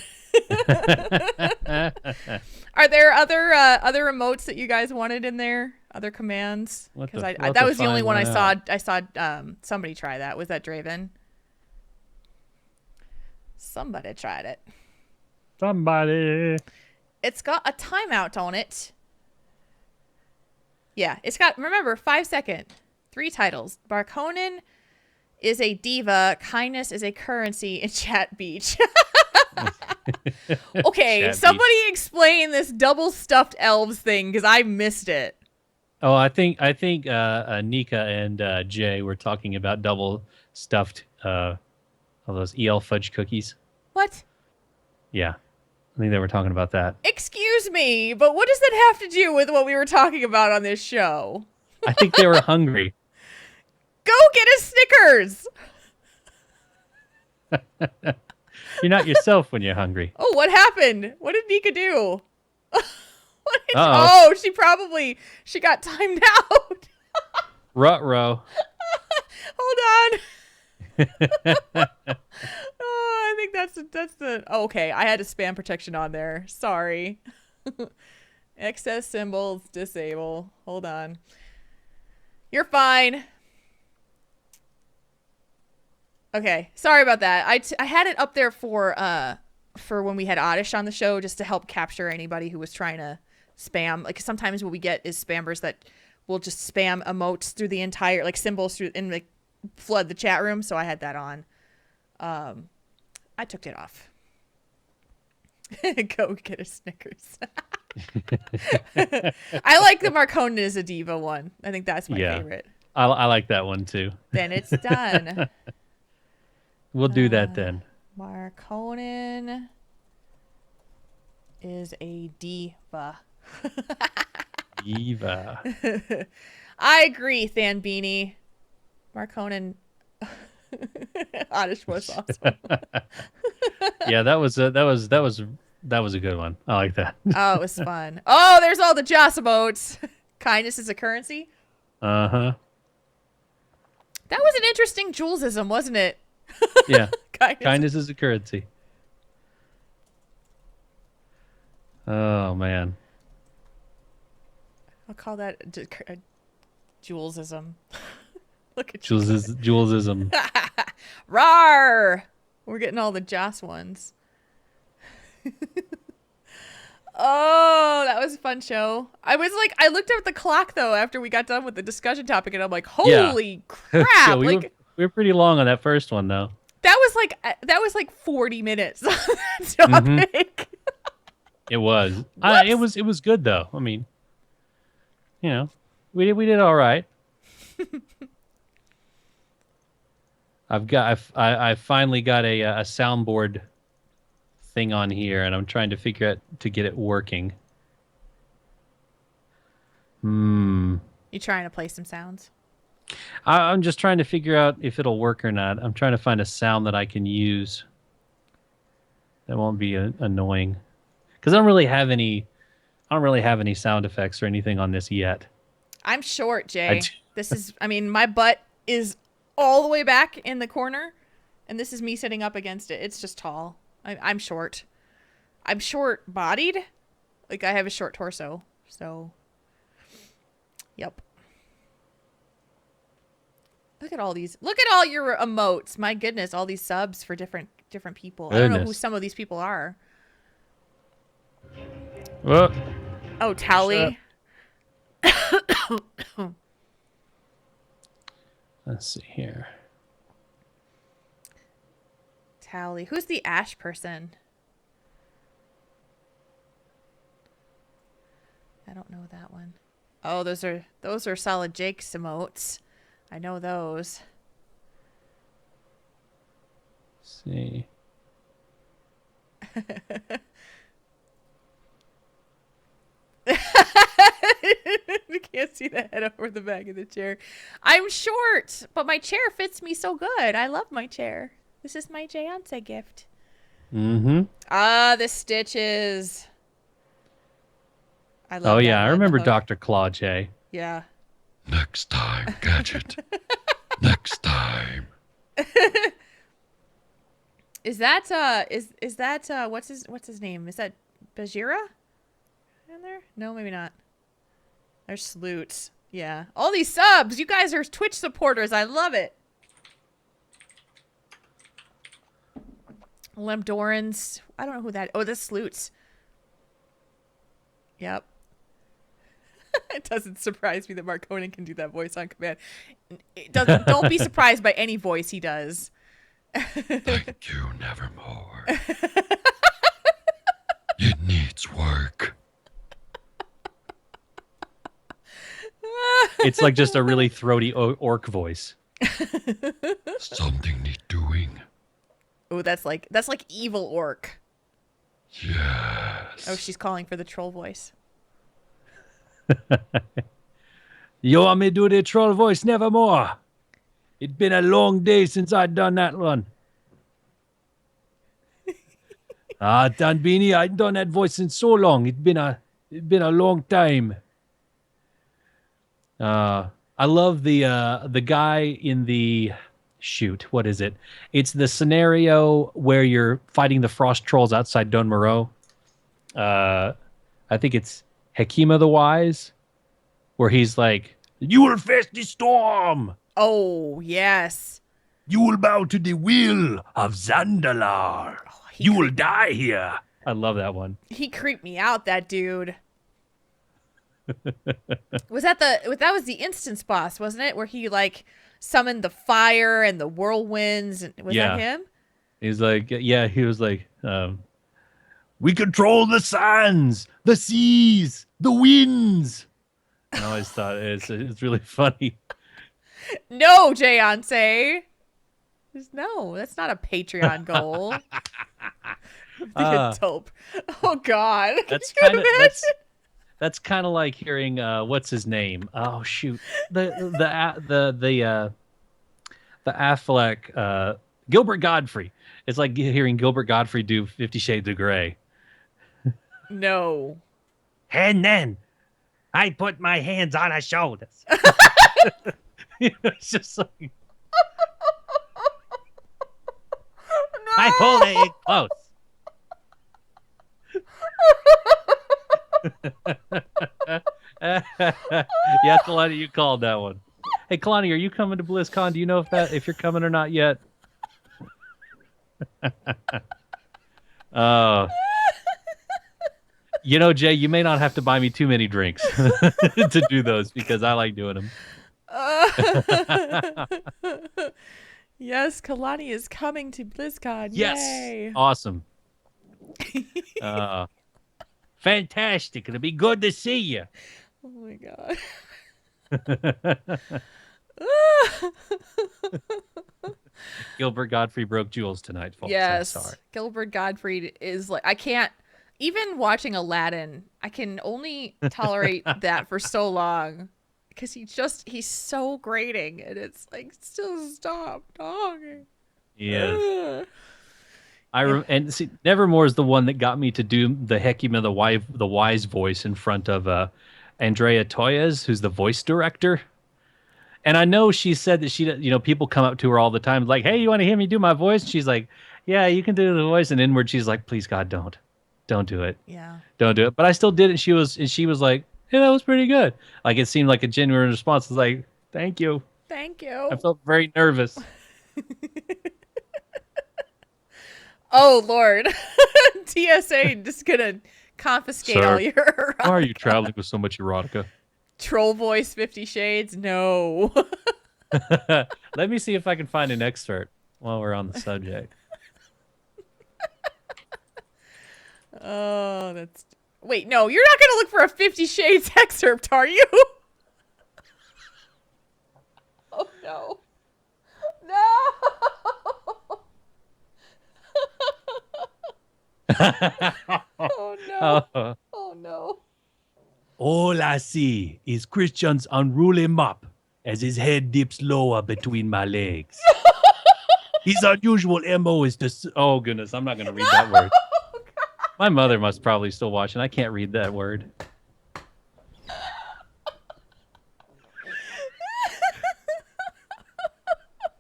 Are there other emotes that you guys wanted in there? Other commands? Because that was the only one I saw. I saw somebody try that. Was that Draven? Somebody tried it. Somebody. It's got a timeout on it. Yeah, it's got, remember, 5 second. 3 titles. Marconin is a D.Va. Kindness is a currency in Chat Beach. Okay, Chat somebody explain this double stuffed elves thing because I missed it. Oh, I think Nika and Jay were talking about double stuffed all those EL fudge cookies. What? Yeah, I think they were talking about that. Excuse me, but what does that have to do with what we were talking about on this show? I think they were hungry. Go get a Snickers! You're not yourself when you're hungry. Oh, what happened? What did Nika do? Uh-oh. She got timed out. Ruh-roh. Hold on. Oh, I think that's the okay. I had a spam protection on there. Sorry. Excess symbols disable. Hold on. You're fine. Okay, sorry about that. I had it up there for when we had Oddish on the show, just to help capture anybody who was trying to spam. Like sometimes what we get is spammers that will just spam emotes through the entire, like symbols through, and like flood the chat room. So I had that on. I took it off. Go get a Snickers. I like the Marconin is a D.Va one. I think that's my favorite. I like that one too. Then it's done. We'll do that then. Marconin is a D.Va. D.Va. I agree, Than Beanie. Marconin. Oddish was awesome. Yeah, that was a good one. I like that. Oh, it was fun. Oh, there's all the Joss emotes. Kindness is a currency. Uh-huh. That was an interesting Julesism, wasn't it? Yeah. Kindness is a currency. Oh, man. I'll call that a Julesism. Look at Julesism. Rawr! We're getting all the Joss ones. Oh, that was a fun show. I looked up at the clock though after we got done with the discussion topic, and I'm like, holy crap! Yeah, we were pretty long on that first one though. That was like 40 minutes. That topic. It was. It was good though. I mean, you know, we did all right. I finally got a soundboard thing on here, and I'm trying to figure out to get it working. You trying to play some sounds? I'm just trying to figure out if it'll work or not. I'm trying to find a sound that I can use that won't be annoying, because I don't really have any sound effects or anything on this yet. I'm short, Jay. My butt is all the way back in the corner, and this is me sitting up against it. It's just tall. I'm short. I'm short-bodied. Like, I have a short torso. So, yep. Look at all these. Look at all your emotes. My goodness, all these subs for different people. I don't know who some of these people are. Well, oh, Tally. Let's see here. Tally. Who's the Ash person? I don't know that one. Oh, those are solid Jake's emotes. I know those. Let's see. You can't see the head over the back of the chair. I'm short, but my chair fits me so good. I love my chair. This is my Jayance gift. Mm-hmm. Ah, the stitches. I love. Oh yeah, I remember Dr. Claw Jay. Yeah. Next time, Gadget. Next time. Is that what's his name? Is that Bajira in there? No, maybe not. There's Sloot. Yeah. All these subs. You guys are Twitch supporters. I love it. Lemdorans. I don't know who that. Oh, that's Sloots. Yep. It doesn't surprise me that Marconin can do that voice on command. It doesn't. Don't be surprised by any voice he does. Thank you, nevermore. It needs work. It's like just a really throaty orc voice. Something need doing. Oh, that's like evil orc. Yes. Oh, she's calling for the troll voice. You want me to do the troll voice nevermore? It's been a long day since I've done that one. Tanbini, I ain't done that voice in so long. It's been a long time. I love the guy in the shoot. What is it? It's the scenario where you're fighting the frost trolls outside Don Moreau. I think it's Hekima the Wise, where he's like, "You will face the storm. Oh, yes. You will bow to the will of Zandalar. You will die here." I love that one. He creeped me out, that dude. That was the instance boss, wasn't it? Where he like summoned the fire and the whirlwinds. Was that him? He's like, yeah, he was like, we control the sands, the seas, the winds. I always thought it's really funny. No, Jayonce. No, that's not a Patreon goal. Dope. Oh God. That's kind of like hearing what's his name? Oh shoot, the Affleck Gilbert Godfrey. It's like hearing Gilbert Godfrey do 50 Shades of Grey. No. And then I put my hands on her shoulders. It's just like No! I pulled it in close. Yeah, Kalani, you called that one. Hey, Kalani, are you coming to BlizzCon? Do you know if you're coming or not yet? You know, Jay, you may not have to buy me too many drinks to do those because I like doing them. Yes, Kalani is coming to BlizzCon. Yes, Yay. awesome. Fantastic. It'll be good to see you. Oh my God. Gilbert Godfrey broke Jules tonight, folks. Yes. I'm sorry. Gilbert Gottfried is like, I can't, even watching Aladdin, I can only tolerate that for so long because he's so grating and it's like, still stop talking. Yeah. And see, Nevermore is the one that got me to do the Hekima the Wise voice in front of Andrea Toyes, who's the voice director. And I know she said that people come up to her all the time like, "Hey, you want to hear me do my voice?" And she's like, "Yeah, you can do the voice." And inward, she's like, "Please, God, don't do it. Yeah. Don't do it." But I still did it. And she was like, "Hey, that was pretty good." Like it seemed like a genuine response. It's like, "Thank you." Thank you. I felt very nervous. Oh Lord. TSA just gonna confiscate Sir, all your why are you traveling with so much erotica? troll voice 50 Shades. No. Let me see if I can find an excerpt while we're on the subject. Oh, that's wait, no, you're not gonna look for a 50 Shades excerpt, are you? Oh no. No. Oh no. Oh no. All I see is Christian's unruly mop as his head dips lower between my legs. His unusual MO is to... Oh, goodness, I'm not going to read that word. My mother must probably still watch, and I can't read that word.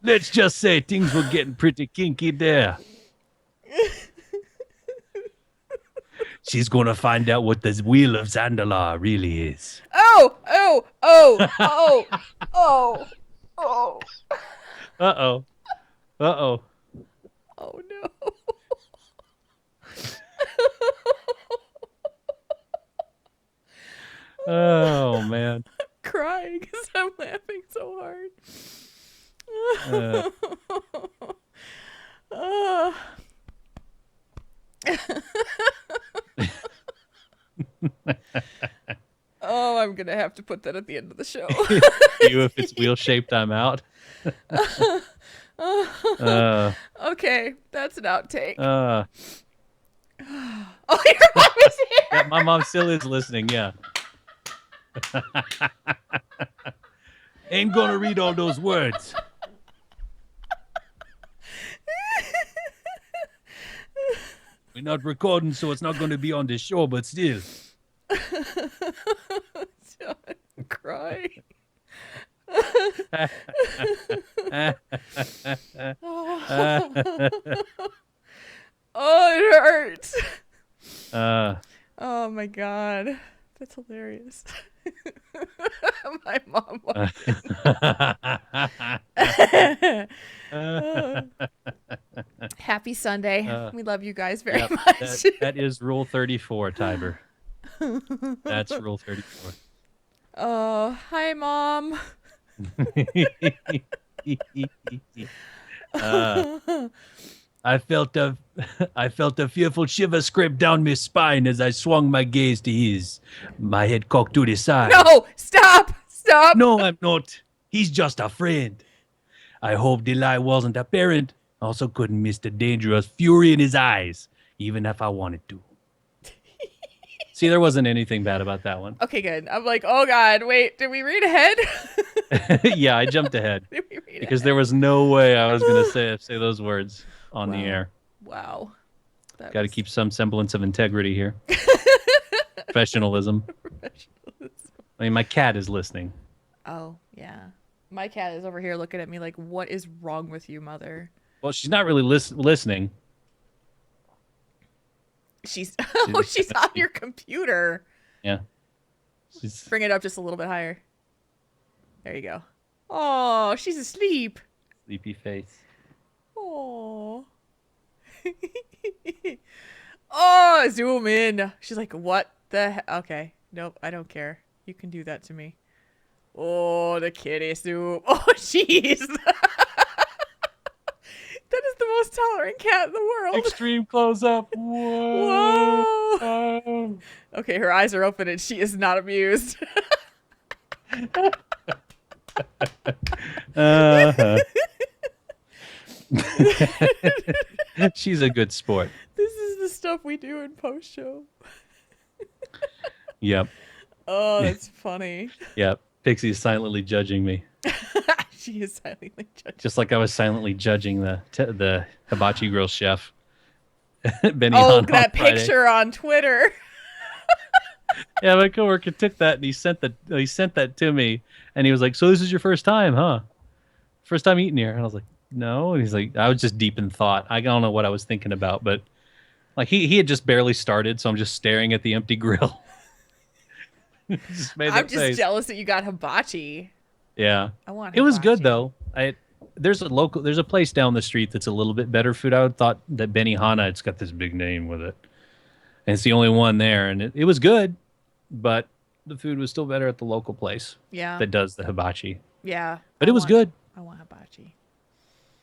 Let's just say things were getting pretty kinky there. She's gonna find out what the wheel of Zandalar really is. Oh, oh, oh, oh, oh, oh, Uh-oh. Uh-oh. oh no. Oh, man. Crying because I'm laughing so hard. Uh, Oh. Oh, I'm gonna have to put that at the end of the show. if it's wheel-shaped, I'm out. Okay, that's an outtake. Uh, Oh, your mom is here. yeah, my mom still is listening, yeah. Ain't gonna read all those words. We're not recording, so it's not going to be on this show, but still. I'm crying. Oh, it hurts. Oh my god, that's hilarious. My mom. Happy Sunday. We love you guys very much. That is Rule 34, Tiber. That's Rule 34. Oh, hi, Mom. I felt a fearful shiver scrape down my spine as I swung my gaze to his, my head cocked to the side. No, stop. No, I'm not. He's just a friend. I hope the lie wasn't apparent. Also couldn't miss the dangerous fury in his eyes, even if I wanted to. See, there wasn't anything bad about that one. Okay, good. I'm like, oh god, wait, did we read ahead? Yeah, I jumped ahead Did we read because ahead? there was no way I was going to say those words on the air. Wow. Got to keep some semblance of integrity here. Professionalism. I mean, my cat is listening. Oh, yeah. My cat is over here looking at me like, what is wrong with you, mother? Well, she's not really listening. She's she's on your computer. Yeah. She's Bring it up just a little bit higher. There you go. Oh, she's asleep. sleepy face. Oh. Oh, zoom in. She's like, what the heck? Okay. Nope, I don't care. You can do that to me. Oh, the kitty zoom. Oh, jeez. That is the most tolerant cat in the world. Extreme close up. Whoa. Whoa. Okay, her eyes are open and she is not amused. She's a good sport. This is the stuff we do in post show. Yep. Oh, that's funny. Yep. Pixie's silently judging me. She is silently judging. Just like I was silently judging the hibachi grill chef. Benny Oh, on that Friday. picture on Twitter. Yeah, my coworker took that and he sent that to me, and he was like, "So this is your first time, huh? First time eating here?" And I was like, "No." And he's like, "I was just deep in thought. I don't know what I was thinking about, but like he had just barely started, so I'm just staring at the empty grill." I'm just jealous that you got hibachi. Yeah, I want. It was good hibachi. though. There's a place down the street that's a little bit better food. I would thought that Benihana, it's got this big name with it, and it's the only one there, and it was good, but the food was still better at the local place. Yeah. That does the hibachi. Yeah. But it was good. I want hibachi.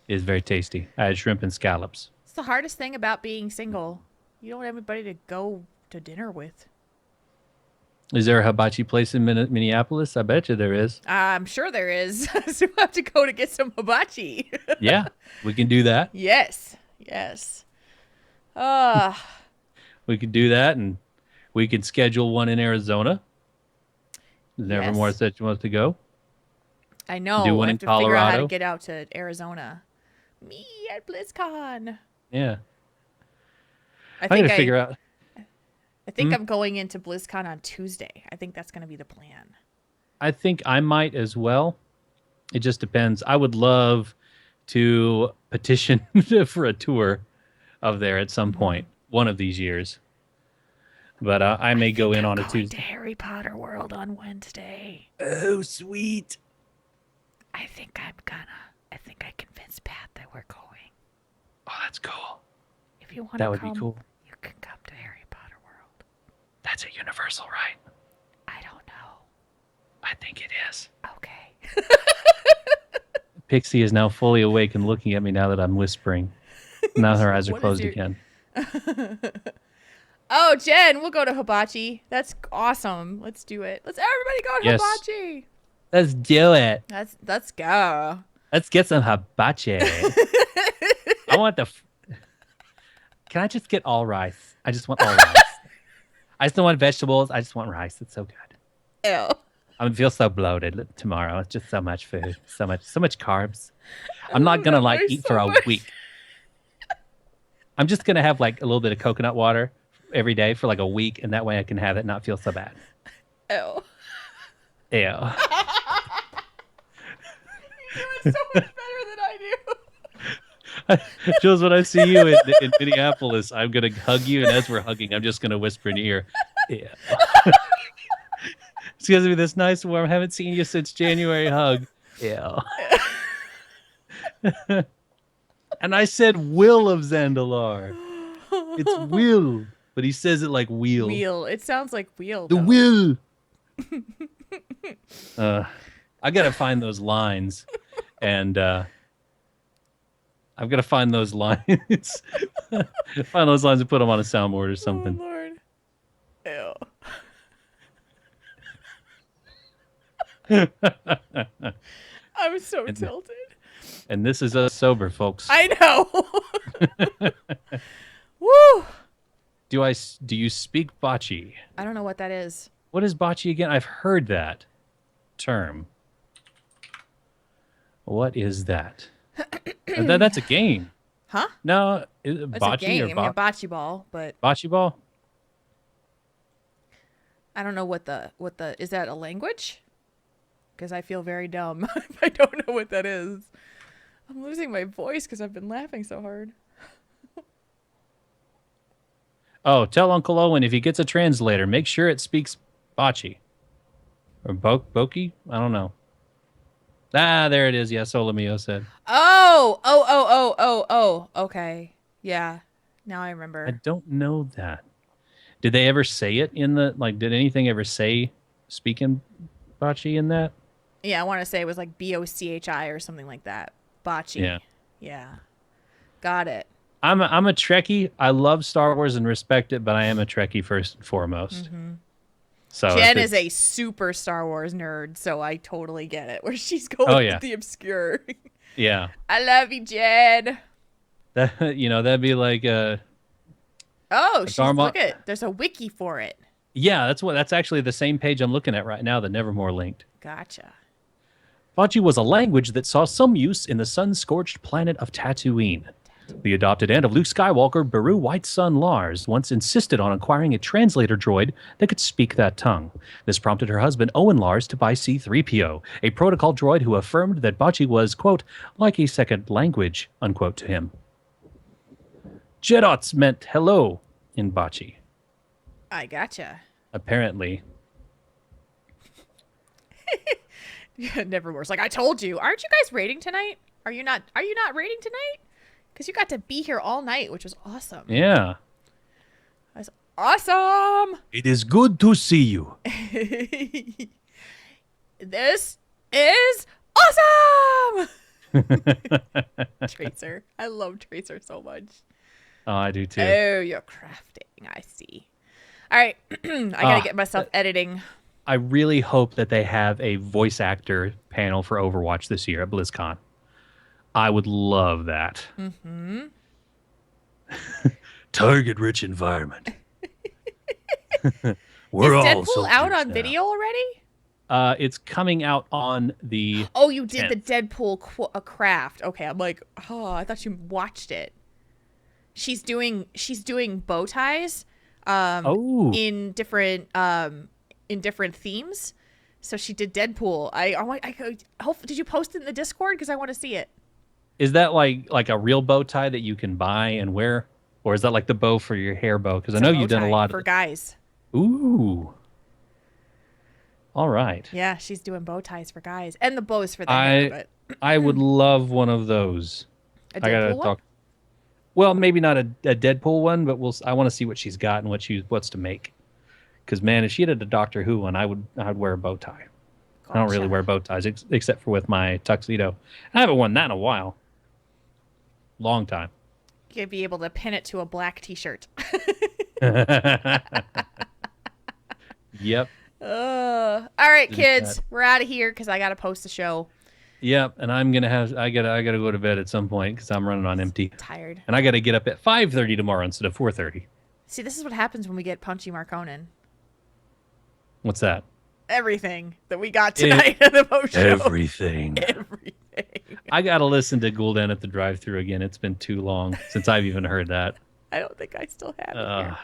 It is very tasty. I had shrimp and scallops. It's the hardest thing about being single. You don't have anybody to go to dinner with. Is there a hibachi place in Minneapolis? I bet you there is. I'm sure there is. So we have to go to get some hibachi. Yeah, we can do that. Yes. Yes. We could do that, and we could schedule one in Arizona. Nevermore Yes. said she wants to go. I know. Do one I in have to figure out how to Colorado. get out to Arizona. Me at BlizzCon. Yeah, I I think gotta figure out. I think I'm going into BlizzCon on Tuesday. I think that's going to be the plan. I think I might as well. It just depends. I would love to petition for a tour of there at some point, one of these years. But I may go in on a going Tuesday. to Harry Potter World on Wednesday. Oh, sweet. I think I convinced Pat that we're going. Oh, that's cool. If you want to That come, would be cool. you can come to Harry Potter World. That's a universal right. I don't know. I think it is. Okay. Pixie is now fully awake and looking at me now that I'm whispering. Now her eyes are What is closed your- again. Oh, Jen, we'll go to Hibachi. That's awesome. Let's do it. Let's everybody go to Yes. Hibachi. Let's do it. Let's go. Let's get some hibachi. I want Can I just get all rice? I just want all rice. I just don't want vegetables. I just want rice. It's so good. Ew. I'm gonna feel so bloated tomorrow. It's just so much food, so much carbs. I'm not gonna like rice eat so for a much. week. I'm just gonna have like a little bit of coconut water every day for like a week, and that way I can have it and not feel so bad. Ew. Ew. You're doing so much better than I do. Jules, when I see you in Minneapolis, I'm gonna hug you, and as we're hugging, I'm just gonna whisper in your ear, "Ew." It's gonna be this nice, warm. Haven't seen you since January hug. Ew. And I said Will of Zandalar. It's Will, but he says it like wheel. Wheel. It sounds like wheel. The though. Will. I gotta find those lines, and I've got to find those lines. Find those lines and put them on a soundboard or something. Oh, Lord. Ew. I'm so tilted. And this is us sober, folks. I know. Woo. Do you speak bocce? I don't know what that is. What is bocce again? I've heard that term. What is that? That's a game. Huh? No, is it It's bocce a game. or Yeah, bocce ball, but bocce ball? I don't know what the is that a language? Because I feel very dumb if I don't know what that is. I'm losing my voice because I've been laughing so hard. Oh, tell Uncle Owen if he gets a translator, make sure it speaks bocce. Or Boki? I don't know. Ah, there it is. Yeah, Solomio said. Oh. Okay. Yeah. Now I remember. I don't know that. Did they ever say it in the, like, did anything ever say speaking bocce in that? Yeah, I want to say it was like BOCHI or something like that. Bocce. Yeah. Yeah. Got it. I'm a Trekkie. I love Star Wars and respect it, but I am a Trekkie first and foremost. Mm-hmm. So Jen is a super Star Wars nerd, so I totally get it. Where she's going with the obscure. Yeah. I love you, Jen. That that'd be like Oh, look at there's a wiki for it. Yeah, that's actually the same page I'm looking at right now, the Nevermore linked. Gotcha. Bocce was a language that saw some use in the sun-scorched planet of Tatooine. The adopted aunt of Luke Skywalker, Beru White Sun Lars, once insisted on acquiring a translator droid that could speak that tongue. This prompted her husband, Owen Lars, to buy C-3PO, a protocol droid who affirmed that bocce was, quote, like a second language, unquote, to him. Jedots meant hello in bocce. I gotcha. Apparently. Yeah, Nevermore's like, I told you. Aren't you guys raiding tonight? Are you not raiding tonight? Because you got to be here all night, which was awesome. Yeah. That's awesome. It is good to see you. This is awesome. Tracer. I love Tracer so much. Oh, I do too. Oh, you're crafting. I see. All right. I got to get myself editing. I really hope that they have a voice actor panel for Overwatch this year at BlizzCon. I would love that. Mm-hmm. Target-rich environment. We're is all Deadpool out on now. video already? It's coming out on the. Oh, you did 10th. the Deadpool craft. Okay, I'm like, oh, I thought you watched it. She's doing bow ties. In different themes. So she did Deadpool. I hope. Did you post it in the Discord? Because I want to see it. Is that like a real bow tie that you can buy and wear, or is that like the bow for your hair bow? Because I know you've done a lot for of guys. Ooh. All right. Yeah, she's doing bow ties for guys and the bows for the hair, but I would love one of those. a I gotta Deadpool one. talk. Well, maybe not a Deadpool one, but I want to see what she's got and what's to make. Because man, if she had a Doctor Who one, I'd wear a bow tie. I don't really Gotcha. wear bow ties except for with my tuxedo. I haven't worn that in a while. Long time. You'd be able to pin it to a black T-shirt. Yep. All right, Did kids, that. we're out of here because I gotta post the show. Yep. And I gotta go to bed at some point because I'm running on empty. Tired. And I gotta get up at 5:30 tomorrow instead of 4:30. See, this is what happens when we get punchy Marconin. What's that? Everything that we got tonight at the post show. Everything. Everything. I gotta listen to Gul'dan at the drive-thru again. It's been too long since I've even heard that. I don't think I still have it here.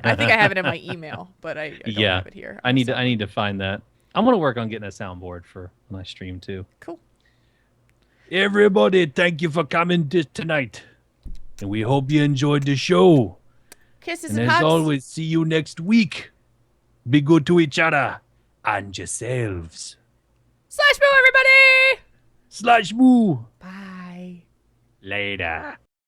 I think I have it in my email, but I don't have it here. I need to find that. I'm gonna work on getting a soundboard for when I stream too. Cool. Everybody, thank you for coming tonight, and we hope you enjoyed the show. Kisses And and as hugs. always, see you next week. Be good to each other and yourselves. Slash boo, everybody! Slash moo. Bye. Later.